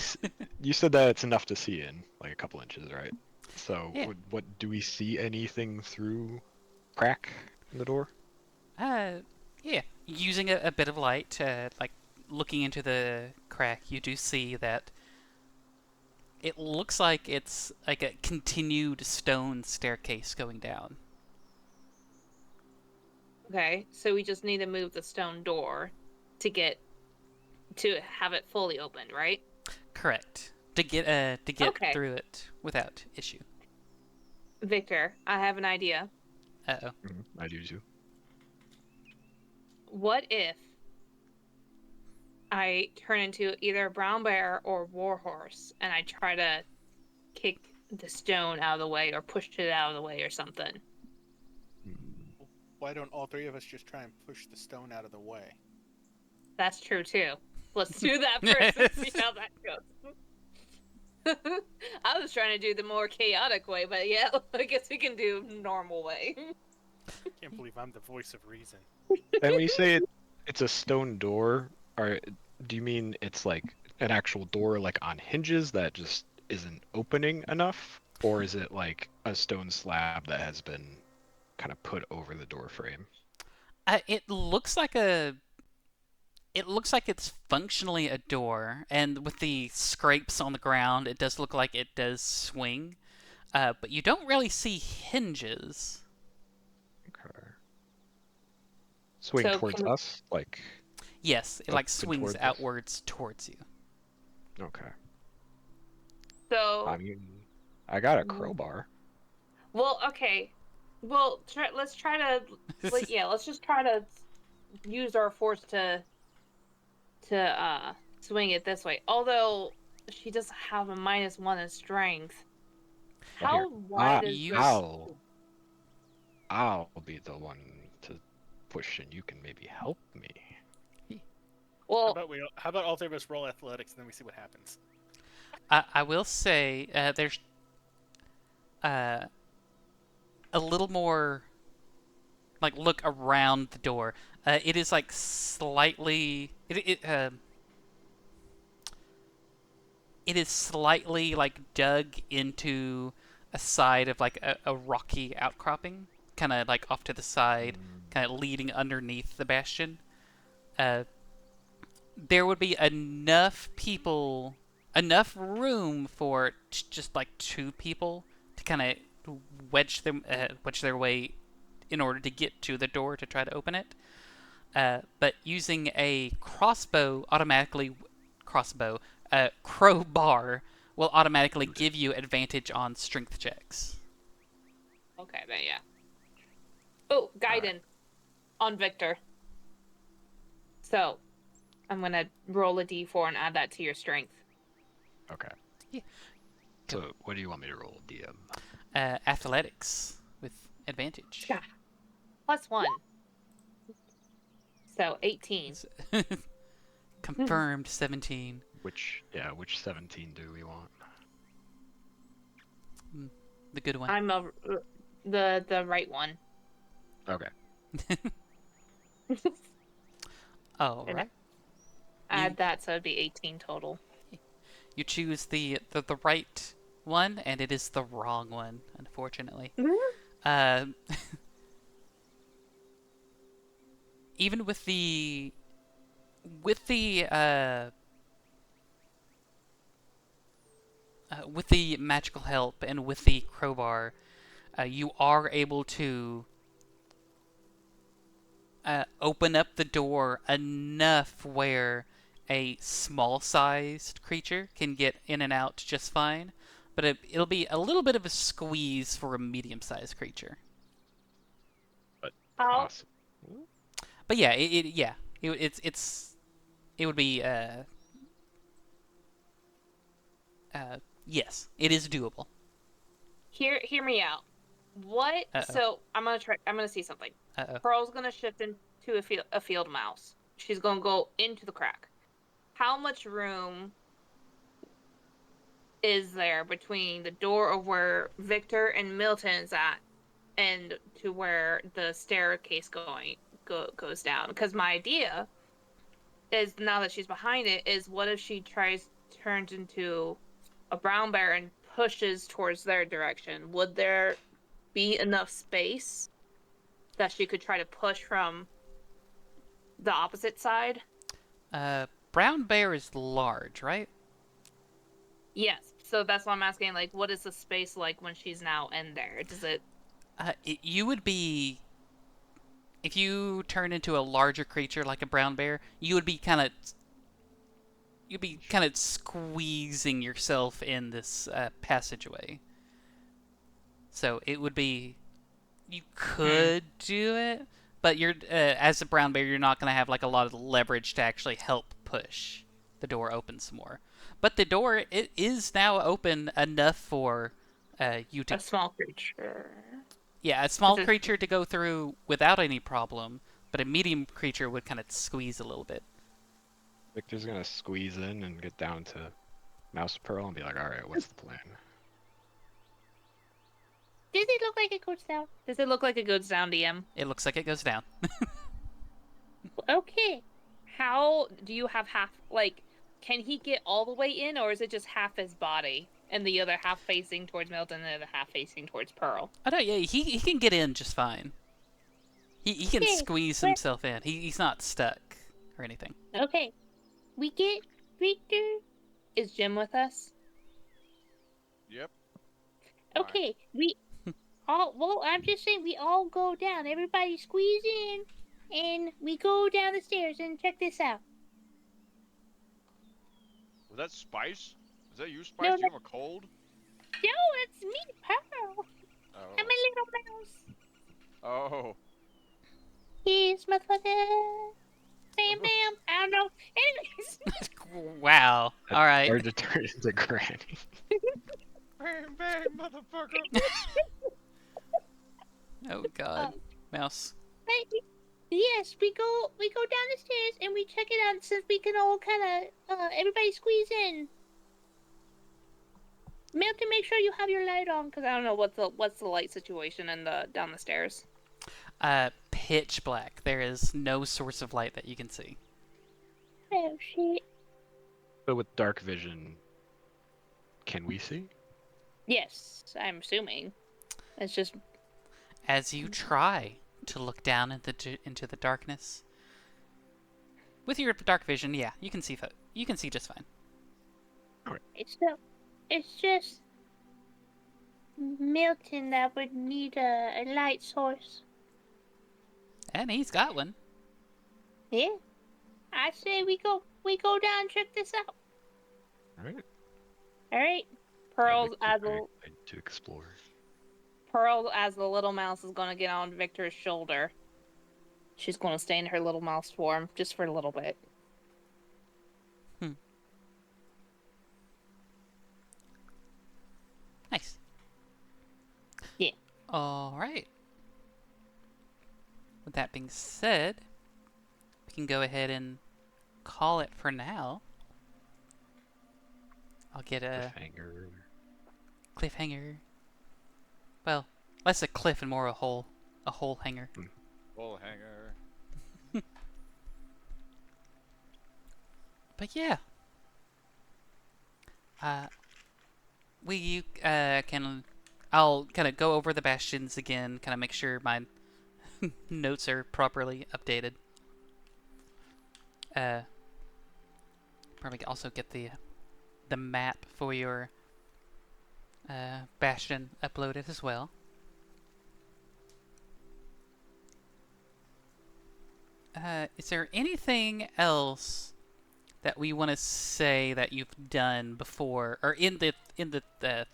You said that it's enough to see in, like a couple inches, right? So, Yeah. what do we see anything through crack in the door? Yeah. Using a bit of light, like looking into the crack, you do see that it looks like it's like a continued stone staircase going down. Okay, so we just need to move the stone door to have it fully opened, right? Correct. To get Okay. through it without issue. Victor, I have an idea. Uh-oh. I do too. What if I turn into either a brown bear or warhorse and I try to kick the stone out of the way or push it out of the way or something? Why don't all three of us just try and push the stone out of the way? That's true too. Let's do that first and see how that goes. I was trying to do the more chaotic way, but yeah, I guess we can do normal way. Can't believe I'm the voice of reason. And when you say it's a stone door, do you mean it's like an actual door, like on hinges that just isn't opening enough, or is it like a stone slab that has been kind of put over the door frame? It looks like it's functionally a door, and with the scrapes on the ground, it does look like it does swing. But you don't really see hinges. Okay. Swing So towards can- us, like. Yes, it Up like and swings towards us? outwards towards you. Okay. So, I mean, I got a crowbar. well, okay. Well, let's try to, let's just try to use our force to swing it this way. Although she doesn't have a -1 in strength. Well, How here, wide is you- this? I'll be the one to push, and you can maybe help me. Well, How about all three of us roll athletics and then we see what happens? I will say there's a little more like look around the door. It is like slightly it is slightly like dug into a side of like a rocky outcropping, kind of like off to the side, kind of leading underneath the bastion. There would be enough room for just like two people to kind of wedge their way in order to get to the door to try to open it. But using a crowbar will automatically give you advantage on strength checks. okay, then yeah. Oh, guidance on Victor. So, I'm gonna roll a d4 and add that to your strength. Okay. Yeah. So, what do you want me to roll, DM? Athletics with advantage. Yeah. +1. So 18. Confirmed 17. Which 17 do we want? The good one. I'm the right one. Okay. Oh, And right. Add that, so it'd be 18 total. You choose the right one, and it is the wrong one, unfortunately. Uh, even with the magical help and with the crowbar, you are able to open up the door enough where a small-sized creature can get in and out just fine, but it'll be a little bit of a squeeze for a medium-sized creature. But How? awesome. But yeah, it would be yes, it is doable. Hear me out. What? Uh-oh. So I'm gonna see something. Uh-oh. Pearl's gonna shift into a field mouse. She's gonna go into the crack. How much room is there between the door of where Victor and Milton's at and to where the staircase goes down? Because my idea is, now that she's behind it, is what if she turns into a brown bear and pushes towards their direction? Would there be enough space that she could try to push from the opposite side? Brown bear is large, right? Yes. So that's why I'm asking, like, what is the space like when she's now in there? Does it... You would be, if you turn into a larger creature like a brown bear, you'd be kind of squeezing yourself in this passageway. So it would be, you could do it, but you're as a brown bear, you're not going to have like a lot of leverage to actually help push the door open some more. But the door, it is now open enough for you to... A small creature. Yeah, a small creature to go through without any problem, but a medium creature would kind of squeeze a little bit. Victor's gonna squeeze in and get down to Mouse Pearl and be like, alright, what's the plan? Does it look like it goes down? Does it look like it goes down, DM? It looks like it goes down. Okay. How do you have half, like, can he get all the way in, or is it just half his body and the other half facing towards Milton and the other half facing towards Pearl? Oh no, yeah, he can get in just fine. He can Okay, squeeze himself in. He's not stuck or anything. Okay. We get Victor. Is Jim with us? Yep. Okay. We all, well, I'm just saying we all go down. Everybody squeeze in and we go down the stairs and check this out. Was that Spice? Is that you, Spice? No, Do you have a cold? No, it's me, Pearl. I'm a little mouse. Oh. Yes, motherfucker. Bam, bam. I don't know. Anyways. Wow. All right. Hard to turn into Granny. Bang, bang, motherfucker. Oh God, mouse. Yes, we go down the stairs and we check it out since we can all kind of everybody squeeze in. Milton, make sure you have your light on, because I don't know what's the light situation in the down the stairs. Pitch black. There is no source of light that you can see. Oh shit. But with dark vision, can we see? Yes, I'm assuming. It's just As you try to look down into the darkness, with your dark vision, yeah, you can see just fine. it's just Milton that would need a light source. And he's got one. Yeah. I say we go down and check this out. Alright. Alright. To explore. Pearl, as the little mouse, is gonna get on Victor's shoulder. She's gonna stay in her little mouse form just for a little bit. Nice. Yeah. All right. With that being said, we can go ahead and call it for now. I'll get a cliffhanger. Well, less a cliff and more a hole hanger. Bull hanger. But yeah. Uh, we can. I'll kind of go over the bastions again, kind of make sure my notes are properly updated. Probably also get the map for your bastion uploaded as well. Is there anything else that we want to say that you've done before, or in the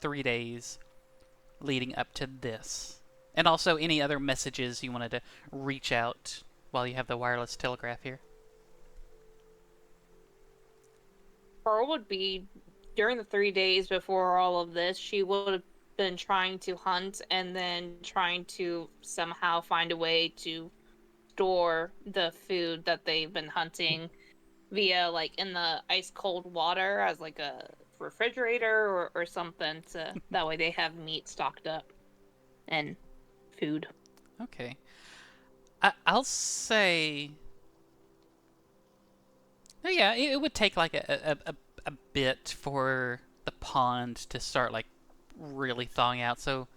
3 days leading up to this? And also any other messages you wanted to reach out while you have the wireless telegraph here? Pearl would be during the 3 days before all of this. She would have been trying to hunt and then trying to somehow find a way to store the food that they've been hunting via like in the ice cold water as like a refrigerator or something, to that way they have meat stocked up and food. Okay. I'll say... Oh, yeah, it would take like a bit for the pond to start like really thawing out. So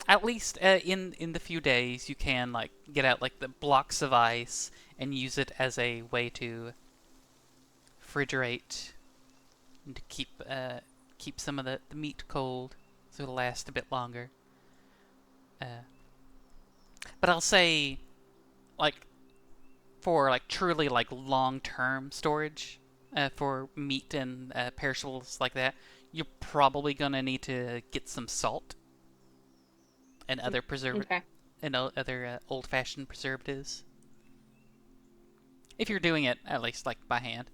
at least in the few days you can like get out like the blocks of ice and use it as a way to refrigerate and to keep some of the meat cold so it'll last a bit longer. But I'll say, like, for like truly like long-term storage for meat and perishables like that, you're probably gonna need to get some salt and other Okay. other old-fashioned preservatives. If you're doing it at least like by hand.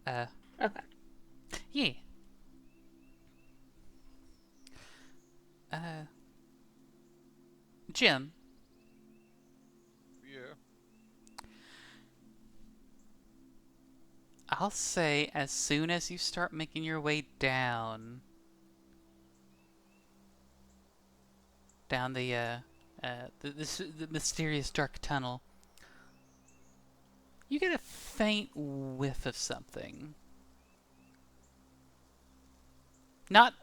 Okay. Yeah. Jim, Yeah. I'll say as soon as you start making your way down the mysterious dark tunnel, you get a faint whiff of something. Not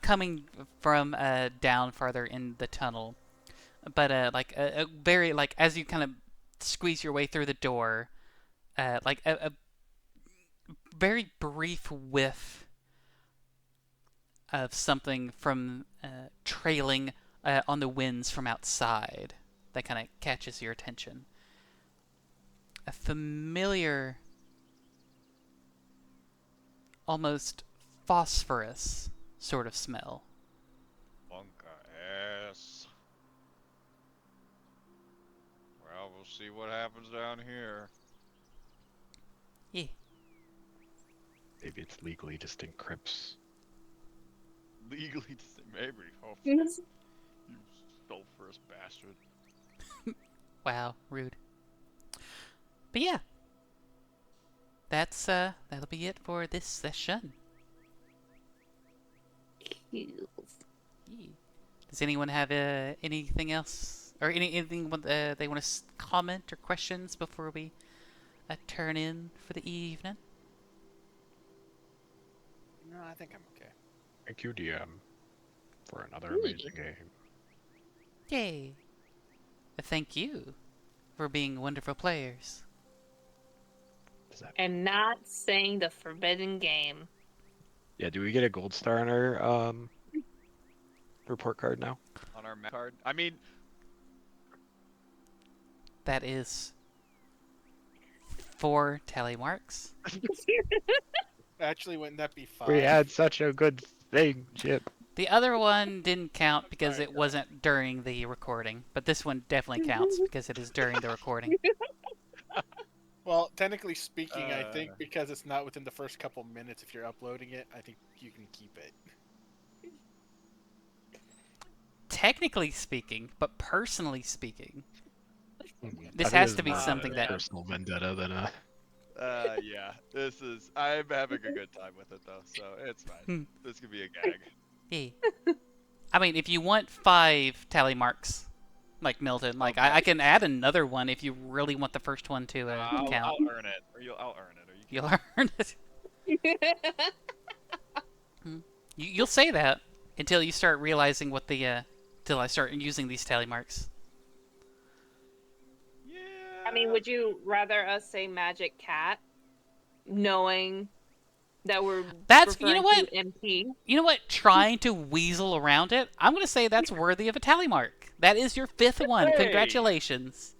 coming from down farther in the tunnel, but like a very like as you kind of squeeze your way through the door, like a very brief whiff of something from trailing on the winds from outside that kind of catches your attention. A familiar, almost phosphorus sort of smell. Bunka ass. Well, we'll see what happens down here. Yeah. Maybe it's legally distinct crypts. Legally, maybe. Oh, you stole first, bastard. Wow, rude. But yeah. That'll be it for this session. Yeah. Does anyone have anything else, or anything they want to comment or questions before we turn in for the evening? No, I think I'm okay. Thank you, DM, for another amazing game. Yay! Thank you for being wonderful players. And not saying the forbidden game. Yeah, do we get a gold star on our report card now? On our map card. I mean, That is 4 tally marks. Actually, wouldn't that be 5? We had such a good thing, Chip. The other one didn't count because it wasn't during the recording, but this one definitely counts because it is during the recording. Well, technically speaking, I think because it's not within the first couple minutes if you're uploading it, I think you can keep it. Technically speaking, but personally speaking, this That has is to be more something a that... personal vendetta than a. yeah. This is. I'm having a good time with it though, so it's fine. This could be a gag. Yeah. I mean, if you want 5 tally marks, like Milton, like I can add another one if you really want the first one to I'll count. earn it, or I'll earn it. Or you You'll earn it. You'll say that until you start realizing what the till I start using these tally marks. Yeah. I mean, would you rather us say magic cat, knowing that we're That's you referring know what to MP? you know what. Trying to weasel around it, I'm gonna say that's worthy of a tally mark. That is your 5th one. Hey! Congratulations.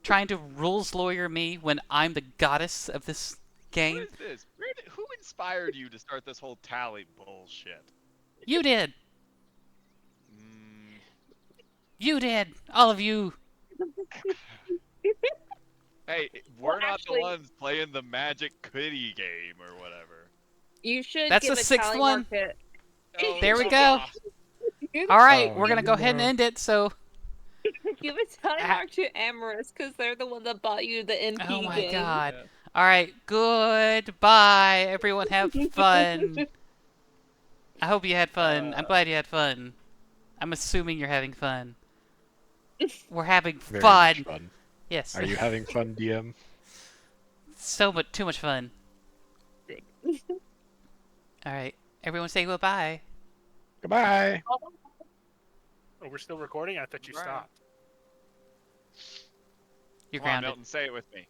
Trying to rules lawyer me when I'm the goddess of this What game. is this? Who inspired you to start this whole tally bullshit? You did. Mm, You did. All of you. hey, Well, we're not actually- the ones playing the Magic Kitty game or whatever. You should That's give the a 6th tally one. mark to. Oh, There we come go. on. All right, Oh, we're gonna go ahead and no. end it. So, Give a tally Ah. mark to Amorous because they're the one that bought you the MP oh my game. god. Yeah. All right, goodbye, everyone. Have fun. I hope you had fun. I'm glad you had fun. I'm assuming you're having fun. We're having Very fun. much fun. Yes. Are you having fun, DM? So much, too much fun. All right, everyone, say goodbye. Goodbye. Oh, we're still recording? I thought you Right. stopped. You're Come on, grounded. Milton, say it with me.